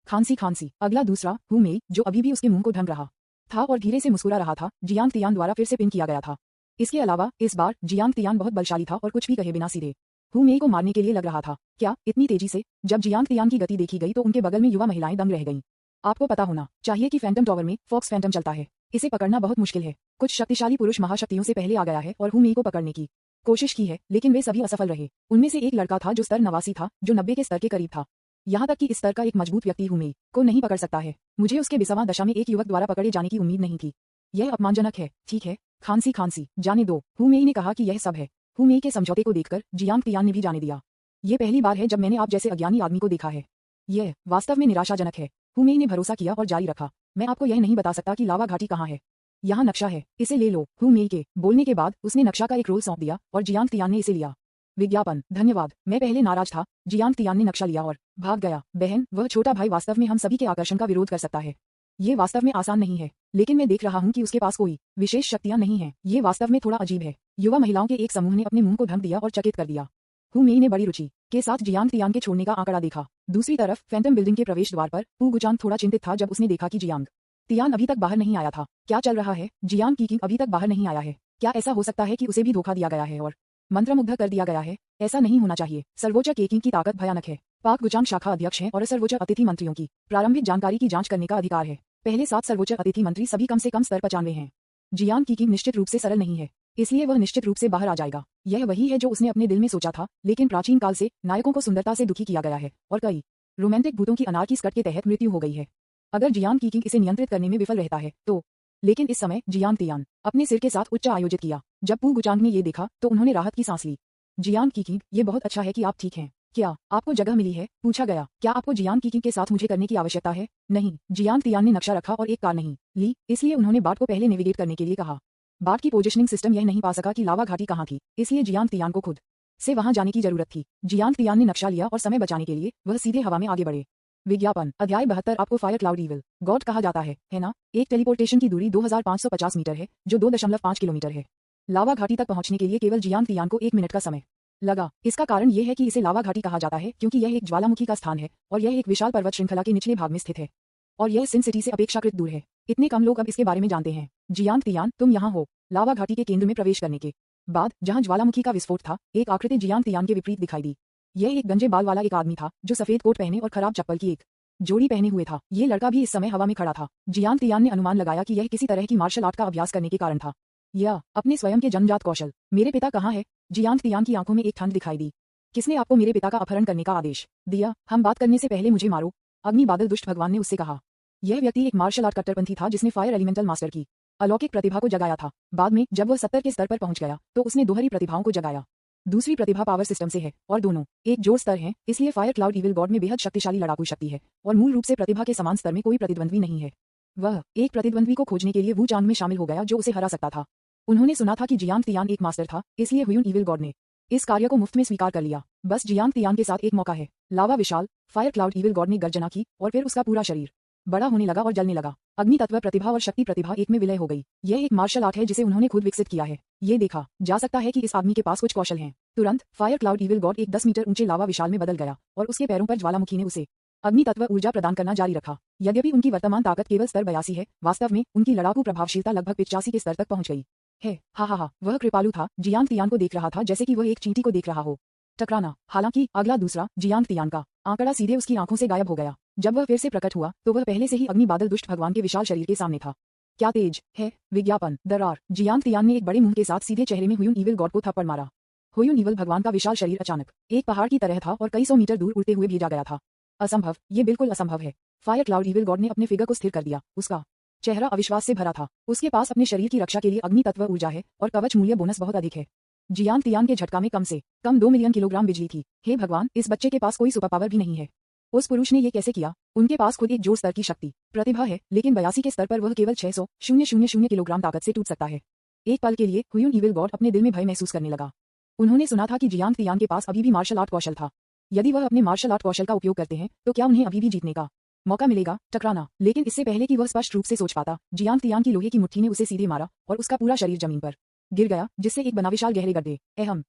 खांसी खांसी। अगला दूसरा हुमेई, जो अभी भी उसके मुंह को ढंग रहा था और धीरे से मुस्कुरा रहा था, जियांग तियान द्वारा फिर से पिन किया गया था। इसके अलावा इस बार जियांग तियान बहुत बलशाली था और कुछ भी कहे बिना सीधे हुमेई को मारने के लिए लग रहा था। क्या इतनी तेजी से? जब जियांग तियान की गति देखी गई तो उनके बगल में युवा महिलाएं दंग रह गईं। आपको पता होना चाहिए कि फैंटम टॉवर में फॉक्स फैंटम चलता है। इसे पकड़ना बहुत मुश्किल है। कुछ शक्तिशाली पुरुष महाशक्तियों से पहले आ गया है और हुमेई को पकड़ने की कोशिश की है, लेकिन वे सभी असफल रहे। उनमें से एक लड़का था जो स्तर 89 था, जो 90 के स्तर के करीब था। यहाँ तक कि इस स्तर का एक मजबूत व्यक्ति हुमेई को नहीं पकड़ सकता है। मुझे उसके 20वां दशा में एक युवक द्वारा पकड़े जाने की उम्मीद नहीं थी। यह अपमानजनक है। ठीक है, खांसी खांसी, जाने दो। हुमेई ने कहा कि यह सब है। हुमेई के समझौते को देखकर जियांग तियान ने भी जाने दिया। ये पहली बार है जब मैंने आप जैसे अज्ञानी आदमी को देखा है। यह वास्तव में निराशाजनक है। हुमेई ने भरोसा किया और जारी रखा। मैं आपको यह नहीं बता सकता कि लावा घाटी कहाँ है। यहाँ नक्शा है, इसे ले लो। हुमेई के बोलने के बाद उसने नक्शा का एक रोल सौंप दिया और जियांग तियान ने इसे लिया। विज्ञापन, धन्यवाद। मैं पहले नाराज था। जियांग तियान ने नक्शा लिया और भाग गया। बहन, वह छोटा भाई वास्तव में हम सभी के आकर्षण का विरोध कर सकता है। ये वास्तव में आसान नहीं है, लेकिन मैं देख रहा हूँ कि उसके पास कोई विशेष शक्तियाँ नहीं हैं। ये वास्तव में थोड़ा अजीब है। युवा महिलाओं के एक समूह ने अपने मुंह को ढक दिया और चकित कर दिया। हुमेई ने बड़ी रुचि के साथ जियांग तियान के छोड़ने का आंकड़ा देखा। दूसरी तरफ फैंटम बिल्डिंग के प्रवेश द्वार पर पू गुचांग थोड़ा चिंतित था जब उसने देखा कि जियांग तियान अभी तक बाहर नहीं आया था। क्या चल रहा है? जियांग की अभी तक बाहर नहीं आया है। क्या ऐसा हो सकता है कि उसे भी धोखा दिया गया है और मंत्रमुग्ध कर दिया गया है? ऐसा नहीं होना चाहिए। सर्वोच्च केकिंग की ताकत भयानक है। पाक गुचांग शाखा अध्यक्ष हैं और सर्वोच्च अतिथि मंत्रियों की प्रारंभिक जानकारी की जांच करने का अधिकार है। पहले 7 सर्वोच्च अतिथि मंत्री सभी कम से कम स्तर 95 हैं। जियांग की निश्चित रूप से सरल नहीं है, इसलिए वह निश्चित रूप से बाहर आ जाएगा। यह वही है जो उसने अपने दिल में सोचा था, लेकिन प्राचीन काल से नायकों को सुंदरता से दुखी किया गया है और कई रोमांटिक भूतों की अनार की स्कर्ट के तहत मृत्यु हो गई है। अगर जियांग की इसे नियंत्रित करने में विफल रहता है तो। लेकिन इस समय जियांग तियान अपने सिर के साथ उच्च आयोजित किया। जब पू गुचांग ने ये देखा तो उन्होंने राहत की सांस ली। जियांग की ये बहुत अच्छा है कि आप ठीक हैं। क्या आपको जगह मिली है? पूछा गया। क्या आपको जियांग की के साथ मुझे करने की आवश्यकता है? नहीं। जियांग तियान ने नक्शा रखा और एक कार नहीं ली, इसलिए उन्होंने बाट को पहले नेविगेट करने के लिए कहा। बाट की पोजिशनिंग सिस्टम यह नहीं पा सका कि लावा घाटी कहाँ थी, इसलिए जियांग तियान को खुद से वहां जाने की जरूरत थी। जियांग तियान ने नक्शा लिया और समय बचाने के लिए वह सीधे हवा में आगे बढ़े। विज्ञापन, अध्याय 72। आपको फायर क्लाउड ईविल गॉड कहा जाता है ना? एक टेलीपोर्टेशन की दूरी 2550 मीटर है, जो 2.5 किलोमीटर है। लावा घाटी तक पहुंचने के लिए केवल जियांग तियान को 1 मिनट का समय लगा। इसका कारण यह है कि इसे लावा घाटी कहा जाता है क्योंकि यह एक ज्वालामुखी का स्थान है और यह एक विशाल पर्वत श्रृंखला के निचले भाग में स्थित है और यह सिन सिटी से अपेक्षाकृत दूर है। इतने कम लोग अब इसके बारे में जानते हैं। जियांग तियान, तुम यहाँ हो। लावा घाटी के केंद्र में प्रवेश करने के बाद जहाँ ज्वालामुखी का विस्फोट था, एक आकृति जियांग तियान के विपरीत दिखाई दी। यह एक गंजे बाल वाला एक आदमी था जो सफेद कोट पहने और खराब चप्पल की एक जोड़ी पहने हुए था। ये लड़का भी इस समय हवा में खड़ा था। जियांग तियान ने अनुमान लगाया कि यह किसी तरह की मार्शल आर्ट का अभ्यास करने के कारण था या अपने स्वयं के जन्मजात कौशल। मेरे पिता कहाँ है? जियांग तियान की आंखों में एक ठंड दिखाई दी। किसने आपको मेरे पिता का अपहरण करने का आदेश दिया? हम बात करने से पहले मुझे मारो, अग्नि बादल दुष्ट भगवान ने उससे कहा। यह व्यक्ति एक मार्शल आर्ट कट्टरपंथी था जिसने फायर एलिमेंटल मास्टर की अलौकिक प्रतिभा को जगाया था। बाद में जब वह 70 के स्तर पर पहुंच गया तो उसने दोहरी प्रतिभाओं को जगाया। दूसरी प्रतिभा पावर सिस्टम से है और दोनों एक जोड़ स्तर हैं, इसलिए फायर क्लाउड ईविल गॉड में बेहद शक्तिशाली लड़ाकू शक्ति है और मूल रूप से प्रतिभा के समान स्तर में कोई प्रतिद्वंद्वी नहीं है। वह एक प्रतिद्वंद्वी को खोजने के लिए वू चांग में शामिल हो गया जो उसे हरा सकता था। उन्होंने सुना था कि जियांग तियान एक मास्टर था, इसलिए हुयुन ईविल गॉड ने इस कार्य को मुफ्त में स्वीकार कर लिया। बस जियांग तियान के साथ एक मौका है। लावा विशाल फायर क्लाउड इविल गॉड ने गर्जना की और फिर उसका पूरा शरीर बड़ा होने लगा और जलने लगा। अग्नि तत्व प्रतिभा और शक्ति प्रतिभा एक में विलय हो गई। यह एक मार्शल आर्ट है जिसे उन्होंने खुद विकसित किया है। ये देखा जा सकता है कि इस आदमी के पास कुछ कौशल हैं। तुरंत फायर क्लाउड इविल गॉड एक 10 मीटर ऊंचे लावा विशाल में बदल गया और उसके पैरों पर ज्वालामुखी ने उसे अग्नि तत्व ऊर्जा प्रदान करना जारी रखा। यद्यपि उनकी वर्तमान ताकत केवल स्तर 82 है, वास्तव में उनकी लड़ाकू प्रभावशीलता लगभग 85 के स्तर तक पहुंच गई है। हा, वह कृपालु था। जियांग तियान को देख रहा था जैसे कि वह एक चींटी को देख रहा हो। टकराना। हालांकि अगला दूसरा जियांग तियान का आंकड़ा सीधे उसकी आंखों से गायब हो गया। जब वह फिर से प्रकट हुआ तो वह पहले से ही अग्नि बादल दुष्ट भगवान के विशाल शरीर के सामने था। क्या तेज है! विज्ञापन दरार। जियांग तियान ने एक बड़े मुंह के साथ सीधे चेहरे में हुयून इविल गॉड को थप्पड़ मारा। हुयून इविल भगवान का विशाल शरीर अचानक एक पहाड़ की तरह था और कई सौ मीटर दूर उड़ते हुए भेजा गया था। असंभव, ये बिल्कुल असंभव है। फायर क्लाउड इविल गॉड ने अपने फिगर को स्थिर कर दिया। उसका चेहरा अविश्वास से भरा था। उसके पास अपने शरीर की रक्षा के लिए अग्नि तत्व ऊर्जा है और कवच मूल्य बोनस बहुत अधिक है। जियांग तियान के झटका में कम से कम 2 मिलियन किलोग्राम बिजली थी। हे भगवान, इस बच्चे के पास कोई सुपर पावर भी नहीं है। उस पुरुष ने ये कैसे किया? उनके पास खुद एक जोर स्तर की शक्ति प्रतिभा है, लेकिन 82 के स्तर पर वह केवल 600,000 किलोग्राम ताकत से टूट सकता है। एक पल के लिए हुयून इविल गॉड अपने दिल में भय महसूस करने लगा। उन्होंने सुना था कि जियांग तियान के पास अभी भी मार्शल आर्ट कौशल था। यदि वह अपने मार्शल आर्ट कौशल का उपयोग करते हैं तो क्या उन्हें अभी भी जीतने का मौका मिलेगा? टकराना। लेकिन इससे पहले कि वह स्पष्ट रूप से सोच पाता, जियांग तियान की लोहे की मुट्ठी ने उसे सीधे मारा और उसका पूरा शरीर जमीन पर गिर गया, जिससे एक बना विशाल गहरे गड्ढे।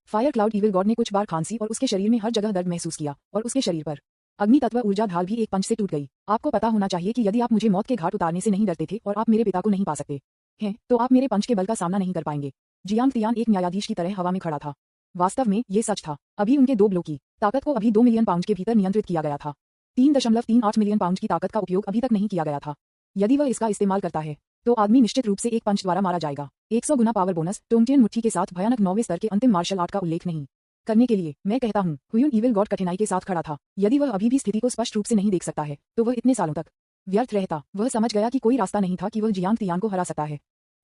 फायर क्लाउड इविल गॉड ने कुछ बार खांसी और उसके शरीर में हर जगह दर्द महसूस किया और उसके शरीर पर अग्नि तत्व ऊर्जा ढाल भी एक पंच से टूट गई। आपको पता होना चाहिए कि यदि आप मुझे मौत के घाट उतारने से नहीं डरते थे और आप मेरे पिता को नहीं पा सकते हैं तो आप मेरे पंच के बल का सामना नहीं कर पाएंगे। जियांग तियान एक न्यायाधीश की तरह हवा में खड़ा था। वास्तव में ये सच था। अभी उनके 2 ब्लो की ताकत को अभी 2 मिलियन पाउंड के भीतर नियंत्रित किया गया था। 3.38 मिलियन पाउंड की ताकत का उपयोग अभी तक नहीं किया गया था। यदि वह इसका इस्तेमाल करता है तो आदमी निश्चित रूप से एक पंच द्वारा मारा जाएगा। 100 गुना पावर बोनस। टोंगटियन मुट्ठी के साथ भयानक 9वें स्तर के अंतिम मार्शल आर्ट का उल्लेख नहीं करने के लिए मैं कहता हूँ। हुयून इविल गॉड कठिनाई के साथ खड़ा था। यदि वह अभी भी स्थिति को स्पष्ट रूप से नहीं देख सकता है तो वह इतने सालों तक व्यर्थ रहता। वह समझ गया कि कोई रास्ता नहीं था कि वह जियांग तियान को हरा सकता है।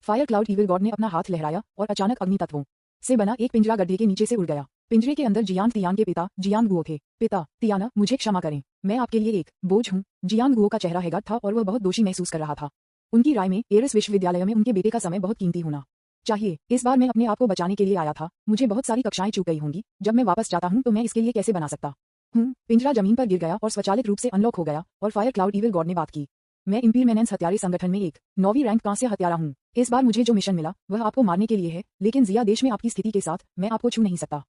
फायर क्लाउड इविल गॉड ने अपना हाथ लहराया और अचानक अग्नि तत्वों से बना एक पिंजरा गड्ढे के नीचे से उड़ गया। पिंजरे के अंदर जियांग तियान के पिता जियांग गुओ थे। पिता तियाना, मुझे क्षमा करें, मैं आपके लिए एक बोझ हूँ। जियांग गुओ का चेहरा हैगर्ड था और वह बहुत दोषी महसूस कर रहा था। उनकी राय में एरस विश्वविद्यालय में उनके बेटे का समय बहुत कीमती होना चाहिए। इस बार मैं अपने आप को बचाने के लिए आया था। मुझे बहुत सारी कक्षाएं चूक गई होंगी। जब मैं वापस जाता हूँ तो मैं इसके लिए कैसे बना सकता हूँ? पिंजरा जमीन पर गिर गया और स्वचालित रूप से अनलॉक हो गया और फायर क्लाउड इविल गॉड ने बात की। मैं इम्पीरियमेंस हत्यारे संगठन में एक 9वीं रैंक कांस्य हत्यारा हूँ। इस बार मुझे जो मिशन मिला वह आपको मारने के लिए है, लेकिन जिया देश में आपकी स्थिति के साथ मैं आपको छू नहीं सकता।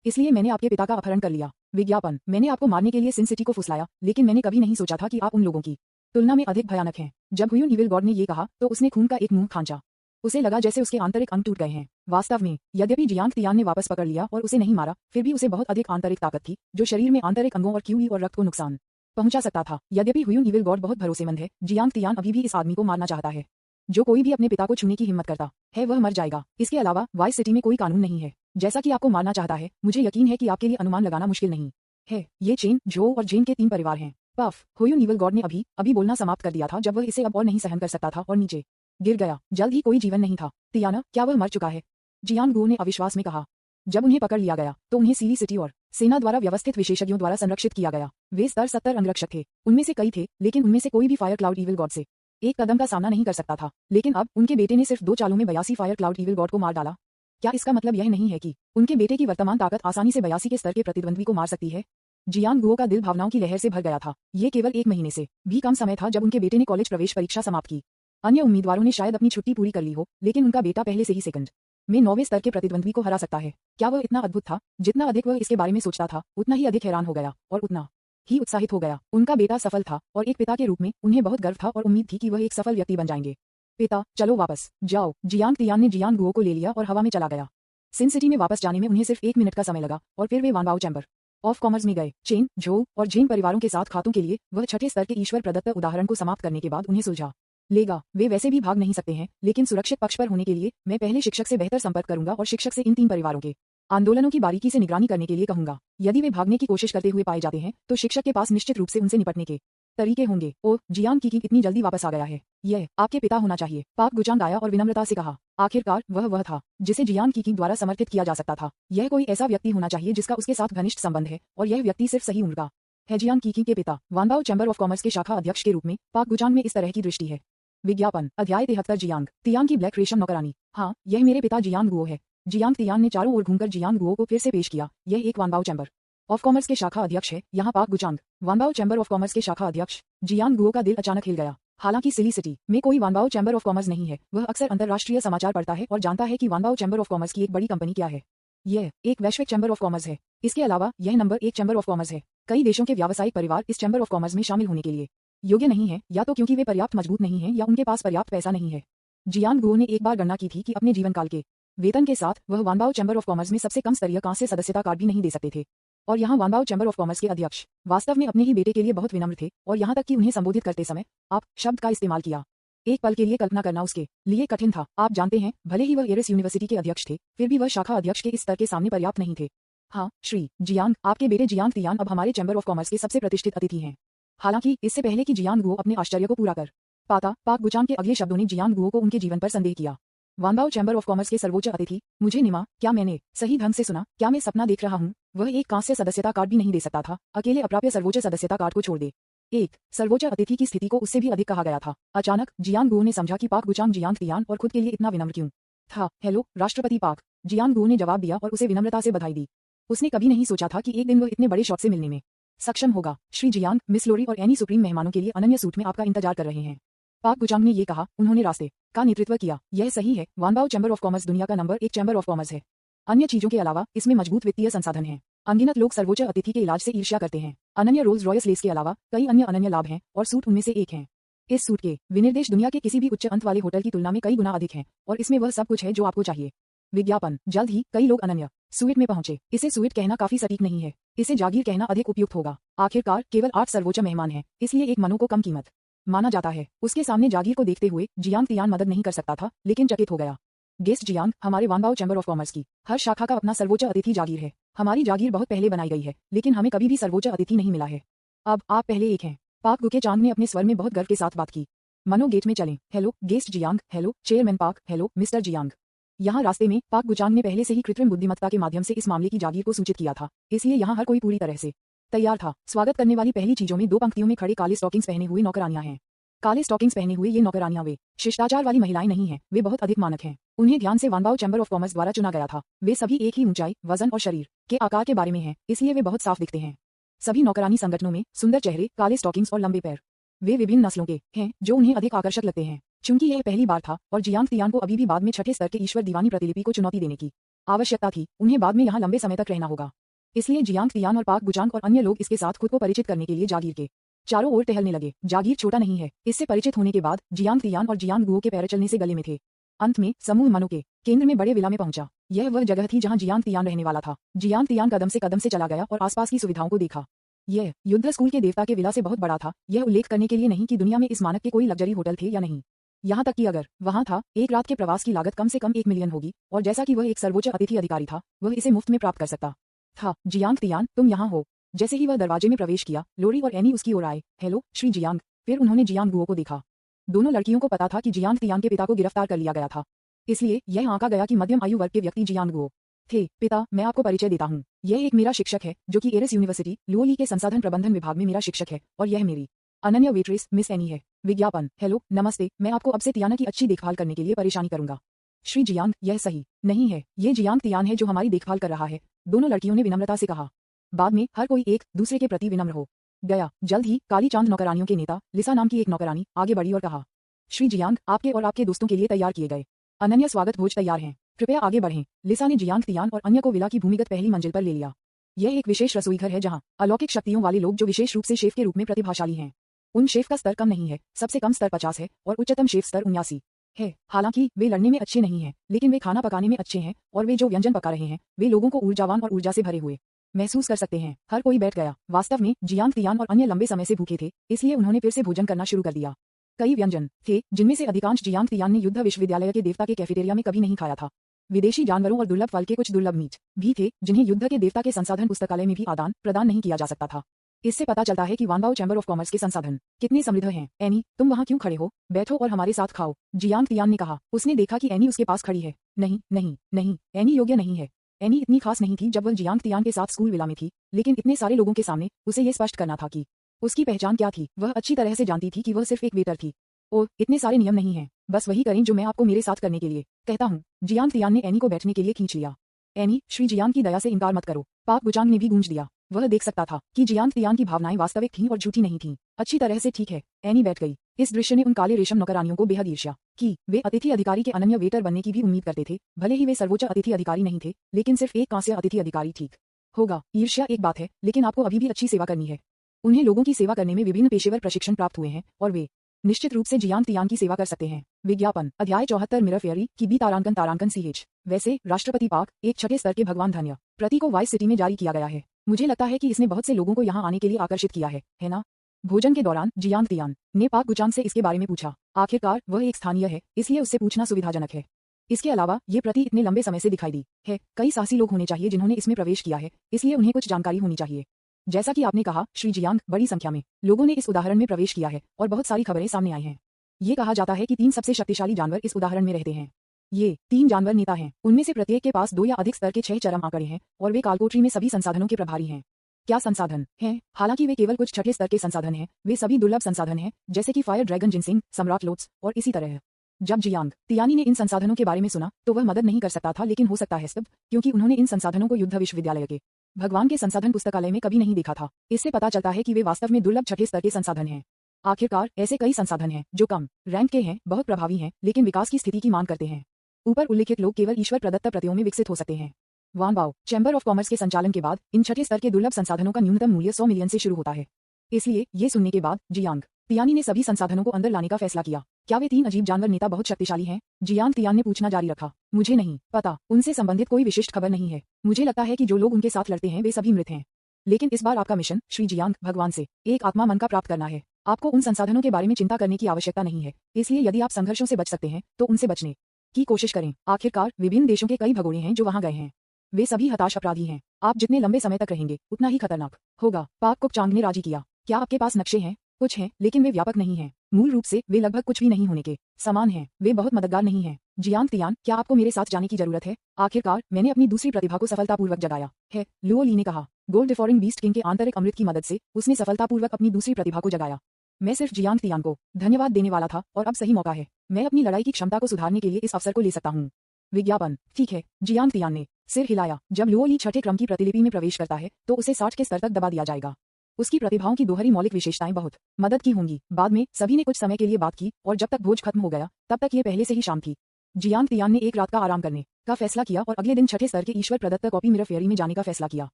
इसलिए मैंने आपके पिता का अपहरण कर लिया। विज्ञापन। मैंने आपको मारने के लिए सिन सिटी को फुसलाया, लेकिन मैंने कभी नहीं सोचा था कि आप उन लोगों की तुलना में अधिक भयानक हैं। जब हुयून इविल गॉड ने ये कहा तो उसने खून का एक मुंह खांचा। उसे लगा जैसे उसके आंतरिक अंग टूट गए हैं। वास्तव में यद्यपि जियांग तियान ने वापस पकड़ लिया और उसे नहीं मारा, फिर भी उसे बहुत अधिक आंतरिक ताकत थी जो शरीर में आंतरिक अंगों और क्यूई और रक्त को नुकसान पहुंचा सकता था। यद्यपि हुयून इविल गॉड बहुत भरोसेमंद है, जियांग तियान अभी भी इस आदमी को मारना चाहता है। जो कोई भी अपने पिता को छूने की हिम्मत करता है वह मर जाएगा। इसके अलावा वाइस सिटी में कोई कानून नहीं है। जैसा कि आपको मारना चाहता है, मुझे यकीन है कि आपके लिए अनुमान लगाना मुश्किल नहीं है। ये चेन, जो और जेन के 3 परिवार हैं। पफ। हुयून इविल गॉड ने अभी बोलना समाप्त कर दिया था जब वह इसे अब और नहीं सहन कर सकता था और नीचे गिर गया। जल्द ही कोई जीवन नहीं था। तियाना, क्या वह मर चुका है? जियांग गुओ ने अविश्वास में कहा। जब उन्हें पकड़ लिया गया तो उन्हें सीरी सिटी और सेना द्वारा व्यवस्थित विशेषज्ञों द्वारा संरक्षित किया गया। वे स्तर 70 अंगरक्षक थे। उनमें से कई थे, लेकिन उनमें से कोई भी फायर क्लाउड इविल गॉड से एक कदम का सामना नहीं कर सकता था। लेकिन अब उनके बेटे ने सिर्फ 2 चालों में 82 फायर क्लाउड इविल गॉड को मार डाला। क्या इसका मतलब यह नहीं है कि उनके बेटे की वर्तमान ताकत आसानी से 82 के स्तर के प्रतिद्वंद्वी को मार सकती है? जियांग गुओ का दिल भावनाओं की लहर से भर गया था। ये केवल 1 महीने से भी कम समय था जब उनके बेटे ने कॉलेज प्रवेश परीक्षा समाप्त की। अन्य उम्मीदवारों ने शायद अपनी छुट्टी पूरी कर ली हो, लेकिन उनका बेटा पहले से ही सेकंड में 9वें स्तर के प्रतिद्वंद्वी को हरा सकता है। क्या वह इतना अद्भुत था? जितना अधिक वह इसके बारे में सोचता था, उतना ही अधिक हैरान हो गया और उतना ही उत्साहित हो गया। उनका बेटा सफल था और एक पिता के रूप में उन्हें बहुत गर्व था और उम्मीद थी कि वह एक सफल व्यक्ति बन जाएंगे। पिता, चलो वापस जाओ। जियांग तियान ने जियांग गुओ को ले लिया और हवा में चला गया। सिन सिटी में वापस जाने में उन्हें सिर्फ 1 मिनट का समय लगा और फिर वे वानबाओ चैम्बर ऑफ कॉमर्स में गए। चेन, झो और जेन परिवारों के साथ खातों के लिए वह 6ठे स्तर के ईश्वर प्रदत्त उदाहरण को समाप्त करने के बाद उन्हें सुलझा लेगा। वे वैसे भी भाग नहीं सकते हैं, लेकिन सुरक्षित पक्ष पर होने के लिए मैं पहले शिक्षक से बेहतर संपर्क करूंगा और शिक्षक से इन 3 परिवारों के आंदोलनों की बारीकी से निगरानी करने के लिए कहूंगा। यदि वे भागने की कोशिश करते हुए पाए जाते हैं तो शिक्षक के पास निश्चित रूप से उनसे निपटने के तरीके होंगे। ओह, जियांग की इतनी जल्दी वापस आ गया है। यह आपके पिता होना चाहिए। पाक गुचांग आया और विनम्रता से कहा। आखिरकार वह था जिसे जियांग की द्वारा समर्थित किया जा सकता था। यह कोई ऐसा व्यक्ति होना चाहिए जिसका उसके साथ घनिष्ठ संबंध है और यह व्यक्ति सिर्फ सही उम्र का है। जियांग की के पिता वानबाओ चैम्बर ऑफ कॉमर्स के शाखा अध्यक्ष के रूप में पाक गुचांग में इस तरह की दृष्टि है। विज्ञापन। अध्याय 73। जियांग तियान की ब्लैक रेशम नौकरानी। हाँ, यह मेरे पिता जियांग गुओ है। जियांग तियान ने चारों ओर घूमकर जियांग गुओ को फिर से पेश किया। यह एक वानबाओ चैम्बर ऑफ कॉमर्स के शाखा अध्यक्ष है, यहाँ पाक गुचांग। वानबाओ चैम्बर ऑफ कॉमर्स के शाखा अध्यक्ष जियांग गुओ का दिल अचानक हिल गया। हालांकि सिली सिटी में कोई वानबाओ चैम्बर ऑफ कॉमर्स नहीं है, वह अक्सर अंतर्राष्ट्रीय समाचार पढ़ता है और जानता है कि वानबाओ चैम्बर ऑफ कॉमर्स की एक बड़ी कंपनी क्या है। यह एक वैश्विक चैम्बर ऑफ कॉमर्स है। इसके अलावा यह नंबर 1 चैम्बर ऑफ कॉमर्स है। कई देशों के व्यावसायिक परिवार इस चैम्बर ऑफ कॉमर्स में शामिल होने के लिए योग्य नहीं है, या तो क्योंकि वे पर्याप्त मजबूत नहीं हैं या उनके पास पर्याप्त पैसा नहीं है। जियांग गुओ ने एक बार गणना की थी कि अपने जीवनकाल के वेतन के साथ वह वानबाओ चैम्बर ऑफ कॉमर्स में सबसे कम स्तरीय कांस्य सदस्यता कार्ड भी नहीं दे सकते थे। और यहाँ वानबाओ चैम्बर ऑफ कॉमर्स के अध्यक्ष वास्तव में अपने ही बेटे के लिए बहुत विनम्र थे और यहाँ तक कि उन्हें संबोधित करते समय आप शब्द का इस्तेमाल किया। एक पल के लिए कल्पना करना उसके लिए कठिन था। आप जानते हैं, भले ही वह एरिस यूनिवर्सिटी के अध्यक्ष थे, फिर भी वह शाखा अध्यक्ष के इस स्तर के सामने पर्याप्त नहीं थे। हाँ श्री जियांग, आपके बेटे जियांग तियान अब हमारे चैम्बर ऑफ कॉमर्स के सबसे प्रतिष्ठित अतिथि हैं। हालांकि इससे पहले कि जियांग गुओ अपने आश्चर्य को पूरा कर पाता, पाक गुचांग के अगले शब्दों ने जियांग गुओ को उनके जीवन पर संदेह किया। वानबाओ चैम्बर ऑफ कॉमर्स के सर्वोच्च अतिथि, मुझे निमा, क्या मैंने सही ढंग से सुना? क्या मैं सपना देख रहा हूँ? वह एक कांस्य सदस्यता कार्ड भी नहीं दे सकता था, अकेले अप्राप्य सर्वोच्च सदस्यता कार्ड को छोड़ दे। एक सर्वोच्च अतिथि की स्थिति को उससे भी अधिक कहा गया था। अचानक जियांग गुओ ने समझा कि पाक गुचांग जियांग तियान और खुद के लिए इतना विनम्र क्यों था। हेलो राष्ट्रपति पाक, जियांग गुओ ने जवाब दिया और उसे विनम्रता से बधाई दी। उसने कभी नहीं सोचा था कि एक दिन वह इतने बड़े शॉट से मिलने में सक्षम होगा। श्री जियांग, मिस लोरी और एनी सुप्रीम मेहमानों के लिए अनन्य सूट में आपका इंतजार कर रहे हैं। पाक गुचांग ने ये कहा। उन्होंने रास्ते का नेतृत्व किया। यह सही है, वानबाओ चैम्बर ऑफ कॉमर्स दुनिया का नंबर 1 चैम्बर ऑफ कॉमर्स है। अन्य चीजों के अलावा इसमें मजबूत वित्तीय संसाधन हैं। अनगिनत लोग सर्वोच्च अतिथि के इलाज से ईर्ष्या करते हैं। अनन्य रोल्स रॉयस लेस के अलावा कई अन्य अनन्य लाभ हैं और सूट उनमें से एक है। इस सूट के विनिर्देश दुनिया के किसी भी उच्च अंत वाले होटल की तुलना में कई गुना अधिक हैं और इसमें वह सब कुछ है जो आपको चाहिए। विज्ञापन, जल्द ही कई लोग अनन्य सूट में पहुंचे। इसे सूट कहना काफी सटीक नहीं है, इसे जागीर कहना अधिक उपयुक्त होगा। आखिरकार केवल 8 सर्वोच्च मेहमान हैं, इसलिए एक मनो को कम कीमत माना जाता है। उसके सामने जागीर को देखते हुए जियांग तियान मदद नहीं कर सकता था, लेकिन चकित हो गया। गेस्ट जियांग, हमारे वानबाओ चैम्बर ऑफ कॉमर्स की हर शाखा का अपना सर्वोच्च अतिथि जागीर है। हमारी जागीर बहुत पहले बनाई गई है, लेकिन हमें कभी भी सर्वोच्च अतिथि नहीं मिला है। अब आप पहले एक हैं। पाक गुके चांग ने अपने स्वर में बहुत गर्व के साथ बात की। मनो गेट में चलें। Hello guest Jiang, hello chairman पाक, हेलो मिस्टर जियांग। यहाँ रास्ते में पाक गुचांग ने पहले से ही कृत्रिम बुद्धिमत्ता के माध्यम से इस मामले की जागीर को सूचित किया था, इसलिए यहाँ हर कोई पूरी तरह से तैयार था। स्वागत करने वाली पहली चीजों में 2 पंक्तियों में खड़े काले स्टॉकिंग्स पहने हुए नौकरानियां हैं। काले स्टॉकिंग्स पहने हुए ये नौकरानियां वे शिष्टाचार वाली महिलाएं नहीं हैं, वे बहुत अधिक मानक हैं। उन्हें ध्यान से वानबाओ चैम्बर ऑफ कॉमर्स द्वारा चुना गया था। वे सभी एक ही ऊंचाई, वजन और शरीर के आकार के बारे में हैं, इसलिए वे बहुत साफ दिखते हैं। सभी नौकरानी संगठनों में सुंदर चेहरे, काले स्टॉकिंग्स और लंबे पैर। वे विभिन्न नस्लों के हैं जो उन्हें अधिक आकर्षक लगते हैं। चूंकि यह पहली बार था और जियांग तियान को अभी भी बाद में छठे स्तर के ईश्वर दीवानी प्रतिलिपि को चुनौती देने की आवश्यकता थी, उन्हें बाद में यहाँ लंबे समय तक रहना होगा। इसलिए जियांग तियान और पाक गुचांग और अन्य लोग इसके साथ खुद को परिचित करने के लिए जागीर के चारों ओर टहलने लगे। जागीर छोटा नहीं है। इससे परिचित होने के बाद जियांग तियान और जियांग गुओ के पैर चलने से गले में थे। अंत में समूह मनो के केंद्र में बड़े विला में पहुंचा। यह वह जगह थी जहां जियांग तियान रहने वाला था। जियांग तियान कदम से चला गया और आसपास की सुविधाओं को देखा। यह युद्ध स्कूल के देवता के विला से बहुत बड़ा था। यह उल्लेख करने के लिए नहीं कि दुनिया में इस मानक के कोई लग्जरी होटल थे या नहीं, यहाँ तक कि अगर वहाँ था, एक रात के प्रवास की लागत कम से कम 1 मिलियन होगी, और जैसा कि वह एक सर्वोच्च अतिथि अधिकारी था, वह इसे मुफ्त में प्राप्त कर सकता था। जियांग तियान, तुम यहाँ हो। जैसे ही वह दरवाजे में प्रवेश किया, लोरी और एनी उसकी ओर आए। Hello Shri Jiang. फिर उन्होंने जियांग गुओ को देखा। दोनों लड़कियों को पता था कि जियांग तियान के पिता को गिरफ्तार कर लिया गया था, इसलिए यह आंका गया कि मध्यम आयु वर्ग के व्यक्ति जियांग गुओ थे। पिता, मैं आपको परिचय देता हूँ। यह एक मेरा शिक्षक है जो कि एरिस यूनिवर्सिटी लुओली के संसाधन प्रबंधन विभाग में मेरा शिक्षक है, और यह मेरी अनन्य वेट्रेस मिस एनी है। विज्ञापन, हेलो नमस्ते, मैं आपको अब से तियाना की अच्छी देखभाल करने के लिए परेशानी करूंगा। श्री जियांग, यह सही नहीं है, ये जियांग तियान है जो हमारी देखभाल कर रहा है। दोनों लड़कियों ने विनम्रता से कहा। बाद में हर कोई एक दूसरे के प्रति विनम्र हो गया। जल्द ही काली चांद नौकरानियों के नेता लिसा नाम की एक नौकरानी आगे बढ़ी और कहा, श्री जियांग, आपके और आपके दोस्तों के लिए तैयार किए गए अनन्य स्वागत भोज तैयार हैं, कृपया आगे बढ़ें। लिसा ने जियांग तियान और अन्य को विला की भूमिगत पहली मंजिल पर ले लिया। यह एक विशेष रसोई घर है जहां अलौकिक शक्तियों वाले लोग जो विशेष रूप से शेफ के रूप में प्रतिभाशाली हैं। उन शेफ का स्तर कम नहीं है, सबसे कम स्तर 50 है और उच्चतम शेफ स्तर 79 है। हालांकि वे लड़ने में अच्छे नहीं हैं, लेकिन वे खाना पकाने में अच्छे हैं, और वे जो व्यंजन पका रहे हैं वे लोगों को ऊर्जावान और ऊर्जा से भरे हुए महसूस कर सकते हैं। हर कोई बैठ गया। वास्तव में जियांग तियान और अन्य लंबे समय से भूखे थे, इसलिए उन्होंने फिर से भोजन करना शुरू कर दिया। कई व्यंजन थे जिनमें से अधिकांश जियांग तियान ने युद्ध विश्वविद्यालय के देवता के कैफेटेरिया में कभी नहीं खाया था। विदेशी जानवरों और दुर्लभ फल के कुछ दुर्लभ मीट भी थे जिन्हें युद्ध के देवता के संसाधन पुस्तकालय में भी आदान प्रदान नहीं किया जा सकता था। इससे पता चलता है कि वानबाओ चैम्बर ऑफ कॉमर्स के संसाधन कितने समृद्ध हैं। एनी, तुम वहाँ क्यों खड़े हो? बैठो और हमारे साथ खाओ, जियांग तियान ने कहा। उसने देखा कि एनी उसके पास खड़ी है। नहीं नहीं नहीं, एनी योग्य नहीं है। एनी इतनी खास नहीं थी जब वह जियांग तियान के साथ स्कूल विला में थी, लेकिन इतने सारे लोगों के सामने उसे ये स्पष्ट करना था कि उसकी पहचान क्या थी। वह अच्छी तरह से जानती थी कि वह सिर्फ एक वेटर थी। ओह, इतने सारे नियम नहीं हैं, बस वही करें जो मैं आपको मेरे साथ करने के लिए कहता हूँ। जियांग तियान ने एनी को बैठने के लिए खींच लिया। एनी, श्री जियांग की दया से इनकार मत करो, पाक बुचांग ने भी गूंज दिया। वह देख सकता था कि जियांग तियान की भावनाएं वास्तविक थीं और झूठी नहीं थीं। अच्छी तरह से ठीक है, एनी बैठ गई। इस दृश्य ने उन काले रेशम नौकरानियों को बेहद ईर्ष्या की। वे अतिथि अधिकारी के अनन्य वेटर बनने की भी उम्मीद करते थे, भले ही वे सर्वोच्च अतिथि अधिकारी नहीं थे, लेकिन सिर्फ एक कांस्य अतिथि अधिकारी ठीक होगा। ईर्ष्या एक बात है, लेकिन आपको अभी भी अच्छी सेवा करनी है। उन्हें लोगों की सेवा करने में विभिन्न पेशेवर प्रशिक्षण प्राप्त हुए हैं और वे निश्चित रूप से जियांग तियान की सेवा कर सकते हैं। विज्ञापन अध्याय 74 मिरर फेयरी की बी तारांकन CH। वैसे राष्ट्रपति पाक एक छठे स्तर के भगवान धन्य प्रति को वाइस सिटी में जारी किया गया है। मुझे लगता है कि इसने बहुत से लोगों को यहाँ आने के लिए आकर्षित किया है ना? भोजन के दौरान जियांग तियान ने पाक गुचांग से इसके बारे में पूछा। आखिरकार वह एक स्थानीय है, इसलिए उससे पूछना सुविधाजनक है। इसके अलावा ये प्रति इतने लंबे समय से दिखाई दी है। कई साहसी लोग होने चाहिए जिन्होंने इसमें प्रवेश किया है, इसलिए उन्हें कुछ जानकारी होनी चाहिए। जैसा कि आपने कहा श्री जियांग, बड़ी संख्या में लोगों ने इस उदाहरण में प्रवेश किया है और बहुत सारी खबरें सामने आई हैं। ये कहा जाता है कि 3 सबसे शक्तिशाली जानवर इस उदाहरण में रहते हैं। ये 3 जानवर नेता हैं, उनमें से प्रत्येक के पास 2 या अधिक स्तर के 6 चरम आंकड़े हैं और वे कालकोठरी में सभी संसाधनों के प्रभारी हैं। क्या संसाधन हैं? हालांकि वे केवल कुछ छठे स्तर के संसाधन हैं, वे सभी दुर्लभ संसाधन हैं, जैसे कि फायर ड्रैगन जिनसिंग, सम्राट लोट्स और इसी तरह। जब जियांग तियानी ने इन संसाधनों के बारे में सुना तो वह मदद नहीं कर सकता था, लेकिन हो सकता है सब क्योंकि उन्होंने इन संसाधनों को युद्ध विश्वविद्यालय के भगवान के संसाधन पुस्तकालय में कभी नहीं देखा था। इससे पता चलता है कि वे वास्तव में दुर्लभ छठे स्तर के संसाधन हैं। आखिरकार ऐसे कई संसाधन हैं जो कम रैंक के हैं, बहुत प्रभावी हैं, लेकिन विकास की स्थिति की मांग करते हैं। ऊपर उल्लिखित लोग केवल ईश्वर प्रदत्त प्रतियों में विकसित हो सकते हैं। वान बाओ चैम्बर ऑफ कॉमर्स के संचालन के बाद इन छठे स्तर के दुर्लभ संसाधनों का न्यूनतम मूल्य 100 मिलियन से शुरू होता है। इसलिए ये सुनने के बाद जियांग तियानी ने सभी संसाधनों को अंदर लाने का फैसला किया। क्या वे 3 अजीब जानवर नेता बहुत शक्तिशाली हैं? जियांग तियान ने पूछना जारी रखा। मुझे नहीं पता, उनसे संबंधित कोई विशिष्ट खबर नहीं है। मुझे लगता है कि जो लोग उनके साथ लड़ते हैं वे सभी मृत हैं। लेकिन इस बार आपका मिशन श्री जियांग भगवान से एक आत्मा मन का प्राप्त करना है। आपको उन संसाधनों के बारे में चिंता करने की आवश्यकता नहीं है, इसलिए यदि आप संघर्षों से बच सकते हैं तो उनसे बचने की कोशिश करें। आखिरकार विभिन्न देशों के कई भगोड़े हैं जो वहां गए हैं। वे सभी हताश अपराधी हैं। आप जितने लंबे समय तक रहेंगे उतना ही खतरनाक होगा। पाक कुकचांग ने राजी किया। क्या आपके पास नक्शे हैं? कुछ हैं, लेकिन वे व्यापक नहीं हैं। मूल रूप से वे लगभग कुछ भी नहीं होने के समान हैं। वे बहुत मददगार नहीं हैं। जियांग तियान, क्या आपको मेरे साथ जाने की जरूरत है? आखिरकार मैंने अपनी दूसरी प्रतिभा को सफलतापूर्वक जगाया है, लुओ ली ने कहा। गोल्ड डिफोरिंग बीस्ट किंग के आंतरिक अमृत की मदद से उसने सफलतापूर्वक अपनी दूसरी प्रतिभा को जगाया। मैं सिर्फ जियांग तियान को धन्यवाद देने वाला था और अब सही मौका है। मैं अपनी लड़ाई की क्षमता को सुधारने के लिए इस अवसर को ले सकता हूँ। विज्ञापन ठीक है, जियांग तियान ने सिर हिलाया। जब लुओ ली छठे क्रम की प्रतिलिपि में प्रवेश करता है तो उसे 60 के स्तर तक दबा दिया जाएगा। उसकी प्रतिभाओं की दोहरी मौलिक विशेषताएं बहुत मदद की होंगी। बाद में सभी ने कुछ समय के लिए बात की और जब तक भोज खत्म हो गया तब तक ये पहले से ही शाम थी। जियांग तियान ने एक रात का आराम करने का फैसला किया और अगले दिन छठे स्तर के ईश्वर प्रदत्त कॉपी मिरर फेयरी में जाने का फैसला किया।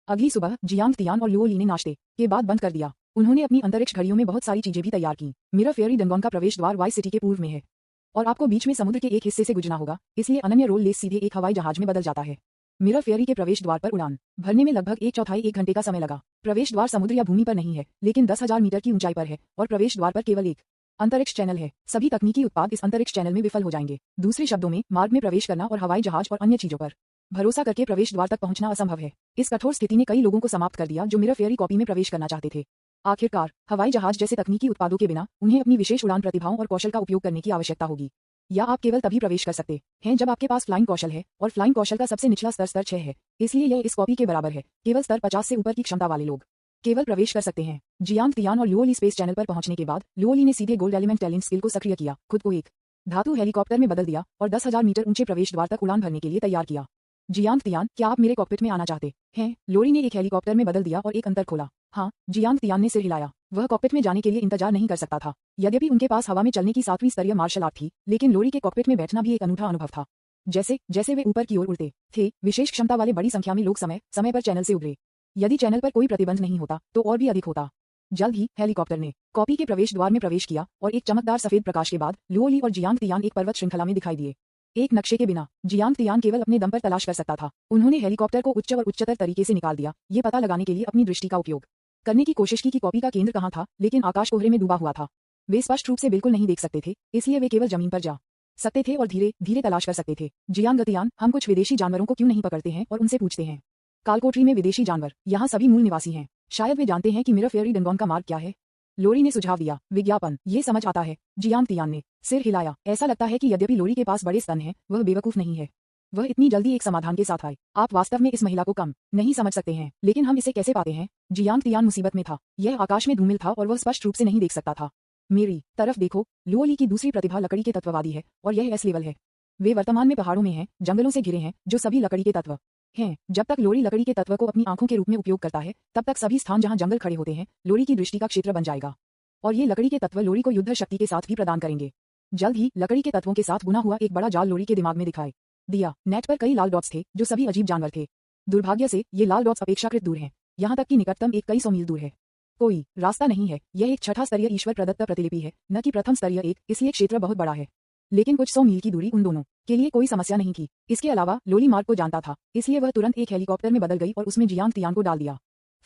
अगली सुबह जियांग तियान और लुओ ली ने नाश्ते के बाद बंद कर दिया। उन्होंने अपनी अंतरिक्ष घड़ियों में बहुत सारी चीजें भी तैयार की। मिरर फेयरी डंगोन का प्रवेश द्वार वाइस सिटी के पूर्व में है और आपको बीच में समुद्र के एक हिस्से से गुजरना होगा, इसलिए अनन्य रोल लेस सीधे एक हवाई जहाज में बदल जाता है। मिरर फेयरी के प्रवेश द्वार पर उड़ान भरने में लगभग 1/4 घंटे का समय लगा। प्रवेश द्वार समुद्र या भूमि पर नहीं है, लेकिन 10,000 मीटर की ऊंचाई पर है और प्रवेश द्वार पर केवल एक अंतरिक्ष चैनल है। सभी तकनीकी उत्पाद इस अंतरिक्ष चैनल में विफल हो जाएंगे। दूसरे शब्दों में, मार्ग में प्रवेश करना और हवाई जहाज और अन्य चीजों पर भरोसा करके प्रवेश द्वार तक पहुंचना असंभव है। इस कठोर स्थिति ने कई लोगों को समाप्त कर दिया जो मिरर फेयरी कॉपी में प्रवेश करना चाहते थे। आखिरकार हवाई जहाज जैसे तकनीकी उत्पादों के बिना उन्हें अपनी विशेष उड़ान प्रतिभाओं और कौशल का उपयोग करने की आवश्यकता होगी। या आप केवल तभी प्रवेश कर सकते हैं जब आपके पास फ्लाइंग कौशल है, और फ्लाइंग कौशल का सबसे निचला स्तर 6 है, इसलिए यह इस कॉपी के बराबर है। केवल स्तर 50 से ऊपर की क्षमता वाले लोग केवल प्रवेश कर सकते हैं। जियांग तियान और लुओ ली स्पेस चैनल पर पहुंचने के बाद लुओ ली ने सीधे गोल्ड एलिमेंट टैलेंट स्किल को सक्रिय किया, खुद को एक धातु हेलीकॉप्टर में बदल दिया और 10,000 मीटर ऊंचे प्रवेश द्वार तक उड़ान भरने के लिए तैयार किया। जियांग तियान, क्या आप मेरे कॉकपिट में आना चाहते हैं? लोरी ने एक हेलीकॉप्टर में बदल दिया और एक अंतर खोला। हाँ, जियांग तियान ने सिर हिलाया। वह कॉकपिट में जाने के लिए इंतजार नहीं कर सकता था। यद्यपि उनके पास हवा में चलने की 7वीं स्तरीय मार्शल आर्ट थी, लेकिन लोरी के कॉकपिट में बैठना भी एक अनूठा अनुभव था। जैसे जैसे वे ऊपर की ओर उड़ते थे, विशेष क्षमता वाले बड़ी संख्या में लोग समय समय पर चैनल से उतरे। यदि चैनल पर कोई प्रतिबंध नहीं होता तो और भी अधिक होता। जल्द ही हेलीकॉप्टर ने कॉपी के प्रवेश द्वार में प्रवेश किया और एक चमकदार सफेद प्रकाश के बाद लुओ ली और जियांग तियान एक पर्वत श्रृंखला में दिखाई दिए। एक नक्शे के बिना जियांग तियान केवल अपने दम पर तलाश कर सकता था। उन्होंने हेलीकॉप्टर को उच्च और उच्चतर तरीके से निकाल दिया, ये पता लगाने के लिए अपनी दृष्टि का उपयोग करने की कोशिश की कि कॉपी का केंद्र कहाँ था, लेकिन आकाश कोहरे में डूबा हुआ था। वे स्पष्ट रूप से बिल्कुल नहीं देख सकते थे, इसलिए वे केवल जमीन पर जा सकते थे और धीरे धीरे तलाश कर सकते थे। जियांग तियान, हम कुछ विदेशी जानवरों को क्यों नहीं पकड़ते हैं और उनसे पूछते हैं? कालकोठरी में विदेशी जानवर, यहाँ सभी मूल निवासी हैं। शायद वे जानते हैं कि मिरर फेयरी डंगोन का मार्ग क्या है। लोरी ने सुझाव दिया। विज्ञापन, ये समझ आता है। जियांग तियान ने सिर हिलाया। ऐसा लगता है कि यद्यपि लोरी के पास बड़े स्तन हैं, वह बेवकूफ नहीं है। वह इतनी जल्दी एक समाधान के साथ आए। आप वास्तव में इस महिला को कम नहीं समझ सकते हैं, लेकिन हम इसे कैसे पाते हैं? जियांग तियान मुसीबत में था। यह आकाश में धूमिल था और वह स्पष्ट रूप से नहीं देख सकता था। मेरी तरफ देखो, लुओली की दूसरी प्रतिभा लकड़ी के तत्ववादी है और यह एस लेवल है। वे वर्तमान में पहाड़ों में हैं, जंगलों से घिरे हैं, जो सभी लकड़ी के तत्व हैं। जब तक लोरी लकड़ी के तत्व को अपनी आंखों के रूप में उपयोग करता है, तब तक सभी स्थान जहां जंगल खड़े होते हैं, लोरी की दृष्टि का क्षेत्र बन जाएगा। और ये लकड़ी के तत्व लोरी को युद्ध शक्ति के साथ भी प्रदान करेंगे। जल्द ही लकड़ी के तत्वों के साथ बुना हुआ एक बड़ा जाल लोरी के दिमाग में दिखाई दिया। नेट पर कई लाल डॉट्स थे, जो सभी अजीब जानवर थे। दुर्भाग्य से ये लाल डॉट्स अपेक्षाकृत दूर हैं, यहाँ तक कि निकटतम एक कई 100 मील दूर है। कोई रास्ता नहीं है। यह एक छठा स्तरीय ईश्वर प्रदत्त प्रतिलिपि है, न कि प्रथम स्तरीय एक, इसलिए क्षेत्र बहुत बड़ा है। लेकिन कुछ 100 मील की दूरी उन दोनों के लिए कोई समस्या नहीं थी। इसके अलावा लोली मार्ग को जानता था, इसलिए वह तुरंत एक हेलीकॉप्टर में बदल गई और उसमें जियांग तियान को डाल दिया।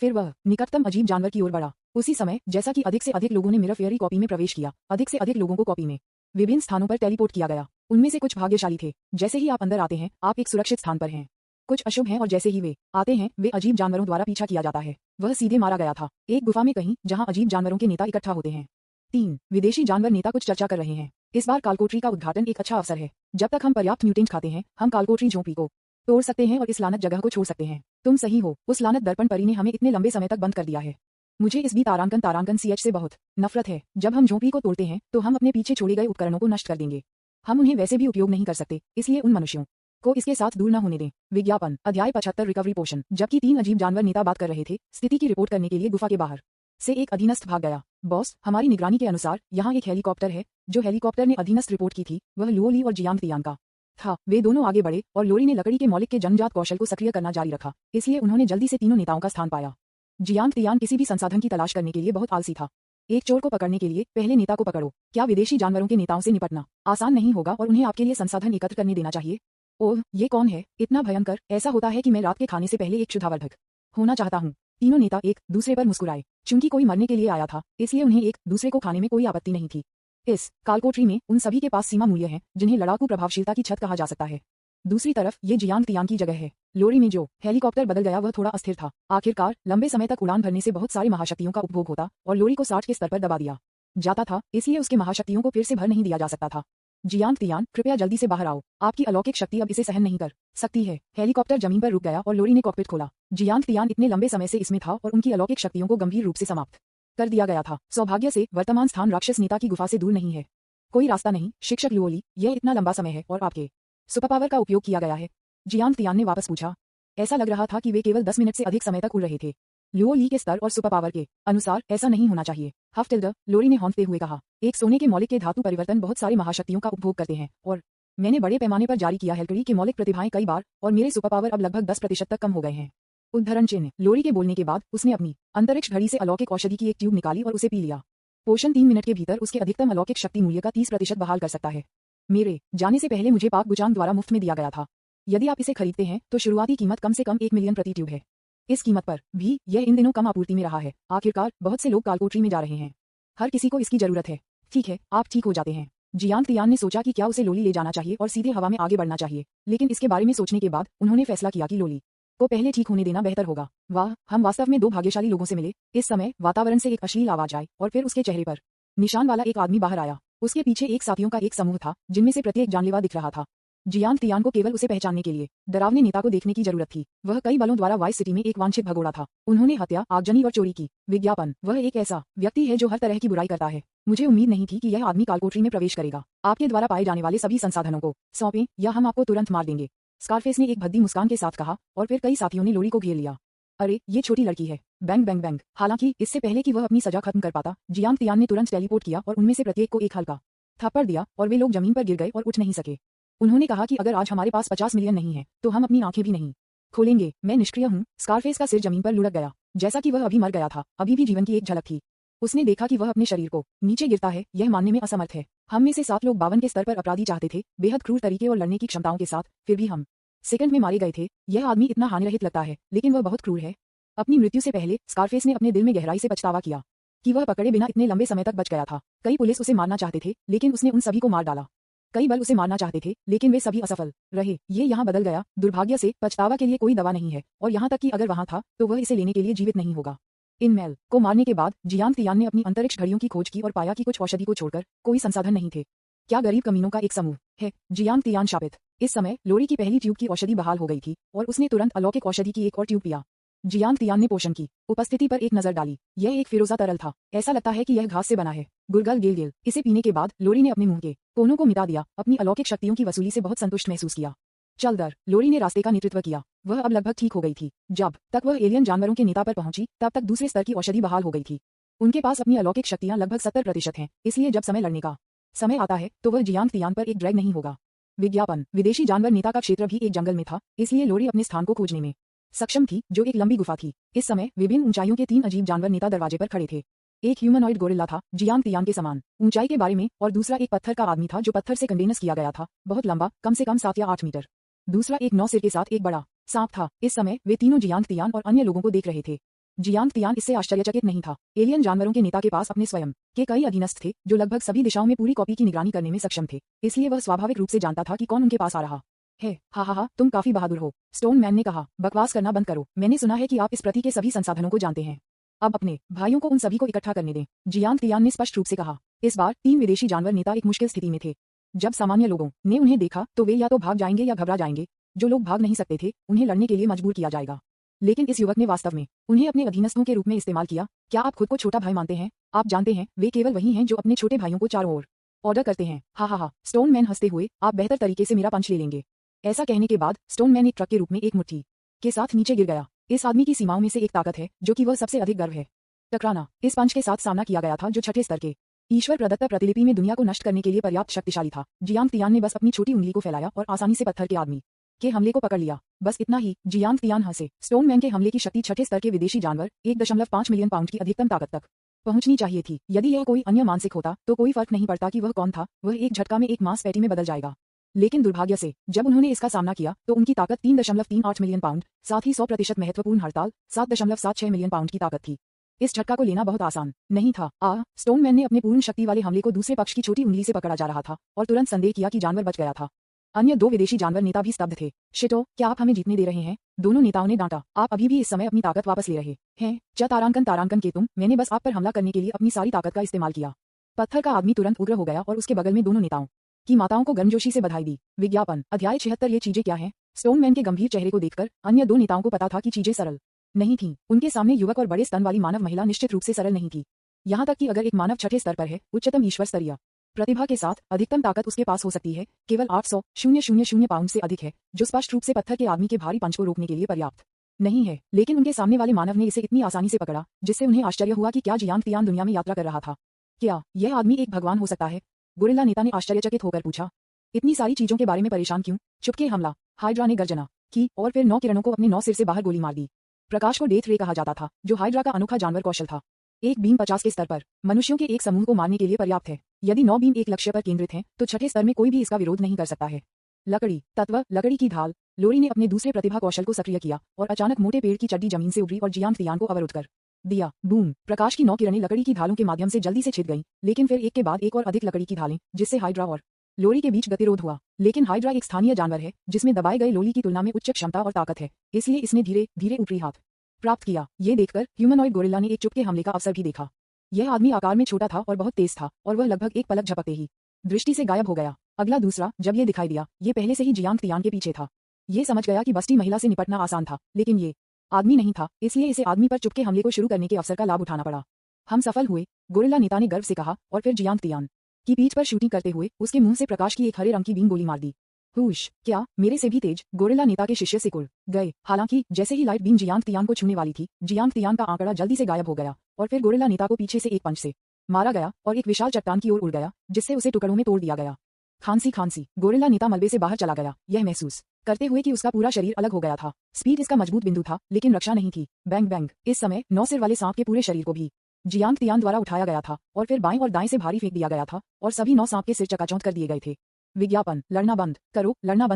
फिर वह निकटतम अजीब जानवर की ओर बढ़ा। उसी समय जैसा कि अधिक से अधिक लोगों ने मिरर फेयरी कॉपी में प्रवेश किया, अधिक से अधिक लोगों को कॉपी में विभिन्न स्थानों पर टेलीपोर्ट किया गया। उनमें से कुछ भाग्यशाली थे। जैसे ही आप अंदर आते हैं, आप एक सुरक्षित स्थान पर हैं। कुछ अशुभ हैं और जैसे ही वे आते हैं, वे अजीब जानवरों द्वारा पीछा किया जाता है। वह सीधे मारा गया था, एक गुफा में कहीं, जहां अजीब जानवरों के नेता इकट्ठा होते हैं। 3 विदेशी जानवर नेता कुछ चर्चा कर रहे हैं। इस बार कालकोटरी का उद्घाटन एक अच्छा अवसर है। जब तक हम पर्याप्त म्यूटेंट खाते हैं, हम कालकोटरी झोंपड़ी को तोड़ सकते हैं और इस लानत जगह को छोड़ सकते हैं। तुम सही हो, उस लानत दर्पण परी ने हमें इतने लंबे समय तक बंद कर दिया है। मुझे इस बी तारांकन CH से बहुत नफरत है। जब हम झोंपड़ी को तोड़ते हैं, तो हम अपने पीछे छोड़े गए उपकरणों को नष्ट कर देंगे। हम उन्हें वैसे भी उपयोग नहीं कर सकते, इसलिए उन मनुष्यों को इसके साथ दूर न होने दें। विज्ञापन अध्याय 75 रिकवरी पोषण। जबकि 3 अजीब जानवर नेता बात कर रहे थे, स्थिति की रिपोर्ट करने के लिए गुफा के बाहर से एक अधीनस्थ भाग गया। बॉस, हमारी निगरानी के अनुसार यहाँ एक हेलीकॉप्टर है। जो हेलीकॉप्टर ने अधीनस्थ रिपोर्ट की थी, वह लुओली और जियांग तियान का था। वे दोनों आगे बढ़े और लोरी ने लकड़ी के मौलिक के जन्मजात कौशल को सक्रिय करना जारी रखा, इसलिए उन्होंने जल्दी से तीनों नेताओं का स्थान पाया। जियांग तियान किसी भी संसाधन की तलाश करने के लिए बहुत आलसी था। एक चोर को पकड़ने के लिए पहले नेता को पकड़ो। क्या विदेशी जानवरों के नेताओं से निपटना आसान नहीं होगा और उन्हें आपके लिए संसाधन एकत्र करने देना चाहिए? ओह, ये कौन है? इतना भयंकर। ऐसा होता है कि मैं रात के खाने से पहले एक क्षुधावर्धक होना चाहता हूँ। तीनों नेता एक दूसरे पर मुस्कुराए। चूंकि कोई मरने के लिए आया था, इसलिए उन्हें एक दूसरे को खाने में कोई आपत्ति नहीं थी। इस कालकोटरी में उन सभी के पास सीमा मूल्य हैं, जिन्हें लड़ाकू प्रभावशीलता की छत कहा जा सकता है। दूसरी तरफ ये जियांग तियान की जगह है। लोरी में जो हेलीकॉप्टर बदल गया, वह थोड़ा अस्थिर था। आखिरकार लंबे समय तक उड़ान भरने से बहुत सारी महाशक्तियों का उपभोग होता और लोरी को 60 के स्तर पर दबा दिया जाता था, इसलिए उसके महाशक्तियों को फिर से भर नहीं दिया जा सकता था। जियांग तियान, कृपया जल्दी से बाहर आओ। आपकी अलौकिक शक्ति अब इसे सहन नहीं कर सकती है। हेलीकॉप्टर जमीन पर रुक गया और लोरी ने कॉकपिट खोला। जियांग तियान इतने लंबे समय से इसमें था और उनकी अलौकिक शक्तियों को गंभीर रूप से समाप्त कर दिया गया था। सौभाग्य से वर्तमान स्थान राक्षस नेता की गुफा से दूर नहीं है। कोई रास्ता नहीं, शिक्षक लुओली, यह इतना लंबा समय है और आपके सुपर पावर का उपयोग किया गया है? जियांग तियान ने वापस पूछा। ऐसा लग रहा था कि वे केवल 10 मिनट से अधिक समय तक उड़ रहे थे। लुओली के स्तर और सुपर पावर के अनुसार ऐसा नहीं होना चाहिए। हफ्टिल्ड, लोरी ने हौंकते हुए कहा। एक सोने के मौलिक के धातु परिवर्तन बहुत सारी महाशक्तियों का उपभोग करते हैं और मैंने बड़े पैमाने पर जारी किया हेलकड़ी के मौलिक प्रतिभाएं कई बार और मेरे सुपर पावर अब लगभग 10% तक कम हो गए हैं। उद्धरण चिन्ह। लोरी के बोलने के बाद उसने अपनी अंतरिक्ष घड़ी से अलौकिक औषधि की एक ट्यूब निकाली और उसे पी लिया। पोषण 3 मिनट के भीतर उसके अधिकतम अलौकिक शक्ति मूल्य का 30% बहाल कर सकता है। मेरे जाने से पहले मुझे पाक बुचांग द्वारा मुफ्त में दिया गया था। यदि आप इसे खरीदते हैं तो शुरुआती कीमत कम से कम 1 मिलियन प्रति ट्यूब है। इस कीमत पर भी यह इन दिनों कम आपूर्ति में रहा है। आखिरकार बहुत से लोग कालकोटरी में जा रहे हैं। हर किसी को इसकी जरूरत है। ठीक है, आप ठीक हो जाते हैं। जियांग तियान ने सोचा कि क्या उसे लोली ले जाना चाहिए और सीधे हवा में आगे बढ़ना चाहिए, लेकिन इसके बारे में सोचने के बाद उन्होंने फैसला किया कि लोली को पहले ठीक होने देना बेहतर होगा। वाह, हम वास्तव में 2 भाग्यशाली लोगों से मिले। इस समय वातावरण से एक अश्लील आवाज आई और फिर उसके चेहरे पर निशान वाला एक आदमी बाहर आया। उसके पीछे एक साथियों का एक समूह था, जिनमें से प्रत्येक जानलेवा दिख रहा था। जियांग तियान को केवल उसे पहचानने के लिए डरावने नेता को देखने की जरूरत थी। वह कई बलों द्वारा वाइस सिटी में एक वांछित भगोड़ा था। उन्होंने हत्या, आगजनी और चोरी की। विज्ञापन। वह एक ऐसा व्यक्ति है जो हर तरह की बुराई करता है। मुझे उम्मीद नहीं थी कि यह आदमी कालकोटरी में प्रवेश करेगा। आपके द्वारा पाए जाने वाले सभी संसाधनों को सौंपें या हम आपको तुरंत मार देंगे। स्कारफेस ने एक भद्दी मुस्कान के साथ कहा और फिर कई साथियों ने लोरी को घेर लिया। अरे, ये छोटी लड़की है। Bang bang bang. हालांकि इससे पहले कि वह अपनी सजा खत्म कर पाता, जियांग तियान ने तुरंत टेलीपोर्ट किया और उनमें से प्रत्येक को एक हल्का थप्पड़ दिया और वे लोग जमीन पर गिर गए और उठ नहीं सके। उन्होंने कहा कि अगर आज हमारे पास 50 मिलियन नहीं है, तो हम अपनी आंखें भी नहीं खोलेंगे। मैं निष्क्रिय हूँ। स्कारफेस का सिर जमीन पर लुढ़क गया। जैसा कि वह अभी मर गया था, अभी भी जीवन की एक झलक थी। उसने देखा कि वह अपने शरीर को नीचे गिरता है, यह मानने में असमर्थ है। हम में से 7 लोग 52 के स्तर पर अपराधी चाहते थे, बेहद क्रूर तरीके और लड़ने की क्षमताओं के साथ, फिर भी हम सेकंड में मारे गए थे। यह आदमी इतना हानिरहित लगता है, लेकिन वह बहुत क्रूर है। अपनी मृत्यु से पहले स्कारफेस ने अपने दिल में गहराई से पछतावा किया कि वह पकड़े बिना इतने लंबे समय तक बच गया था। कई पुलिस उसे मारना चाहते थे, लेकिन उसने उन सभी को मार डाला। कई बल उसे मारना चाहते थे, लेकिन वे सभी असफल रहे। ये यहाँ बदल गया। दुर्भाग्य से पछतावा के लिए कोई दवा नहीं है, और यहाँ तक कि अगर वहाँ था, तो वह इसे लेने के लिए जीवित नहीं होगा। इन मेल को मारने के बाद जियांग तियान ने अपनी अंतरिक्ष घड़ियों की खोज की और पाया कि कुछ औषधि को छोड़कर कोई संसाधन नहीं थे। क्या गरीब कमीनों का एक समूह है। जियांग तियान शापित। इस समय लोरी की पहली ट्यूब की औषधि बहाल हो गई थी और उसने तुरंत अलौकिक औषधि की एक और ट्यूब पिया। जियांग तियान ने पोषण की उपस्थिति पर एक नजर डाली। यह एक फिरोजा तरल था। ऐसा लगता है कि यह घास से बना है। गुलगल गेल गेल। इसे पीने के बाद लोरी ने अपने मुंह के कोनों को मिटा दिया। अपनी अलौकिक शक्तियों की वसूली से बहुत संतुष्ट महसूस किया। चल दर। लोरी ने रास्ते का नेतृत्व किया। वह अब लगभग ठीक हो गई थी। जब तक वह एलियन जानवरों के नेता पर पहुंची तब तक दूसरे स्तर की औषधि बहाल हो गई थी। उनके पास अपनी अलौकिक शक्तियां लगभग 70% हैं, इसलिए जब समय लड़ने का समय आता है तो वह जियांग तियान पर एक ड्रैग नहीं होगा। विज्ञापन। विदेशी जानवर नेता का क्षेत्र भी एक जंगल में था, इसलिए लोरी अपने स्थान को खोजने में सक्षम थी, जो एक लंबी गुफा थी। इस समय विभिन्न ऊंचाइयों के 3 अजीब जानवर नेता दरवाजे पर खड़े थे। एक ह्यूमनॉइड गोरिल्ला था, जियांग तियान के समान ऊंचाई के बारे में, और दूसरा एक पत्थर का आदमी था जो पत्थर से कंडेंस किया गया था, बहुत लंबा, कम से कम 7 या 8 मीटर। दूसरा एक 9 सिर के साथ एक बड़ा सांप था। इस समय वे तीनों जियांग तियान और अन्य लोगों को देख रहे थे। जियांग तियान इससे आश्चर्यचकित नहीं था। एलियन जानवरों के नेता के पास अपने स्वयं के कई अधीनस्थ थे जो लगभग सभी दिशाओं में पूरी कॉपी की निगरानी करने में सक्षम थे, इसलिए वह स्वाभाविक रूप से जानता था कि कौन उनके पास आ रहा है। हा, तुम काफी बहादुर हो, स्टोन मैन ने कहा। बकवास करना बंद करो। मैंने सुना है कि आप इस प्रति के सभी संसाधनों को जानते हैं। अब अपने भाइयों को उन सभी को इकट्ठा करने दें, जियांग तियान ने स्पष्ट रूप से कहा। इस बार 3 विदेशी जानवर नेता एक मुश्किल स्थिति में थे। जब सामान्य लोगों ने उन्हें देखा तो वे या तो भाग जाएंगे या घबरा जाएंगे। जो लोग भाग नहीं सकते थे उन्हें लड़ने के लिए मजबूर किया जाएगा, लेकिन इस युवक ने वास्तव में उन्हें अपने अधीनस्थों के रूप में इस्तेमाल किया। क्या आप खुद को छोटा भाई मानते हैं? आप जानते हैं वे केवल वही हैं जो अपने छोटे भाइयों को चारों ओर ऑर्डर करते हैं। हा, स्टोन मैन हंसते हुए, आप बेहतर तरीके से मेरा पंच ले लेंगे। ऐसा कहने के बाद स्टोन मैन एक ट्रक के रूप में एक मुट्ठी के साथ नीचे गिर गया। इस आदमी की सीमाओं में से एक ताकत है जो कि वह सबसे अधिक गर्व है। टकराना। इस पंच के साथ सामना किया गया था जो छठे स्तर के ईश्वर प्रदत्त प्रतिलिपि में दुनिया को नष्ट करने के लिए पर्याप्त शक्तिशाली था। जियांग तियान ने बस अपनी छोटी उंगली को फैलाया और आसानी से पत्थर के आदमी के हमले को पकड़ लिया। बस इतना ही। जियांग तियान हंसे। स्टोन मैन के हमले की शक्ति छठे स्तर के विदेशी जानवर 1.5 मिलियन पाउंड की अधिकतम ताकत तक पहुंचनी चाहिए थी। यदि यह कोई अन्य मानसिक होता तो कोई फर्क नहीं पड़ता कि वह कौन था, वह एक झटका में एक मांसपेटी में बदल जाएगा। लेकिन दुर्भाग्य से जब उन्होंने इसका सामना किया तो उनकी ताकत 3.38 मिलियन पाउंड, साथ ही 100% महत्वपूर्ण हड़ताल 7.76 मिलियन पाउंड की ताकत थी। इस झटका को लेना बहुत आसान नहीं था। स्टोन मैन ने अपने पूर्ण शक्ति वाले हमले को दूसरे पक्ष की छोटी उंगली से पकड़ा जा रहा था और तुरंत संदेह किया कि जानवर बच गया था। अन्य 2 विदेशी जानवर नेता भी स्तब्ध थे। शिटो, क्या आप हमें जीतने दे रहे हैं? दोनों नेताओं ने डांटा। आप अभी भी इस समय अपनी ताकत वापस ले रहे हैं। तारांकन के तुम। मैंने बस आप पर हमला करने के लिए अपनी सारी ताकत का इस्तेमाल किया। पत्थर का आदमी तुरंत उग्र हो गया और उसके बगल में दोनों नेताओं की माताओं को गर्मजोशी से बधाई दी। विज्ञापन। अध्याय 76। ये चीजें क्या हैं? स्टोन मैन के गंभीर चेहरे को देखकर अन्य 2 नेताओं को पता था कि चीजें सरल नहीं थीं। उनके सामने युवक और बड़े स्तन वाली मानव महिला निश्चित रूप से सरल नहीं थी। यहाँ तक कि अगर एक मानव छठे स्तर पर है, उच्चतम ईश्वर स्तरीय प्रतिभा के साथ, अधिकतम ताकत उसके पास हो सकती है केवल 800,000 पाउंड से अधिक है, जो स्पष्ट रूप से पत्थर के आदमी के भारी पंच को रोकने के लिए पर्याप्त नहीं है। लेकिन उनके सामने वाले मानव ने इसे इतनी आसानी से पकड़ा जिससे उन्हें आश्चर्य हुआ कि क्या जियांग तियान दुनिया में यात्रा कर रहा था। क्या यह आदमी एक भगवान हो सकता है? गोरिल्ला नेता ने आश्चर्यचकित होकर पूछा। इतनी सारी चीजों के बारे में परेशान क्यों? चुपके हमला। हाइड्रा ने गर्जना की और फिर 9 किरणों को अपने 9 सिर से बाहर गोली मार दी। प्रकाश को डेथ रे कहा जाता था, जो हाइड्रा का अनोखा जानवर कौशल था। एक बीम 50 के स्तर पर मनुष्यों के एक समूह को मारने के लिए पर्याप्त है। यदि 9 बीम एक लक्ष्य पर केंद्रित हैं, तो छठे स्तर में कोई भी इसका विरोध नहीं कर सकता है। लकड़ी तत्व। लकड़ी की ढाल। लोरी ने अपने दूसरे प्रतिभा कौशल को सक्रिय किया और अचानक मोटे पेड़ की चड्डी जमीन से उभरी और जियांग तियान को अवरुद्ध कर दिया। बूम। प्रकाश की 9 किरणें लकड़ी की ढालों के माध्यम से जल्दी से छिद गईं, लेकिन फिर एक के बाद एक और अधिक लकड़ी की ढालें, जिससे हाइड्रा और लोरी के बीच गतिरोध हुआ। लेकिन हाइड्रा एक स्थानीय जानवर है जिसमें दबाए गए लोली की तुलना में उच्च क्षमता और ताकत है, इसलिए इसने धीरे धीरे ऊपरी हाथ प्राप्त किया। ये देखकर ह्यूमनॉइड गोरिल्ला ने एक चुपके हमले का अवसर भी देखा। यह आदमी आकार में छोटा था और बहुत तेज था, और वह लगभग एक पलक झपकते ही दृष्टि से गायब हो गया। अगला दूसरा, जब ये दिखाई दिया, ये पहले से ही जियांग तियान के पीछे था। ये समझ गया कि बस्ती महिला से निपटना आसान था, लेकिन ये आदमी नहीं था, इसलिए इसे आदमी पर चुपके हमले को शुरू करने के अवसर का लाभ उठाना पड़ा। हम सफल हुए, गोरिल्ला नेता ने गर्व से कहा, और फिर जियांग तियान की पीठ पर शूटिंग करते हुए उसके मुंह से प्रकाश की एक हरे रंग की बीम गोली मार दी। हुश, क्या मेरे से भी तेज? गोरिल्ला नेता के शिष्य सिकुड़ गए। हालांकि जैसे ही लाइट बीम जियांग तियान को छूने वाली थी, जियांग तियान का आंकड़ा जल्दी से गायब हो गया, और फिर गोरिल्ला नेता को पीछे से एक पंच से मारा गया और एक विशाल चट्टान की ओर उड़ गया, जिससे उसे टुकड़ों में तोड़ दिया गया। खांसी। गोरिल्ला नेता मलबे से बाहर चला गया, यह महसूस करते हुए कि उसका पूरा शरीर अलग हो गया था। स्पीड इसका मजबूत बिंदु था, लेकिन रक्षा नहीं थी। Bang bang. इस समय 9 सिर वाले सांप के पूरे शरीर को भी जियांग तियान द्वारा उठाया गया था और फिर बाएं और दाएं से भारी फेंक दिया गया था, और सभी 9 सांप के सिर चकाचौंध कर दिए गए थे। विज्ञापन। लड़ना बंद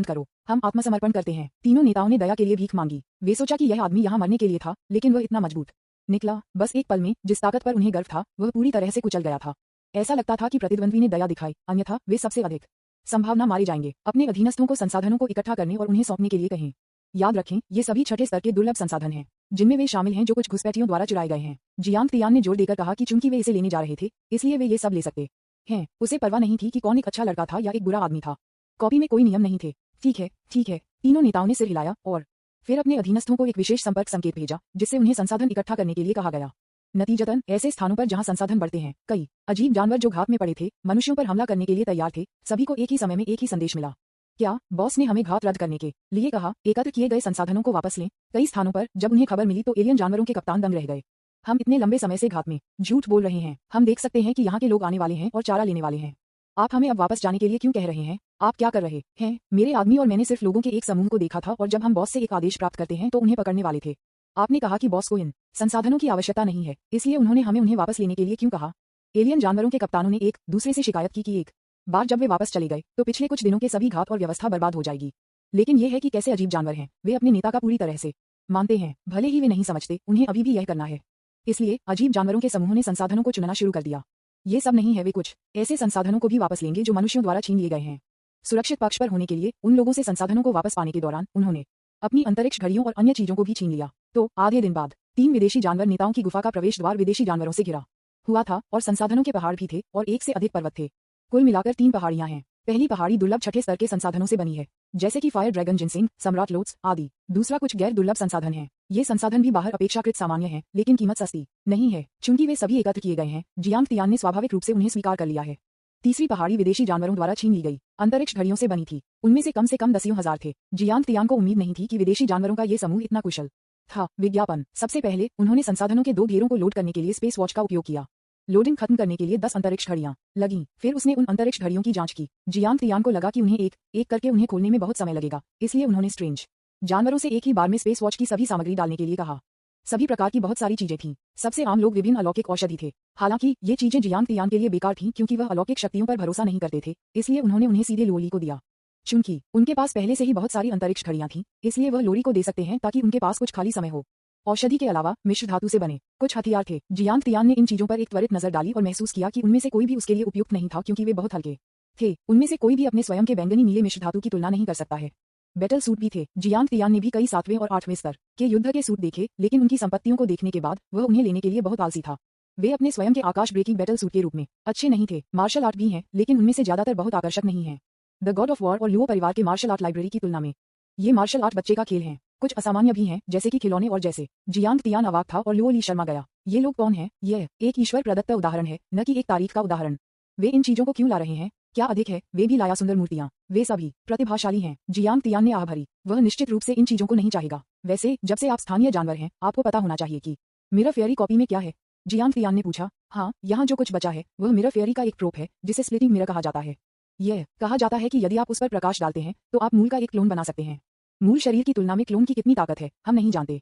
करो। हम आत्मसमर्पण करते हैं। तीनों नेताओं ने दया के लिए भीख मांगी। वे सोचा कि यह आदमी यहाँ मरने के लिए था, लेकिन वह इतना मजबूत निकला। बस एक पल में जिस ताकत पर उन्हें गर्व था, वह पूरी तरह से कुचल गया था। ऐसा लगता था कि प्रतिद्वंद्वी ने दया दिखाई, अन्यथा वे सबसे अधिक संभावना मारे जाएंगे। अपने अधीनस्थों को संसाधनों को इकट्ठा करने और उन्हें सौंपने के लिए कहें। याद रखें, ये सभी छठे स्तर के दुर्लभ संसाधन हैं, जिनमें वे शामिल हैं जो कुछ घुसपैठियों द्वारा चुराए गए हैं। जियांग तियान ने जोर देकर कहा कि चूंकि वे इसे लेने जा रहे थे, इसलिए वे ये सब ले सकते हैं। उसे परवाह नहीं थी कि कौन एक अच्छा लड़का था या एक बुरा आदमी था। कॉपी में कोई नियम नहीं थे। ठीक है। तीनों नेताओं ने सिर हिलाया और फिर अपने अधीनस्थों को एक विशेष संपर्क संकेत भेजा जिससे उन्हें संसाधन इकट्ठा करने के लिए कहा गया। नतीजतन ऐसे स्थानों पर जहां संसाधन बढ़ते हैं, कई अजीब जानवर जो घात में पड़े थे मनुष्यों पर हमला करने के लिए तैयार थे, सभी को एक ही समय में एक ही संदेश मिला। क्या बॉस ने हमें घात रद्द करने के लिए कहा, एकत्र किए गए संसाधनों को वापस लें। कई स्थानों पर जब उन्हें खबर मिली तो एलियन जानवरों के कप्तान दंग रह गए। हम इतने लंबे समय से घात में झूठ बोल रहे हैं, हम देख सकते हैं कि यहाँ के लोग आने वाले हैं और चारा लेने वाले हैं। आप हमें अब वापस जाने के लिए क्यों कह रहे हैं? आप क्या कर रहे हैं? मेरे आदमी और मैंने सिर्फ लोगों के एक समूह को देखा था और जब हम बॉस से एक आदेश प्राप्त करते हैं तो उन्हें पकड़ने वाले थे। आपने कहा कि बॉस को इन संसाधनों की आवश्यकता नहीं है, इसलिए उन्होंने हमें उन्हें वापस लेने के लिए क्यों कहा? एलियन जानवरों के कप्तानों ने एक दूसरे से शिकायत की कि एक बार जब वे वापस चले गए तो पिछले कुछ दिनों के सभी घात और व्यवस्था बर्बाद हो जाएगी। लेकिन यह है कि कैसे अजीब जानवर हैं, वे अपने नेता का पूरी तरह से मानते हैं, भले ही वे नहीं समझते, उन्हें अभी भी यह करना है। इसलिए अजीब जानवरों के समूह ने संसाधनों को चुनना शुरू कर दिया। ये सब नहीं है, वे कुछ ऐसे संसाधनों को भी वापस लेंगे जो मनुष्यों द्वारा छीन लिए गए हैं। सुरक्षित पक्ष पर होने के लिए उन लोगों से संसाधनों को वापस पाने के दौरान उन्होंने अपनी अंतरिक्ष घड़ियों और अन्य चीजों को भी छीन लिया। तो आधे दिन बाद 3 विदेशी जानवर नेताओं की गुफा का प्रवेश द्वार विदेशी जानवरों से घिरा हुआ था और संसाधनों के पहाड़ भी थे और एक से अधिक पर्वत थे। कुल मिलाकर 3 पहाड़ियां हैं। पहली पहाड़ी दुर्लभ छठे स्तर के संसाधनों से बनी है, जैसे कि फायर ड्रैगन, जिनसिंग, सम्राट लोट्स आदि। दूसरा कुछ गैर दुर्लभ संसाधन है। ये संसाधन भी बाहर अपेक्षाकृत सामान्य है, लेकिन कीमत सस्ती नहीं है चूंकि वे सभी एकत्र किए गए हैं। जियांग तियान ने स्वाभाविक रूप से उन्हें स्वीकार कर लिया है। तीसरी पहाड़ी विदेशी जानवरों द्वारा छीन ली गई अंतरिक्ष घड़ियों से बनी थी। उनमें से कम दसियों हजार थे। जियांग तियान को उम्मीद नहीं थी कि विदेशी जानवरों का ये समूह इतना कुशल था। विज्ञापन। सबसे पहले उन्होंने संसाधनों के 2 घेरों को लोड करने के लिए स्पेस वॉच का उपयोग किया। लोडिंग खत्म करने के लिए 10 अंतरिक्ष घड़ियां लगीं। फिर उसने उन अंतरिक्ष घड़ियों की जांच की। जियांग तियान को लगा कि उन्हें एक एक करके उन्हें खोलने में बहुत समय लगेगा, इसलिए उन्होंने स्ट्रेंज जानवरों से एक ही बार में स्पेस वॉच की सभी सामग्री डालने के लिए कहा। सभी प्रकार की बहुत सारी चीजें थीं। सबसे आम लोग विभिन्न अलौकिक औषधि थे। हालांकि ये चीजें जियांग तियान के लिए बेकार थीं क्योंकि वह अलौकिक शक्तियों पर भरोसा नहीं करते थे, इसलिए उन्होंने उन्हें सीधे लोली को दिया। चूंकि उनके पास पहले से ही बहुत सारी अंतरिक्ष घड़ियां थीं, इसलिए वह लोरी को दे सकते हैं ताकि उनके पास कुछ खाली समय हो। औषधि के अलावा मिश्र धातु से बने कुछ हथियार थे। जियांग तियान ने इन चीजों पर एक त्वरित नजर डाली और महसूस किया कि उनमें से कोई भी उसके लिए उपयुक्त नहीं था क्योंकि वे बहुत हल्के थे। उनमें से कोई भी अपने स्वयं के बैंगनी नीले मिश्र धातु की तुलना नहीं कर सकता है। बैटल सूट भी थे। जियांग तियान ने भी कई 7वें और 8वें स्तर के युद्ध के सूट देखे, लेकिन उनकी संपत्तियों को देखने के बाद वह उन्हें लेने के लिए बहुत आलसी था। वे अपने स्वयं के आकाश ब्रेकिंग बैटल सूट के रूप में अच्छे नहीं थे। मार्शल आर्ट भी हैं, लेकिन उनमें से ज्यादातर बहुत आकर्षक नहीं है। द गॉड ऑफ वॉर और लुओ परिवार के मार्शल आर्ट लाइब्रेरी की तुलना में ये मार्शल आर्ट बच्चे का खेल है। कुछ असामान्य भी हैं, जैसे कि खिलौने और जैसे। जियांग तियान अवाक था और लुओ ली शर्मा गया। ये लोग कौन हैं? यह एक ईश्वर प्रदत्त उदाहरण है, न कि एक तारीख का उदाहरण। वे इन चीजों को क्यों ला रहे हैं? क्या अधिक है, वे भी लाया सुंदर मूर्तियां। वे सभी प्रतिभाशाली हैं। जियांग तियान ने आह भरी। वह निश्चित रूप से इन चीजों को नहीं चाहेगा। वैसे जब से आप स्थानीय जानवर हैं, आपको पता होना चाहिए कि मिरर फेयरी कॉपी में क्या है। जियांग तियान ने पूछा। हाँ, यहाँ जो कुछ बचा है वह मिरर फेयरी का एक प्रोप है जिसे स्प्लिटिंग मिरर कहा जाता है। यह कहा जाता है कि यदि आप उस पर प्रकाश डालते हैं तो आप मूल का एक क्लोन बना सकते हैं। मूल शरीर की तुलना में क्लोन की कितनी ताकत है हम नहीं जानते,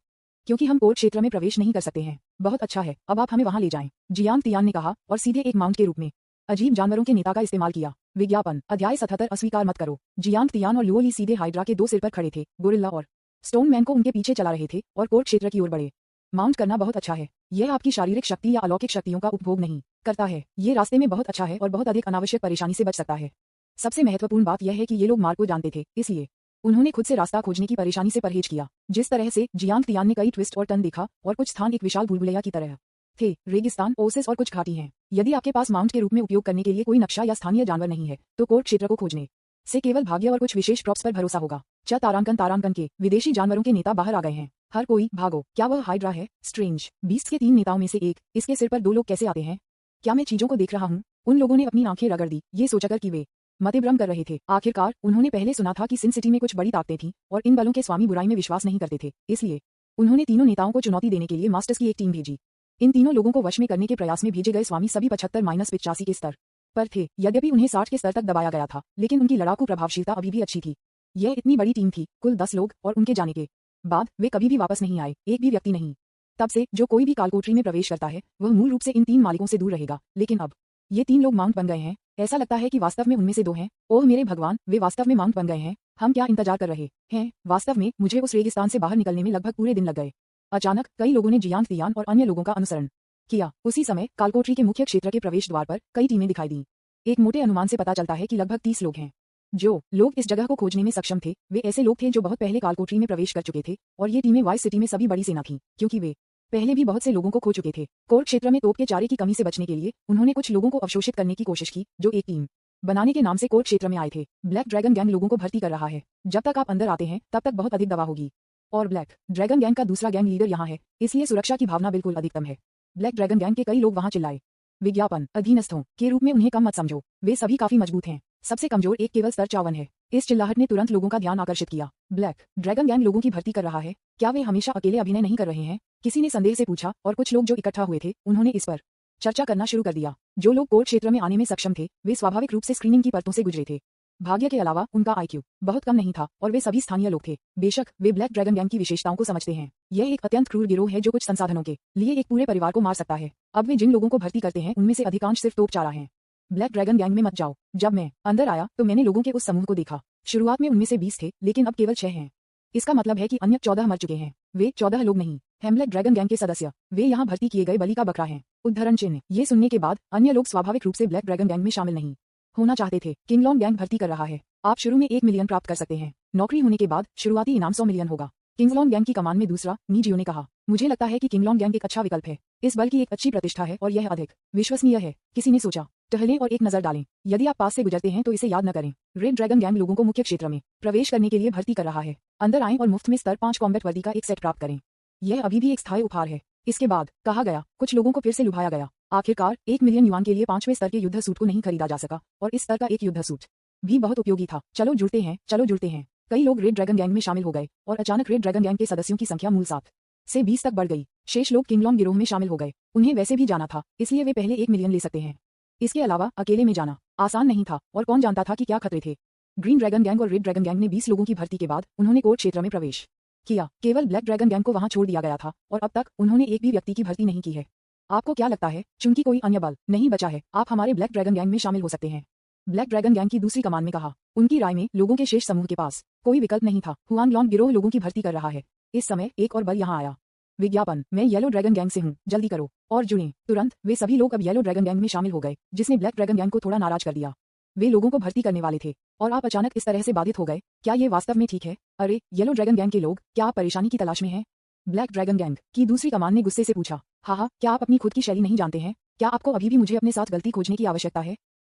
क्योंकि हम कोर्ट क्षेत्र में प्रवेश नहीं कर सकते हैं। बहुत अच्छा है, अब आप हमें वहां ले जाएं, जियांग तियान ने कहा और सीधे एक माउंट के रूप में अजीब जानवरों के नेता का इस्तेमाल किया। विज्ञापन। अध्याय 77 अस्वीकार मत करो। जियांग तियान और लुओ ली सीधे हाइड्रा के 2 सिर पर खड़े थे। गोरिल्ला और स्टोन मैन को उनके पीछे चला रहे थे और कोर्ट क्षेत्र की ओर बढ़े। माउंट करना बहुत अच्छा है। यह आपकी शारीरिक शक्ति या अलौकिक शक्तियों का उपभोग नहीं करता है। ये रास्ते में बहुत अच्छा है और बहुत अधिक अनावश्यक परेशानी से बच सकता है। सबसे महत्वपूर्ण बात यह है कि ये लोग मार्ग को जानते थे, इसलिए उन्होंने खुद से रास्ता खोजने की परेशानी से परहेज किया। जिस तरह से जियांग तियान ने कई ट्विस्ट और टर्न देखा और कुछ स्थान एक विशाल भूलभुलैया की तरह थे। रेगिस्तान, ओसिस और कुछ घाटी हैं। यदि आपके पास माउंट के रूप में उपयोग करने के लिए कोई नक्शा या स्थानीय जानवर नहीं है तो कोर्ट क्षेत्र को खोजने से केवल भाग्य और कुछ विशेष प्रॉप्स पर भरोसा होगा। तारांकन के विदेशी जानवरों के नेता बाहर आ गए हैं। हर कोई भागो। क्या वह हाइड्रा है? स्ट्रेंज बीस्ट के 3 नेताओं में से एक। इसके सिर पर 2 लोग कैसे आते हैं? क्या मैं चीजों को देख रहा हूँ? उन लोगों ने अपनी आंखें रगड़ दी, ये सोचकर कि वे मतिभ्रम कर रहे थे। आखिरकार उन्होंने पहले सुना था कि सिन सिटी में कुछ बड़ी ताकतें थीं और इन बलों के स्वामी बुराई में विश्वास नहीं करते थे, इसलिए उन्होंने तीनों नेताओं को चुनौती देने के लिए मास्टर्स की एक टीम भेजी। इन तीनों लोगों को वश में करने के प्रयास में भेजे गए स्वामी सभी 75-85 के स्तर पर थे। यद्यपि उन्हें 60 के स्तर तक दबाया गया था, लेकिन उनकी लड़ाकू प्रभावशीलता अभी भी अच्छी थी। यह इतनी बड़ी टीम थी, कुल 10 लोग, और उनके जाने के बाद वे कभी भी वापस नहीं आए, एक भी व्यक्ति नहीं। तब से जो कोई भी कालकोठरी में प्रवेश करता है वह मूल रूप से इन 3 मालिकों से दूर रहेगा, लेकिन अब ये 3 लोग माउंट बन गए हैं। ऐसा लगता है कि वास्तव में उनमें से 2 हैं। ओह मेरे भगवान, वे वास्तव में माउंट बन गए हैं। हम क्या इंतजार कर रहे हैं? वास्तव में मुझे उस रेगिस्तान से बाहर निकलने में लगभग पूरे दिन लग गए। अचानक कई लोगों ने जियांग तियान और अन्य लोगों का अनुसरण किया। उसी समय कालकोठरी के मुख्य क्षेत्र के प्रवेश द्वार पर कई टीमें दिखाई दी। एक मोटे अनुमान से पता चलता है कि लगभग 30 लोग हैं। जो लोग इस जगह को खोजने में सक्षम थे वे ऐसे लोग थे जो बहुत पहले कालकोठरी में प्रवेश कर चुके थे, और ये टीमें वाइस सिटी में सभी बड़ी सेना थीं, क्योंकि वे पहले भी बहुत से लोगों को खो चुके थे। कोर्ट क्षेत्र में तोप के चारे की कमी से बचने के लिए उन्होंने कुछ लोगों को अवशोषित करने की कोशिश की जो एक टीम बनाने के नाम से कोर्ट क्षेत्र में आए थे। ब्लैक ड्रैगन गैंग लोगों को भर्ती कर रहा है। जब तक आप अंदर आते हैं तब तक बहुत अधिक दवा होगी और ब्लैक ड्रैगन गैंग का दूसरा गैंग लीडर यहाँ है, इसलिए सुरक्षा की भावना बिल्कुल अधिकतम है। ब्लैक ड्रैगन गैंग के कई लोग वहां चिल्लाए। विज्ञापन अधीनस्थों के रूप में उन्हें कम मत समझो, वे सभी काफी मजबूत हैं। सबसे कमजोर एक केवल स्तर 54 है। इस चिल्लाहट ने तुरंत लोगों का ध्यान आकर्षित किया। ब्लैक ड्रैगन गैंग लोगों की भर्ती कर रहा है, क्या वे हमेशा अकेले अभिनय नहीं कर रहे हैं? किसी ने संदेह से पूछा और कुछ लोग जो इकट्ठा हुए थे उन्होंने इस पर चर्चा करना शुरू कर दिया। जो लोग कोर क्षेत्र में आने में सक्षम थे वे स्वाभाविक रूप से स्क्रीनिंग की परतों से गुजरे थे। भाग्य के अलावा उनका आईक्यू बहुत कम नहीं था और वे सभी स्थानीय लोग थे। बेशक वे ब्लैक ड्रैगन गैंग की विशेषताओं को समझते हैं। यह एक अत्यंत क्रूर गिरोह है जो कुछ संसाधनों के लिए एक पूरे परिवार को मार सकता है। अब वे जिन लोगों को भर्ती करते हैं उनमें से अधिकांश सिर्फ तोपचारा हैं। ब्लैक ड्रैगन गैंग में मत जाओ। जब मैं अंदर आया तो मैंने लोगों के उस समूह को देखा। शुरुआत में उनमें से 20 थे, लेकिन अब केवल 6 हैं। इसका मतलब है कि अन्य 14 मर चुके हैं। वे 14 लोग नहीं हैं ब्लैक ड्रैगन गैंग के सदस्य। वे यहाँ भर्ती किए गए बलि का बकरा हैं। उद्धरण चिन्ह। ये सुनने के बाद अन्य लोग स्वाभाविक रूप से ब्लैक ड्रैगन गैंग में शामिल नहीं होना चाहते थे। किंगलॉन्ग गैंग भर्ती कर रहा है। आप शुरू में 1 मिलियन प्राप्त कर सकते हैं। नौकरी होने के बाद शुरुआती इनाम 100 मिलियन होगा। किंगलॉन्ग गैंग की कमान में दूसरा नीजियो ने कहा। मुझे लगता है कि किंगलॉन्ग गैंग एक अच्छा विकल्प है। इस बल की एक अच्छी प्रतिष्ठा है और यह अधिक विश्वसनीय है। किसी ने सोचा। टहलें और एक नजर डालें। यदि आप पास से गुजरते हैं तो इसे याद न करें। रेड ड्रैगन गैंग लोगों को मुख्य क्षेत्र में प्रवेश करने के लिए भर्ती कर रहा है। अंदर आएं और मुफ्त में स्तर 5 कॉम्बैट वर्दी का एक सेट प्राप्त करें। यह अभी भी एक स्थायी उपहार है। इसके बाद कहा गया कुछ लोगों को फिर से लुभाया गया। आखिरकार 1 मिलियन युआन के लिए 5वें स्तर के युद्ध सूट को नहीं खरीदा जा सका और इस स्तर का एक युद्ध सूट भी बहुत उपयोगी था। चलो जुड़ते हैं, चलो जुड़ते हैं। कई लोग रेड ड्रैगन गैंग में शामिल हो गए और अचानक रेड ड्रैगन गैंग के सदस्यों की संख्या मूल 7 से 20 तक बढ़ गई। शेष लोग किंगलॉन्ग गिरोह में शामिल हो गए। उन्हें वैसे भी जाना था, इसलिए वे पहले 1 मिलियन ले सकते हैं। इसके अलावा अकेले में जाना आसान नहीं था और कौन जानता था कि क्या खतरे थे। ग्रीन ड्रैगन गैंग और रेड ड्रैगन गैंग ने 20 लोगों की भर्ती के बाद उन्होंने कोर क्षेत्र में प्रवेश किया। केवल ब्लैक ड्रैगन गैंग को वहां छोड़ दिया गया था और अब तक उन्होंने एक भी व्यक्ति की भर्ती नहीं की है। आपको क्या लगता है, चूंकि कोई अन्य बल नहीं बचा है, आप हमारे ब्लैक ड्रैगन गैंग में शामिल हो सकते हैं? ब्लैक ड्रैगन गैंग की दूसरी कमान में कहा। उनकी राय में लोगों के शेष समूह के पास कोई विकल्प नहीं था। हुआंगलॉन्ग गिरोह लोगों की भर्ती कर रहा है। इस समय एक और बल यहाँ आया। विज्ञापन। मैं येलो ड्रैगन गैंग से हूँ, जल्दी करो और जुड़ें। तुरंत वे सभी लोग अब येलो ड्रैगन गैंग में शामिल हो गए, जिसने ब्लैक ड्रैगन गैंग को थोड़ा नाराज कर दिया। वे लोगों को भर्ती करने वाले थे और आप अचानक इस तरह से बाधित हो गए। क्या ये वास्तव में ठीक है? अरे येलो ड्रैगन गैंग के लोग, क्या आप परेशानी की तलाश में हैं? ब्लैक ड्रैगन गैंग की दूसरी कमान ने गुस्से से पूछा। हाँ, क्या आप अपनी खुद की शैली नहीं जानते हैं? क्या आपको अभी भी मुझे अपने साथ गलती खोजने की आवश्यकता है?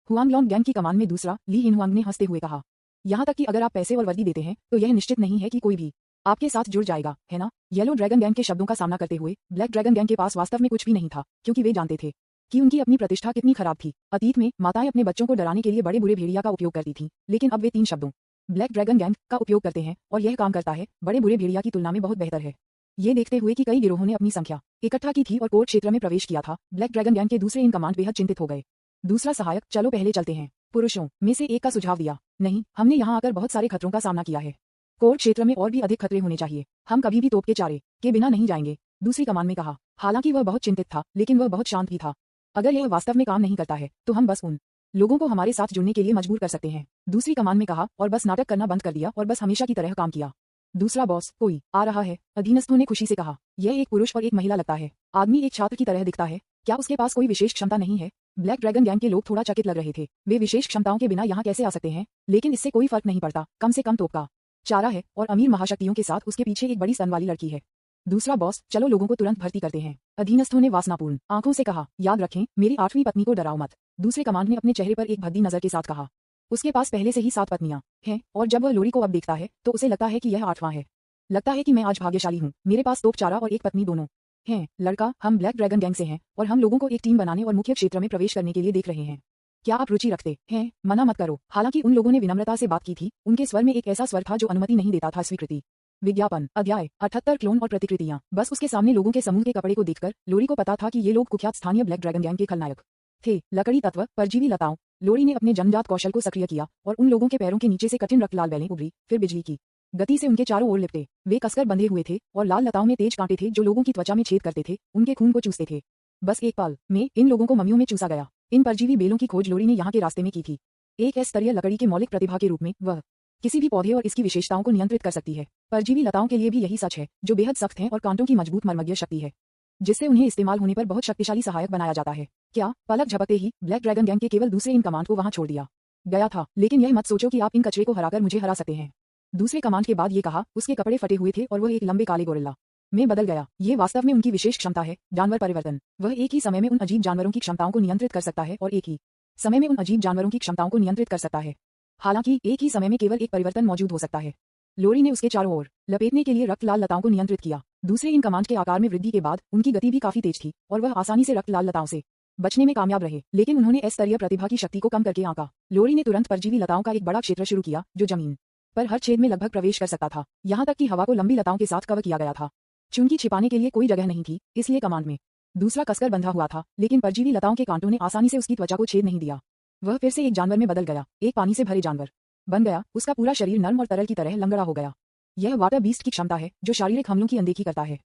हुआंगलॉन्ग गैंग की कमान में दूसरा ली इनहुआंग ने हंसते हुए कहा। यहाँ तक कि अगर आप पैसे और वर्दी देते हैं तो यह निश्चित नहीं है कि कोई भी आपके साथ जुड़ जाएगा, है ना? येलो ड्रैगन गैंग के शब्दों का सामना करते हुए ब्लैक ड्रैगन गैंग के पास वास्तव में कुछ भी नहीं था, क्योंकि वे जानते थे कि उनकी अपनी प्रतिष्ठा कितनी खराब थी। अतीत में माताएं अपने बच्चों को डराने के लिए बड़े बुरे भेड़िया का उपयोग करती थीं, लेकिन अब वे 3 शब्दों ब्लैक ड्रैगन गैंग का उपयोग करते हैं और यह काम करता है बड़े बुरे भेड़िया की तुलना में बहुत बेहतर है। ये देखते हुए कि कई गिरोहों ने अपनी संख्या इकट्ठा की थी और कोर क्षेत्र में प्रवेश किया था, ब्लैक ड्रैगन गैंग के दूसरे इन कमांड बेहद चिंतित हो गए। दूसरा सहायक, चलो पहले चलते हैं। पुरुषों में से एक का सुझाव दिया। नहीं, हमने यहाँ आकर बहुत सारे खतरों का सामना किया है। कोर क्षेत्र में और भी अधिक खतरे होने चाहिए। हम कभी भी तोप के चारे के बिना नहीं जाएंगे, दूसरी कमान में कहा। हालांकि वह बहुत चिंतित था, लेकिन वह बहुत शांत भी था। अगर यह वास्तव में काम नहीं करता है तो हम बस उन लोगों को हमारे साथ जुड़ने के लिए मजबूर कर सकते हैं, दूसरी कमान में कहा, और बस नाटक करना बंद कर दिया और बस हमेशा की तरह काम किया। दूसरा बॉस, कोई आ रहा है? अधीनस्थों ने खुशी से कहा। यह एक पुरुष और एक महिला लगता है। आदमी एक छात्र की तरह दिखता है। क्या उसके पास कोई विशेष क्षमता नहीं है? ब्लैक ड्रैगन गैंग के लोग थोड़ा चकित लग रहे थे। वे विशेष क्षमताओं के बिना यहाँ कैसे आ सकते हैं? लेकिन इससे कोई फर्क नहीं पड़ता, कम से कम तोप का चारा है और अमीर महाशक्तियों के साथ उसके पीछे एक बड़ी स्तन वाली लड़की है। दूसरा बॉस, चलो लोगों को तुरंत भर्ती करते हैं। अधीनस्थों ने वासनापूर्ण आंखों से कहा। याद रखें, मेरी 8वीं पत्नी को डराओ मत। दूसरे कमांड ने अपने चेहरे पर एक भद्दी नजर के साथ कहा। उसके पास पहले से ही 7 पत्नियां हैं और जब वह लोरी को अब देखता है तो उसे लगता है कि यह 8वां है। लगता है कि मैं आज भाग्यशाली हूँ, मेरे पास तोप चारा और एक पत्नी दोनों हैं। लड़का, हम ब्लैक ड्रैगन गैंग से हैं और हम लोगों को एक टीम बनाने और मुख्य क्षेत्र में प्रवेश करने के लिए देख रहे हैं। क्या आप रुचि रखते हैं? मना मत करो। हालांकि उन लोगों ने विनम्रता से बात की थी, उनके स्वर में एक ऐसा स्वर था जो अनुमति नहीं देता था स्वीकृति। विज्ञापन। अध्याय 78 क्लोन और प्रतिकृतियां। बस उसके सामने लोगों के समूह के कपड़े को देखकर लोरी को पता था कि ये लोग कुख्यात स्थानीय ब्लैक ड्रैगन गैंग के खलनायक थे। लकड़ी तत्व, परजीवी लताओं। लोरी ने अपने जन्मजात कौशल को सक्रिय किया और उन लोगों के पैरों के नीचे से कठिन रक्तलाल बेलें उभरी, फिर बिजली की गति से उनके चारों ओर लिपटे। वे कसकर बंधे हुए थे और लाल लताओं में तेज कांटे थे जो लोगों की त्वचा में छेद करते थे, उनके खून को चूसते थे। बस एक पल में इन लोगों को मम्मियों में चूसा गया। इन परजीवी बेलों की खोज लोरी ने यहाँ के रास्ते में की थी। एक स्तरीय लकड़ी के मौलिक प्रतिभा के रूप में वह किसी भी पौधे और इसकी विशेषताओं को नियंत्रित कर सकती है। परजीवी लताओं के लिए भी यही सच है, जो बेहद सख्त हैं और कांटों की मजबूत मर्मज्ञ शक्ति है, जिससे उन्हें इस्तेमाल होने पर बहुत शक्तिशाली सहायक बनाया जाता है। क्या पलक झपकते ही ब्लैक ड्रैगन गैंग के केवल दूसरे इन कमांड को वहां छोड़ दिया गया था? लेकिन यह मत सोचो कि आप इन कचरे को हराकर मुझे हरा सकते हैं। दूसरे कमांड के बाद ये कहा। उसके कपड़े फटे हुए थे और वह एक लंबे काले गोरिल्ला में बदल गया। ये वास्तव में उनकी विशेष क्षमता है, जानवर परिवर्तन। वह एक ही समय में उन अजीब जानवरों की क्षमताओं को नियंत्रित कर सकता है और एक ही समय में उन अजीब जानवरों की क्षमताओं को नियंत्रित कर सकता है। हालांकि एक ही समय में केवल एक परिवर्तन मौजूद हो सकता है। लोरी ने उसके चारों ओर लपेटने के लिए रक्त लाल लताओं को नियंत्रित किया। दूसरे इन कमांड के आकार में वृद्धि के बाद उनकी गति भी काफी तेज थी और वह आसानी से रक्त लाल लताओं से बचने में कामयाब रहे, लेकिन उन्होंने एस स्तरीय प्रतिभा की शक्ति को कम करके आंका। लोरी ने तुरंत परजीवी लताओं का एक बड़ा क्षेत्र शुरू किया जो जमीन पर हर छेद में लगभग प्रवेश कर सकता था, यहाँ तक कि हवा को लंबी लताओं के साथ कवर किया गया था। चूंकि छिपाने के लिए कोई जगह नहीं थी, इसलिए कमांड में दूसरा कसकर बंधा हुआ था, लेकिन परजीवी लताओं के कांटों ने आसानी से उसकी त्वचा को छेद नहीं दिया। वह फिर से एक जानवर में बदल गया, एक पानी से भरे जानवर बन गया। उसका पूरा शरीर नर्म और तरल की तरह लंगड़ा हो गया। यह वाटर बीस्ट की क्षमता है जो शारीरिक हमलों की अनदेखी करता है।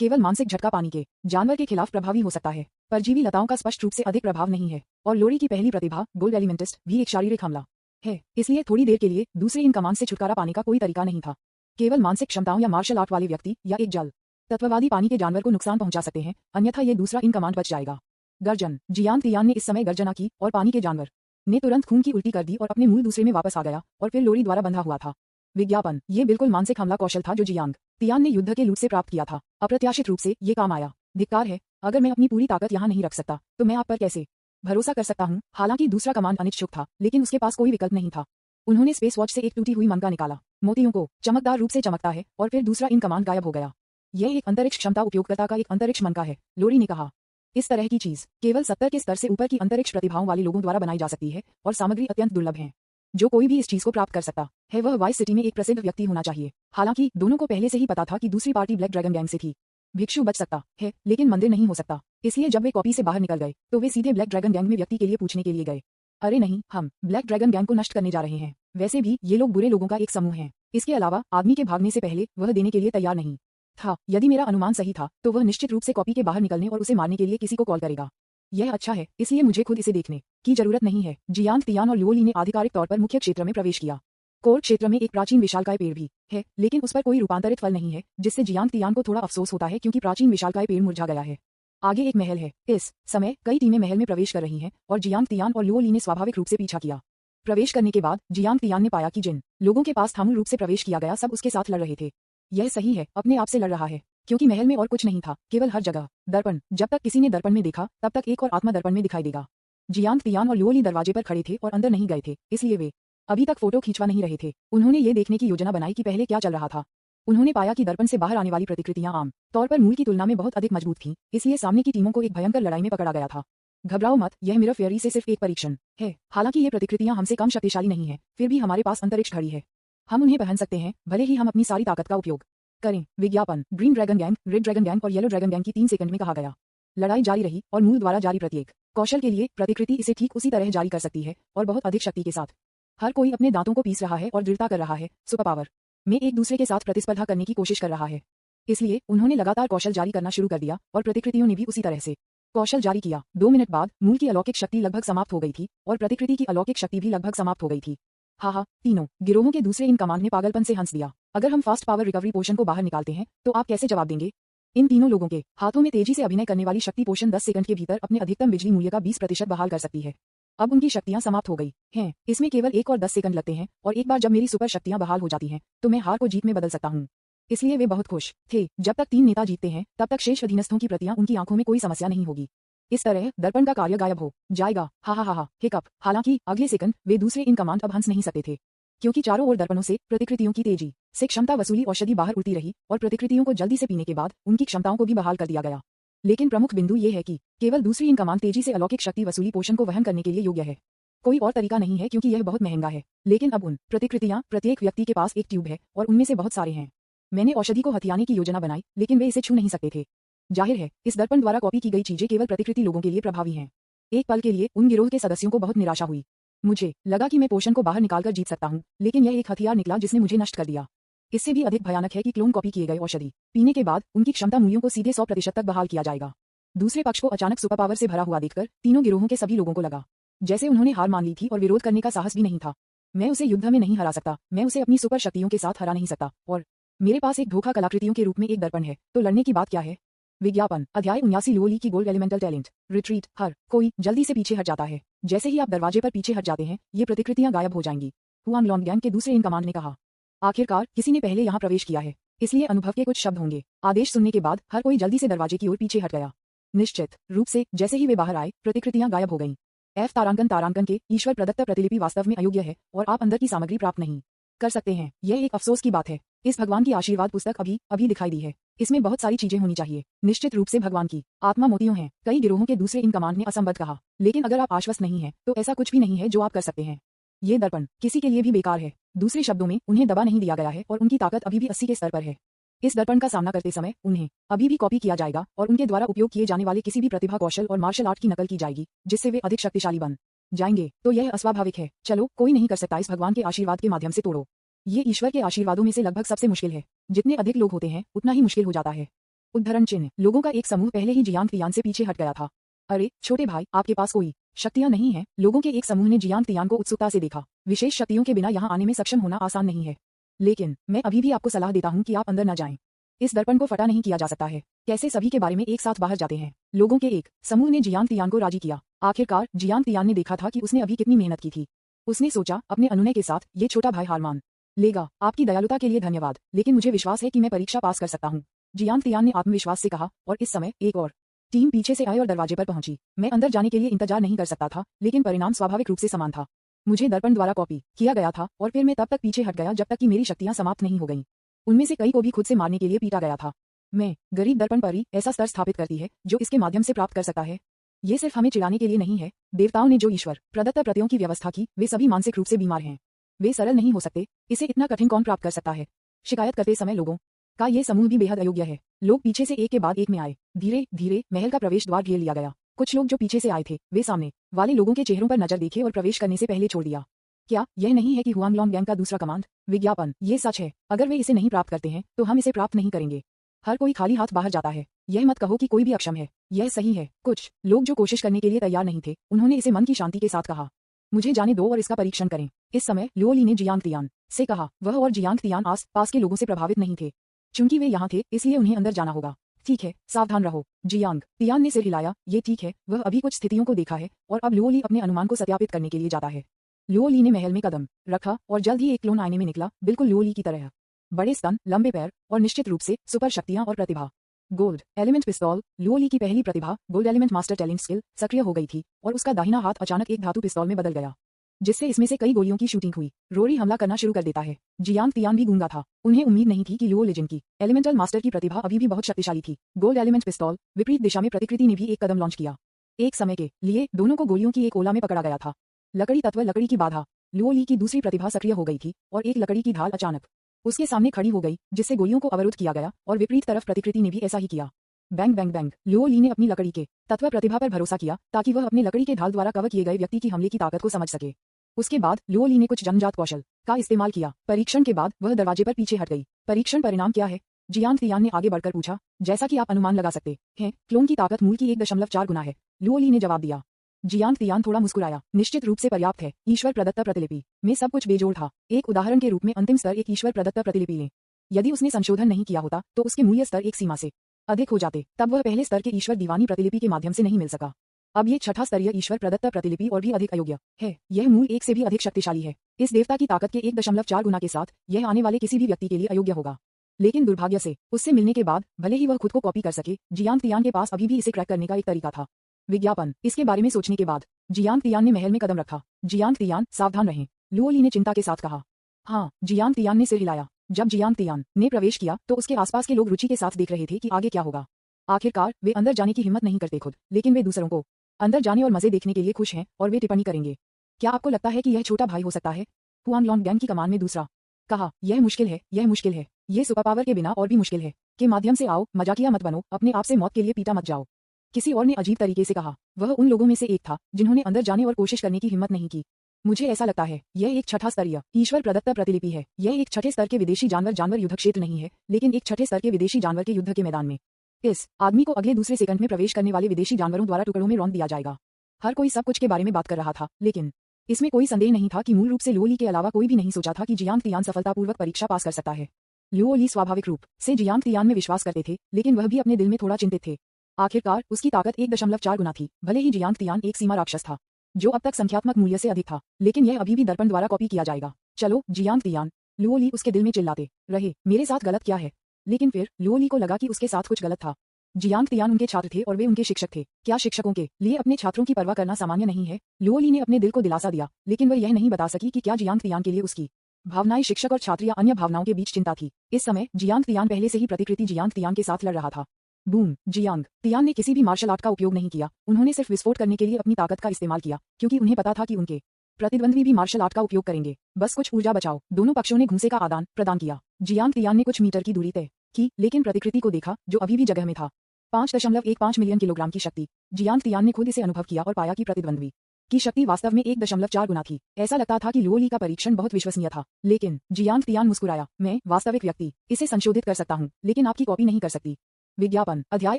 केवल मानसिक झटका पानी के जानवर के खिलाफ प्रभावी हो सकता है, परजीवी लताओं का स्पष्ट रूप से अधिक प्रभाव नहीं है। और लोरी की पहली प्रतिभा गोल्ड एलिमेंटिस्ट भी एक शारीरिक हमला है, इसलिए थोड़ी देर के लिए दूसरे इन कमांड से छुटकारा पाने का कोई तरीका नहीं था। केवल मानसिक क्षमताओं या मार्शल आर्ट वाले व्यक्ति या एक जल तत्ववादी पानी के जानवर को नुकसान पहुंचा सकते हैं, अन्यथा ये दूसरा इन कमांड बच जाएगा। गर्जन। जियांग तियान ने इस समय गर्जना की और पानी के जानवर ने तुरंत खून की उल्टी कर दी और अपने मूल दूसरे में वापस आ गया और फिर लोरी द्वारा बंधा हुआ था। विज्ञापन। ये बिल्कुल मानसिक हमला कौशल था जो जियांग तियान ने युद्ध के लूट से प्राप्त किया था। अप्रत्याशित रूप से ये काम आया। धिक्कार है, अगर मैं अपनी पूरी ताकत यहाँ नहीं रख सकता तो मैं आप पर कैसे भरोसा कर सकता हूँ। हालांकि दूसरा कमांड अनिच्छुक था, लेकिन उसके पास कोई विकल्प नहीं था। उन्होंने स्पेस वॉच से एक टूटी हुई मनका निकाला। मोतियों को चमकदार रूप से चमकता है और फिर दूसरा इन कमांड गायब हो गया। यह एक अंतरिक्ष क्षमता उपयोगकर्ता का एक अंतरिक्ष मनका है, लोरी ने कहा। इस तरह की चीज केवल 70 के स्तर से ऊपर की अंतरिक्ष प्रतिभाओं वाले लोगों द्वारा बनाई जा सकती है और सामग्री अत्यंत दुर्लभ है। जो कोई भी इस चीज को प्राप्त कर सकता है वह वाइस सिटी में एक प्रसिद्ध व्यक्ति होना चाहिए। हालांकि दोनों को पहले से ही पता था कि दूसरी पार्टी ब्लैक ड्रैगन गैंग से थी। भिक्षु बच सकता है लेकिन मंदिर नहीं हो सकता, इसलिए जब वे कॉपी से बाहर निकल गए तो वे सीधे ब्लैक ड्रैगन गैंग में व्यक्ति के लिए पूछने के लिए गए। अरे नहीं, हम ब्लैक ड्रैगन गैंग को नष्ट करने जा रहे हैं। वैसे भी ये लोग बुरे लोगों का एक समूह है। इसके अलावा आदमी के भागने से पहले वह देने के लिए तैयार नहीं था। यदि मेरा अनुमान सही था तो वह निश्चित रूप से कॉपी के बाहर निकलने और उसे मारने के लिए किसी को कॉल करेगा। यह अच्छा है, इसलिए मुझे खुद इसे देखने की जरूरत नहीं है। जियांग तियान और लोली ने आधिकारिक तौर पर मुख्य क्षेत्र में प्रवेश किया। कोर क्षेत्र में एक प्राचीन विशालकाय पेड़ भी है, लेकिन उस पर कोई रूपांतरित फल नहीं है, जिससे जियांग तियान को थोड़ा अफसोस होता है क्योंकि प्राचीन विशालकाय पेड़ मुरझा गया है। आगे एक महल है। इस समय कई टीमें महल में प्रवेश कर रही हैं और जियांग तियान और लोली ने स्वाभाविक रूप से पीछा किया। प्रवेश करने के बाद जियांग तियान ने पाया कि जिन लोगों के पास थामूल रूप से प्रवेश किया गया सब उसके साथ लड़ रहे थे। यह सही है, अपने आप से लड़ रहा है, क्योंकि महल में और कुछ नहीं था, केवल हर जगह दर्पण। जब तक किसी ने दर्पण में देखा तब तक एक और आत्मा दर्पण में दिखाई देगा। जियांग तियान और लोली दरवाजे पर खड़े थे और अंदर नहीं गए थे, इसलिए वे अभी तक फोटो खींचवा नहीं रहे थे। उन्होंने ये देखने की योजना बनाई कि पहले क्या चल रहा था। उन्होंने पाया कि दर्पण से बाहर आने वाली प्रतिकृतियां आम तौर पर मूल की तुलना में बहुत अधिक मजबूत थीं, इसलिए सामने की टीमों को एक भयंकर लड़ाई में पकड़ा गया था। घबराओ मत, यह मिरर फेयरी से सिर्फ एक परीक्षण है। हालांकि ये प्रतिकृतियां हमसे कम शक्तिशाली नहीं है, फिर भी हमारे पास अंतरिक्ष घड़ी है। हम उन्हें पहन सकते हैं, भले ही हम अपनी सारी ताकत का उपयोग करें। विज्ञापन। Green dragon gang, red dragon gang और येलो ड्रैगन गैंग की 3 सेकंड में कहा गया। लड़ाई जारी रही और मूल द्वारा जारी प्रत्येक कौशल के लिए प्रतिकृति इसे ठीक उसी तरह जारी कर सकती है और बहुत अधिक शक्ति के साथ। हर कोई अपने दांतों को पीस रहा है और दृढ़ता कर रहा है, सुपर पावर में एक दूसरे के साथ प्रतिस्पर्धा करने की कोशिश कर रहा है। इसलिए उन्होंने लगातार कौशल जारी करना शुरू कर दिया और प्रतिकृतियों ने भी उसी तरह से कौशल जारी किया। 2 मिनट बाद मूल की अलौकिक शक्ति लगभग समाप्त हो गई थी और प्रतिकृति की अलौकिक शक्ति भी लगभग समाप्त हो गई थी। हाँ, तीनों गिरोहों के दूसरे इन कमांड ने पागलपन से हंस दिया। अगर हम फास्ट पावर रिकवरी पोशन को बाहर निकालते हैं तो आप कैसे जवाब देंगे? इन तीनों लोगों के हाथों में तेजी से अभिनय करने वाली शक्ति पोशन 10 सेकंड के भीतर अपने अधिकतम बिजली मूल्य का 20% बहाल कर सकती है। अब उनकी शक्तियां समाप्त हो गई हैं। इसमें केवल 1 और 10 सेकंड लगते हैं और एक बार जब मेरी सुपर शक्तियां बहाल हो जाती हैं तो मैं हार को जीत में बदल सकता हूं। इसलिए वे बहुत खुश थे। जब तक 3 नेता जीतते हैं तब तक शेष अधीनस्थों की प्रतियां उनकी आंखों में कोई समस्या नहीं होगी। इस तरह दर्पण का कार्य गायब हो जाएगा। हा, हिकअप। हालांकि अगले सेकंड वे दूसरे इन कमांड अब हंस नहीं सकते थे, क्योंकि चारों ओर दर्पणों से प्रतिकृतियों की तेजी से क्षमता वसूली औषधि बाहर उड़ती रही और प्रतिकृतियों को जल्दी से पीने के बाद उनकी क्षमताओं को भी बहाल कर दिया गया। लेकिन प्रमुख बिंदु ये है कि केवल दूसरी इन कमांड तेजी से अलौकिक शक्ति वसूली पोषण को वहन करने के लिए योग्य है। कोई और तरीका नहीं है क्योंकि यह बहुत महंगा है। लेकिन अब उन प्रतिकृतियां प्रत्येक व्यक्ति के पास एक ट्यूब है और उनमें से बहुत सारे हैं। मैंने औषधि को हथियाने की योजना बनाई, लेकिन वे इसे छू नहीं सकते थे। जाहिर है, इस दर्पण द्वारा कॉपी की गई चीजें केवल प्रतिकृति लोगों के लिए प्रभावी हैं। एक पल के लिए उन गिरोह के सदस्यों को बहुत निराशा हुई। मुझे लगा कि मैं पोषण को बाहर निकालकर जीत सकता हूं, लेकिन यह एक हथियार निकला जिसने मुझे नष्ट कर दिया। इससे भी अधिक भयानक है कि क्लोन कॉपी किए गए औषधि पीने के बाद उनकी क्षमता मूल्यों को सीधे 100% तक बहाल किया जाएगा। दूसरे पक्ष को अचानक सुपर पावर से भरा हुआ देखकर तीनों गिरोहों के सभी लोगों को लगा जैसे उन्होंने हार मान ली थी और विरोध करने का साहस भी नहीं था। मैं उसे युद्ध में नहीं हरा सकता, मैं उसे अपनी सुपर शक्तियों के साथ हरा नहीं सकता, और मेरे पास एक धोखा कलाकृतियों के रूप में एक दर्पण है, तो लड़ने की बात क्या है? विज्ञापन। अध्याय 79 लोली की गोल्ड एलिमेंटल टैलेंट। रिट्रीट। हर कोई जल्दी से पीछे हट जाता है। जैसे ही आप दरवाजे पर पीछे हट जाते हैं ये प्रतिकृतियां गायब हो जाएंगी। हुआंग लॉन्ग गैंग के दूसरे इन कमांड ने कहा। आखिरकार किसी ने पहले यहाँ प्रवेश किया है, इसलिए अनुभव के कुछ शब्द होंगे। आदेश सुनने के बाद हर कोई जल्दी से दरवाजे की ओर पीछे हट गया। निश्चित रूप से जैसे ही वे बाहर आए प्रतिकृतियां गायब हो गईं। F तारांकन के ईश्वर प्रदत्त प्रतिलिपि वास्तव में अयोग्य है और आप अंदर की सामग्री प्राप्त नहीं कर सकते हैं। यह एक अफसोस की बात है। इस भगवान की आशीर्वाद पुस्तक अभी अभी दिखाई दी है। इसमें बहुत सारी चीजें होनी चाहिए। निश्चित रूप से भगवान की आत्मा मोतियों है। कई गिरोहों के दूसरे इन कमांड ने असंबद्ध कहा, लेकिन अगर आप आश्वस्त नहीं है तो ऐसा कुछ भी नहीं है जो आप कर सकते हैं। ये दर्पण किसी के लिए भी बेकार है। दूसरे शब्दों में उन्हें दबा नहीं दिया गया है और उनकी ताकत अभी भी 80 के स्तर पर है। इस दर्पण का सामना करते समय उन्हें अभी भी कॉपी किया जाएगा और उनके द्वारा उपयोग किए जाने वाले किसी भी प्रतिभा, कौशल और मार्शल आर्ट की नकल की जाएगी जिससे वे अधिक शक्तिशाली बन जाएंगे। तो यह अस्वाभाविक है। चलो, कोई नहीं कर सकता इस भगवान के आशीर्वाद के माध्यम से तोड़ो। ये ईश्वर के आशीर्वादों में से लगभग सबसे मुश्किल है। जितने अधिक लोग होते हैं उतना ही मुश्किल हो जाता है। उद्धरण चिन्ह, लोगों का एक समूह पहले ही जियांग तियान से पीछे हट गया था। अरे छोटे भाई, आपके पास कोई शक्तियां नहीं है? लोगों के एक समूह ने जियांग तियान को उत्सुकता से देखा। विशेष शक्तियों के बिना यहाँ आने में सक्षम होना आसान नहीं है, लेकिन मैं अभी भी आपको सलाह देता हूँ कि आप अंदर न जाएं। इस दर्पण को फटा नहीं किया जा सकता है। कैसे सभी के बारे में एक साथ बाहर जाते हैं? लोगों के एक समूह ने जियांग तियान को राजी किया। आखिरकार जियांग तियान ने देखा था कि उसने अभी कितनी मेहनत की थी। उसने सोचा अपने अनुनय के साथ ये छोटा भाई हार मान लेगा। आपकी दयालुता के लिए धन्यवाद, लेकिन मुझे विश्वास है कि मैं परीक्षा पास कर सकता हूँ, जियांग तियान ने आत्मविश्वास से कहा। और इस समय एक और टीम पीछे से आई और दरवाजे पर पहुंची। मैं अंदर जाने के लिए इंतजार नहीं कर सकता था, लेकिन परिणाम स्वाभाविक रूप से समान था। मुझे दर्पण द्वारा कॉपी किया गया था और फिर मैं तब तक पीछे हट गया जब तक कि मेरी शक्तियां समाप्त नहीं हो गईं। उनमें से कई को भी खुद से मारने के लिए पीटा गया था। मैं गरीब दर्पण पर ही ऐसा स्तर स्थापित करती है जो इसके माध्यम से प्राप्त कर सकता है। ये सिर्फ हमें चिढ़ाने के लिए नहीं है। देवताओं ने जो ईश्वर प्रदत्त प्रतियों की व्यवस्था की, वे सभी मानसिक रूप से बीमार हैं। वे सरल नहीं हो सकते। इसे इतना कठिन कौन प्राप्त कर सकता है? शिकायत करते समय लोगों का ये समूह भी बेहद अयोग्य है। लोग पीछे से एक के बाद एक में आए। धीरे धीरे महल का प्रवेश द्वार घेर लिया गया। कुछ लोग जो पीछे से आए थे वे सामने वाले लोगों के चेहरों पर नजर देखे और प्रवेश करने से पहले छोड़ दिया। क्या यह नहीं है कि हुआंगलोंग गैंग का दूसरा कमांड विज्ञापन? ये सच है। अगर वे इसे नहीं प्राप्त करते हैं तो हम इसे प्राप्त नहीं करेंगे। हर कोई खाली हाथ बाहर जाता है। यह मत कहो कि कोई भी अक्षम है। यह सही है। कुछ लोग जो कोशिश करने के लिए तैयार नहीं थे, उन्होंने इसे मन की शांति के साथ कहा, मुझे जाने दो और इसका परीक्षण करें। इस समय लियो ली ने जियांग तियान से कहा। वह और जियांग तियान आस पास के लोगों से प्रभावित नहीं थे। चूंकि वे यहाँ थे इसलिए उन्हें अंदर जाना होगा। ठीक है, सावधान रहो। जियांग तियान ने सिर हिलाया। ये ठीक है। वह अभी कुछ स्थितियों को देखा है और अब लियो ली अपने अनुमान को सत्यापित करने के लिए जाता है। लियो ली ने महल में कदम रखा और जल्द ही एक क्लोन आईने में निकला, बिल्कुल लियो ली की तरह। बड़े स्तन, लंबे पैर और निश्चित रूप से सुपर शक्तियां और प्रतिभा। गोल्ड एलिमेंट पिस्तौल। लियो ली की पहली प्रतिभा gold element master talent skill सक्रिय हो गई थी और उसका दाहिना हाथ अचानक एक धातु पिस्तौल में बदल गया, जिससे इसमें से कई गोलियों की शूटिंग हुई। रोरी हमला करना शुरू कर देता है। जियांग तियान भी गूंगा था। उन्हें उम्मीद नहीं थी कि लियो लेजेंड की एलिमेंटल मास्टर की प्रतिभा अभी भी बहुत शक्तिशाली थी। गोल्ड एलिमेंट पिस्तौल विपरीत दिशा में प्रतिकृति ने भी एक कदम लॉन्च किया। एक समय के लिए दोनों को गोलियों की एक ओला में पकड़ा गया था। लकड़ी तत्व, लकड़ी की बाधा। लियो ली की दूसरी प्रतिभा सक्रिय हो गई थी और एक लकड़ी की ढाल अचानक उसके सामने खड़ी हो गई, जिससे गोलियों को अवरुद्ध किया गया और विपरीत तरफ प्रतिकृति ने भी ऐसा ही किया। Bang bang bang. Leo Li ने अपनी लकड़ी के तत्व प्रतिभा पर भरोसा किया ताकि वह अपने लकड़ी के ढाल द्वारा कवर किए गए व्यक्ति की हमले की ताकत को समझ सके। उसके बाद लियो ली ने कुछ जन्मजात कौशल का इस्तेमाल किया। परीक्षण के बाद वह दरवाजे पर पीछे हट गई। परीक्षण परिणाम क्या है? जियांग तियान ने आगे बढ़कर पूछा। जैसा कि आप अनुमान लगा सकते हैं, क्लोन की ताकत मूल की 1.4 गुना है, लियो ली ने जवाब दिया। जियांग तियान थोड़ा मुस्कुराया। निश्चित रूप से पर्याप्त है। ईश्वर प्रदत्त प्रतिलिपि में सब कुछ बेजोड़ था। एक उदाहरण के रूप में अंतिम स्तर एक ईश्वर प्रदत्त प्रतिलिपि लें। यदि उसने संशोधन नहीं किया होता तो उसके मूल्य स्तर एक सीमा से अधिक हो जाते। तब वह पहले स्तर के ईश्वर दीवानी प्रतिलिपि के माध्यम से नहीं मिल सका। अब ये छठा स्तरीय ईश्वर प्रदत्त प्रतिलिपि और भी अधिक अयोग्य है। यह मूल एक से भी अधिक शक्तिशाली है। इस देवता की ताकत के 1.4 गुना के साथ यह आने वाले किसी भी व्यक्ति के लिए अयोग्य होगा। लेकिन दुर्भाग्य से उससे मिलने के बाद भले ही वह खुद को कॉपी कर सके, जियांग तियान के पास अभी भी इसे क्रैक करने का एक तरीका था। विज्ञापन। इसके बारे में सोचने के बाद जियांग तियान ने महल में कदम रखा। जियांग तियान, सावधान रहें, लियो ली ने चिंता के साथ कहा। हाँ, जियांग तियान ने सिर हिलाया। जब जियांग तियान ने प्रवेश किया तो उसके आसपास के लोग रुचि के साथ देख रहे थे कि आगे क्या होगा। आखिरकार वे अंदर जाने की हिम्मत नहीं करते खुद, लेकिन वे दूसरों को अंदर जाने और मजे देखने के लिए खुश हैं और वे टिप्पणी करेंगे। क्या आपको लगता है कि यह छोटा भाई हो सकता है? हुआंगलोंग गैंग की कमान में दूसरा कहा। यह मुश्किल है, यह मुश्किल है। ये सुपर पावर के बिना और भी मुश्किल है। के माध्यम से आओ, मजाकिया मत बनो, अपने आप से मौत के लिए पीटा मत जाओ। किसी और ने अजीब तरीके से कहा। वह उन लोगों में से एक था जिन्होंने अंदर जाने और कोशिश करने की हिम्मत नहीं की। मुझे ऐसा लगता है यह एक छठा स्तरीय ईश्वर प्रदत्त प्रतिलिपि है। यह एक छठे स्तर के विदेशी जानवर युद्ध क्षेत्र नहीं है, लेकिन एक छठे स्तर के विदेशी जानवर के युद्ध के मैदान में इस आदमी को अगले दूसरे सेकंड में प्रवेश करने वाले विदेशी जानवरों द्वारा टुकड़ों में रौंद दिया जाएगा। हर कोई सब कुछ के बारे में बात कर रहा था, लेकिन इसमें कोई संदेह नहीं था कि मूल रूप से लियो ली के अलावा कोई भी नहीं सोचा था कि जियांग तियान सफलतापूर्वक परीक्षा पास कर सकता है। लियो ली स्वाभाविक रूप से जियांग तियान में विश्वास करते थे, लेकिन वह भी अपने दिल में थोड़ा चिंतित थे। आखिरकार उसकी ताकत 1.4 गुना थी। भले ही जियांग तियान एक सीमा राक्षस था जो अब तक संख्यात्मक मूल्य से अधिक था, लेकिन यह अभी भी दर्पण द्वारा कॉपी किया जाएगा। चलो जियांग तियान, लियो ली उसके दिल में चिल्लाते रहे, मेरे साथ गलत क्या है? लेकिन फिर लियो ली को लगा कि उसके साथ कुछ गलत था। जियांग तियान उनके छात्र थे और वे उनके शिक्षक थे। क्या शिक्षकों के लिए अपने छात्रों की परवाह करना सामान्य नहीं है? लियो ली ने अपने दिल को दिलासा दिया, लेकिन वह यह नहीं बता सकी कि क्या जियांग तियान के लिए उसकी भावनाएं शिक्षक और छात्र या अन्य भावनाओं के बीच चिंता थी। इस समय जियांग तियान पहले से ही प्रतिकृति जियांग तियान के साथ लड़ रहा था। बूम। जियांग तियान ने किसी भी मार्शल आर्ट का उपयोग नहीं किया, उन्होंने सिर्फ विस्फोट करने के लिए अपनी ताकत का इस्तेमाल किया, क्योंकि उन्हें पता था कि उनके प्रतिद्वंद्वी भी मार्शल आर्ट का उपयोग करेंगे। बस कुछ ऊर्जा बचाओ। दोनों पक्षों ने घूंसे का आदान प्रदान किया। जियांग तियान ने कुछ मीटर की दूरी तय की, लेकिन प्रतिकृति को देखा जो अभी भी जगह में था। 5.15 मिलियन किलोग्राम की शक्ति। जियांग तियान ने खुद इसे अनुभव किया और पाया कि प्रतिद्वंद्वी की शक्ति वास्तव में 1.4 गुना थी। ऐसा लगता था कि लुओली का परीक्षण बहुत विश्वसनीय था, लेकिन जियांग तियान मुस्कुराया। मैं वास्तविक व्यक्ति इसे संशोधित कर सकता हूँ, लेकिन आपकी कॉपी नहीं कर सकती। विज्ञापन अध्याय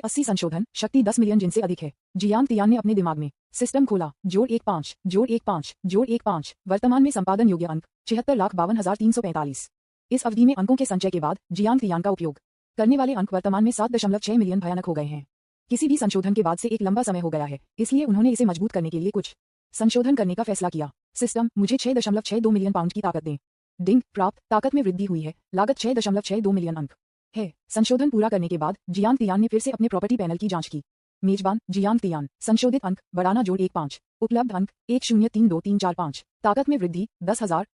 80 संशोधन शक्ति 10 मिलियन जिन से अधिक है। जियांग तियान ने अपने दिमाग में सिस्टम खोला। जोड़ 15 जोड़ 15 जोड़ 15। वर्तमान में संपादन योग्य अंक 76,52,345। इस अवधि में अंकों के संचय के बाद जियांग तियान का उपयोग करने वाले अंक वर्तमान में 7.6 मिलियन भयानक हो गए हैं। किसी भी संशोधन के बाद से एक लंबा समय हो गया है, इसलिए उन्होंने इसे मजबूत करने के लिए कुछ संशोधन करने का फैसला किया। सिस्टम मुझे 6.62 मिलियन पाउंड की ताकत दें। डिंग प्राप्त। ताकत में वृद्धि हुई है। लागत 6.62 मिलियन अंक है। संशोधन पूरा करने के बाद जियांग तियान ने फिर से अपने प्रॉपर्टी पैनल की जांच की। मेजबान जियांग तियान। संशोधित अंक बढ़ाना जोड़ 15। उपलब्ध अंक 1032,345। ताकत में वृद्धि 10,000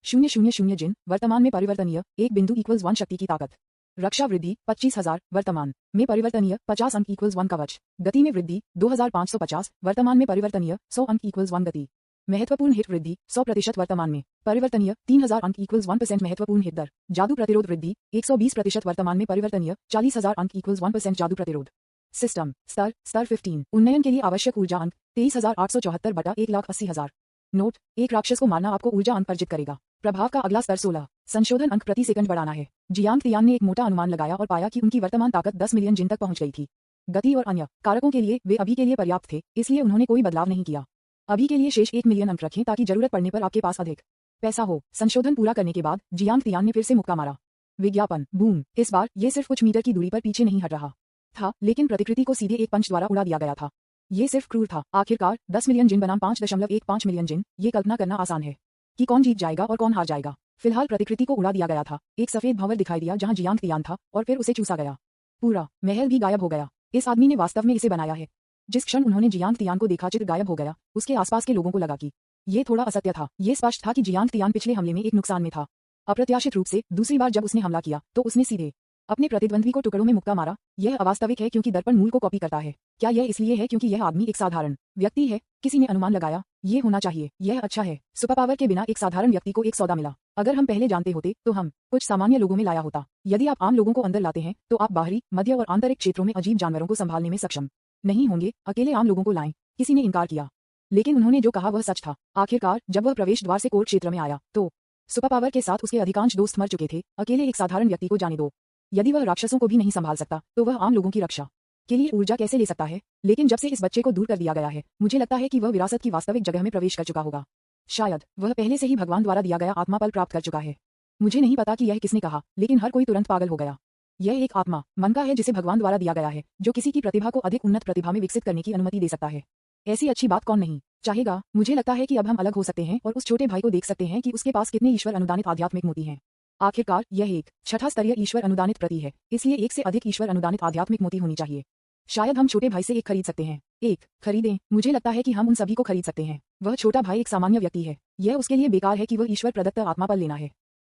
जिन वर्तमान में परिवर्तनीय 1 शक्ति की ताकत। रक्षा वृद्धि 25,000 वर्तमान में परिवर्तनीय 50 अंक 1 कवच। गति में वृद्धि 2,550 वर्तमान में परिवर्तनीय 100 अंक 1 गति। महत्वपूर्ण हिट वृद्धि 100% वर्तमान में परिवर्तनीय 3,000 अंक 1% महत्वपूर्ण हिट दर। जादू प्रतिरोध वृद्धि 120% वर्तमान में परिवर्तनीय 40,000 अंक 1% जादू प्रतिरोध। सिस्टम स्तर 15। उन्नयन के लिए आवश्यक ऊर्जा अंक 23,874 बटा 1,80,000। नोट: एक राक्षस को मारना आपको ऊर्जा अंक अर्जित करेगा। प्रभाव का अगला स्तर 16। संशोधन अंक प्रति सेकंड बढ़ाना है। जियांग तियान ने एक मोटा अनुमान लगाया और पाया कि उनकी वर्तमान ताकत 10 मिलियन जिन तक पहुंच गई थी। गति और अन्य कारकों के लिए वे अभी के लिए पर्याप्त थे, इसलिए उन्होंने कोई बदलाव नहीं किया। अभी के लिए शेष 1 मिलियन अंक रखें ताकि जरूरत पड़ने पर आपके पास अधिक पैसा हो। संशोधन पूरा करने के बाद जियांग तियान ने फिर से मुक्का मारा। विज्ञापन बूम। इस बार ये सिर्फ कुछ मीटर की दूरी पर पीछे नहीं हट रहा था, लेकिन प्रतिकृति को सीधे एक पंच द्वारा उड़ा दिया गया था। ये सिर्फ क्रूर था। आखिरकार 10 मिलियन जिन बनाम 5.15 मिलियन जिन। ये कल्पना करना आसान है कि कौन जीत जाएगा और कौन हार जाएगा। फिलहाल प्रतिकृति को उड़ा दिया गया था। एक सफेद भंवर दिखाई दिया जहां जियांग तियान था, और फिर उसे चूसा गया। पूरा महल भी गायब हो गया। इस आदमी ने वास्तव में इसे बनाया है। जिस क्षण उन्होंने जियांग तियान को देखा, चित्र गायब हो गया। उसके आसपास के लोगों को लगा कि ये थोड़ा असत्य था। ये स्पष्ट था कि जियांग तियान पिछले हमले में एक नुकसान में था। अप्रत्याशित रूप से दूसरी बार जब उसने हमला किया तो उसने सीधे अपने प्रतिद्वंद्वी को टुकड़ों में मुक्का मारा। यह अवास्तविक है क्योंकि दर्पण मूल को कॉपी करता है। क्या यह इसलिए है क्योंकि यह आदमी एक साधारण व्यक्ति है? किसी ने अनुमान लगाया ये होना चाहिए। यह अच्छा है। सुपर पावर के बिना एक साधारण व्यक्ति को एक सौदा मिला। अगर हम पहले जानते होते तो हम कुछ सामान्य लोगों में लाया होता। यदि आप आम लोगों को अंदर लाते हैं तो आप बाहरी, मध्य और आंतरिक क्षेत्रों में अजीब जानवरों को संभालने में सक्षम नहीं होंगे। अकेले आम लोगों को लाएं। किसी ने इनकार किया, लेकिन उन्होंने जो कहा वह सच था। आखिरकार जब वह प्रवेश द्वार से कोर क्षेत्र में आया तो सुपर पावर के साथ उसके अधिकांश दोस्त मर चुके थे। अकेले एक साधारण व्यक्ति को जाने दो। यदि वह राक्षसों को भी नहीं संभाल सकता तो वह आम लोगों की रक्षा के लिए ऊर्जा कैसे ले सकता है? लेकिन जब से इस बच्चे को दूर कर दिया गया है, मुझे लगता है कि वह विरासत की वास्तविक जगह में प्रवेश कर चुका होगा। शायद वह पहले से ही भगवान द्वारा दिया गया आत्मा पल प्राप्त कर चुका है। मुझे नहीं पता कि यह किसने कहा, लेकिन हर कोई तुरंत पागल हो गया। यह एक आत्मा मन का है जिसे भगवान द्वारा दिया गया है, जो किसी की प्रतिभा को अधिक उन्नत प्रतिभा में विकसित करने की अनुमति दे सकता है। ऐसी अच्छी बात कौन नहीं चाहेगा? मुझे लगता है कि अब हम अलग हो सकते हैं और उस छोटे भाई को देख सकते हैं कि उसके पास कितने ईश्वर अनुदानित आध्यात्मिक मोती हैं। आखिरकार यह एक छठा स्तरीय ईश्वर अनुदानित प्रति है, इसलिए एक से अधिक ईश्वर अनुदानित आध्यात्मिक मोती होनी चाहिए। शायद हम छोटे भाई से एक खरीद सकते हैं। एक खरीदें। मुझे लगता है कि हम उन सभी को खरीद सकते हैं। वह छोटा भाई एक सामान्य व्यक्ति है। यह उसके लिए बेकार है कि वह ईश्वर प्रदत्त आत्मा पर लेना है।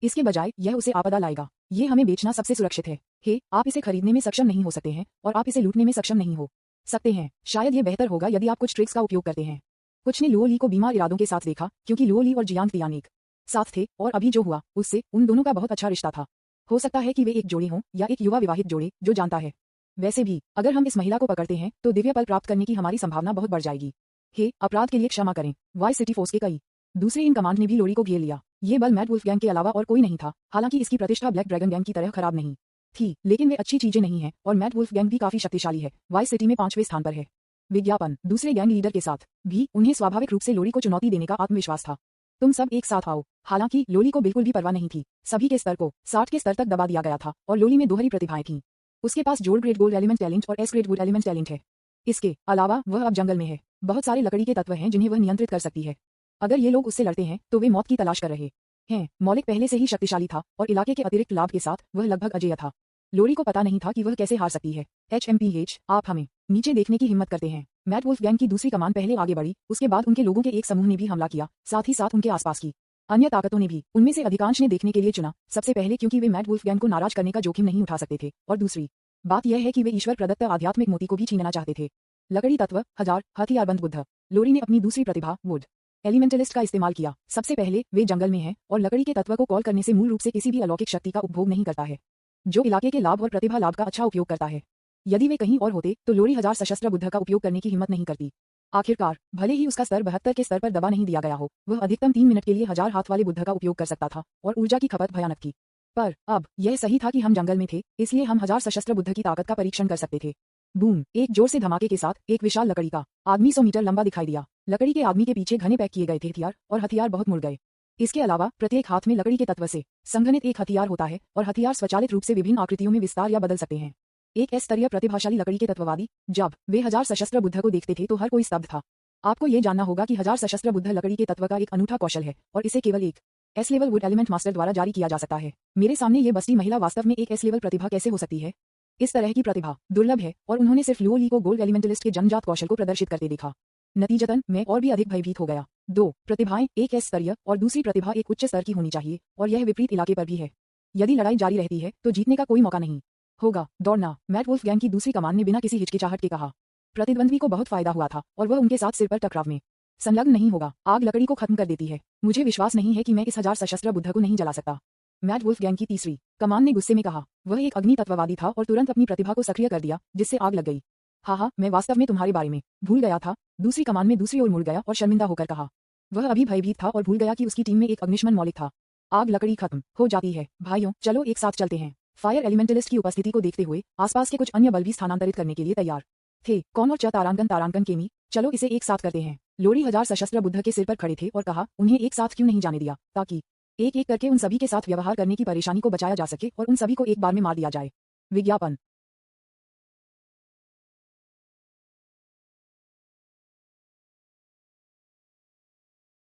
इसके बजाय यह उसे आपदा लाएगा। ये हमें बेचना सबसे सुरक्षित है। हे, आप इसे खरीदने में सक्षम नहीं हो सकते हैं और आप इसे लूटने में सक्षम नहीं हो सकते हैं। शायद ये बेहतर होगा यदि आप कुछ ट्रिक्स का उपयोग करते हैं। कुछ ने लुओ ली को बीमार इरादों के साथ देखा, क्योंकि लुओ ली और जियांग तियान एक साथ थे और अभी जो हुआ उससे उन दोनों का बहुत अच्छा रिश्ता था। हो सकता है कि वे एक जोड़ी हों या एक युवा विवाहित जोड़े, जो जानता है। वैसे भी अगर हम इस महिला को पकड़ते हैं तो दिव्य पल प्राप्त करने की हमारी संभावना बहुत बढ़ जाएगी। हे, अपराध के लिए क्षमा करें। वाइस सिटी फोर्स के कई दूसरे इन कमांड ने भी लोरी को घेर लिया। ये बल मैड वुल्फ गैंग के अलावा और कोई नहीं था। हालांकि इसकी प्रतिष्ठा ब्लैक ड्रैगन गैंग की तरह खराब नहीं थी, लेकिन वे अच्छी चीजें नहीं हैं और मैड वुल्फ गैंग भी काफी शक्तिशाली है। वाइस सिटी में 5वें स्थान पर है। विज्ञापन दूसरे गैंग लीडर के साथ भी उन्हें स्वाभाविक रूप से लोरी को चुनौती देने का आत्मविश्वास था। तुम सब एक साथ आओ। हालांकि लोली को बिल्कुल भी परवाह नहीं थी। सभी के स्तर को 60 के स्तर तक दबा दिया गया था और लोली में दोहरी प्रतिभाएं थीं। उसके पास जोड़ ग्रेड गोल्ड एलिमेंट टैलेंट और S grade would element talent है। इसके अलावा वह अब जंगल में है। बहुत सारे लकड़ी के तत्व हैं जिन्हें वह नियंत्रित कर सकती है। अगर ये लोग उससे लड़ते हैं तो वे मौत की तलाश कर रहे हैं। मौलिक पहले से ही शक्तिशाली था और इलाके के अतिरिक्त लाभ के साथ वह लगभग अजेय था। लोरी को पता नहीं था कि वह कैसे हार सकती है। HMPH, आप हमें नीचे देखने की हिम्मत करते हैं। मैड वुल्फ गैंग की दूसरी कमान पहले आगे बढ़ी। उसके बाद उनके लोगों के एक समूह ने भी हमला किया, साथ ही साथ उनके आसपास की अन्य ताकतों ने भी, उनमें से अधिकांश ने देखने के लिए चुना, सबसे पहले क्योंकि वे मैट वुल्फगैंग को नाराज करने का जोखिम नहीं उठा सकते थे, और दूसरी बात यह है कि वे ईश्वर प्रदत्त आध्यात्मिक मोती को भी छीनना चाहते थे। लकड़ी तत्व, हजार, हथियारबंद बुद्ध। लोरी ने अपनी दूसरी प्रतिभा, वुड एलिमेंटलिस्ट का इस्तेमाल किया। सबसे पहले, वे जंगल में हैं और लकड़ी के तत्व को कॉल करने से मूल रूप से किसी भी अलौकिक शक्ति का उपभोग नहीं करता है, जो इलाके के लाभ और प्रतिभा लाभ का अच्छा उपयोग करता है। यदि वे कहीं और होते तो लोरी हजार सशस्त्र बुद्ध का उपयोग करने की हिम्मत नहीं करती। आखिरकार, भले ही उसका स्तर 72 के स्तर पर दबा नहीं दिया गया हो, वह अधिकतम 3 मिनट के लिए हजार हाथ वाले बुद्ध का उपयोग कर सकता था, और ऊर्जा की खपत भयानक थी। पर अब यह सही था कि हम जंगल में थे, इसलिए हम हजार सशस्त्र बुद्ध की ताकत का परीक्षण कर सकते थे। बूम! एक जोर से धमाके के साथ एक विशाल लकड़ी का आदमी 100 मीटर लंबा दिखाई दिया। लकड़ी के आदमी के पीछे घने पैक किए गए थे हथियार, और हथियार बहुत मुड़ गए। इसके अलावा प्रत्येक हाथ में लकड़ी के तत्व से संघनित एक हथियार होता है, और हथियार स्वचालित रूप से विभिन्न आकृतियों में विस्तार या बदल सकते हैं। एक स्तरीय प्रतिभाशाली लकड़ी के तत्ववादी, जब वे हजार सशस्त्र बुद्ध को देखते थे तो हर कोई स्तब्ध था। आपको ये जानना होगा कि हजार सशस्त्र बुद्ध लकड़ी के तत्व का एक अनूठा कौशल है, और इसे केवल एक S level would element master द्वारा जारी किया जा सकता है। मेरे सामने ये बस्ती महिला वास्तव में एक एस लेवल प्रतिभा कैसे हो सकती है? इस तरह की प्रतिभा दुर्लभ है, और उन्होंने सिर्फ लुओ ली को गोल्ड एलिमेंटलिस्ट के जन्मजात कौशल को प्रदर्शित करते देखा। नतीजतन मैं और भी अधिक भयभीत हो गया। 2 प्रतिभाएं, एक एस स्तरीय और दूसरी प्रतिभा एक उच्च स्तर की होनी चाहिए, और यह विपरीत इलाके पर भी है। यदि लड़ाई जारी रहती है तो जीतने का कोई मौका नहीं होगा। दौड़ना, मैट वुल्फगैंग की दूसरी कमान ने बिना किसी हिचकिचाहट के कहा। प्रतिद्वंद्वी को बहुत फायदा हुआ था, और वह उनके साथ सिर पर टकराव में संलग्न नहीं होगा। आग लकड़ी को खत्म कर देती है। मुझे विश्वास नहीं है कि मैं इस हजार सशस्त्र बुद्ध को नहीं जला सकता। मैट वुल्फगैंग की तीसरी कमान ने गुस्से में कहा। वह एक अग्नि तत्ववादी था और तुरंत अपनी प्रतिभा को सक्रिय कर दिया, जिससे आग लग गई। हाँ, मैं वास्तव में तुम्हारे बारे में भूल गया था। दूसरी कमान में दूसरी ओर मुड़ गया और शर्मिंदा होकर कहा। वह अभी भयभीत था और भूल गया कि उसकी टीम में एक अग्निशमन मौलिक था। आग लकड़ी खत्म हो जाती है। भाइयों, चलो एक साथ चलते हैं। फायर एलिमेंटलिस्ट की उपस्थिति को देखते हुए आसपास के कुछ अन्य बल भी स्थानांतरित करने के लिए तैयार थे। कौन और च तारांकन केमी, चलो इसे एक साथ करते हैं। लोरी हजार सशस्त्र बुद्ध के सिर पर खड़े थे और कहा, उन्हें एक साथ क्यों नहीं जाने दिया, ताकि एक एक करके उन सभी के साथ व्यवहार करने की परेशानी को बचाया जा सके और उन सभी को एक बार में मार दिया जाए। विज्ञापन।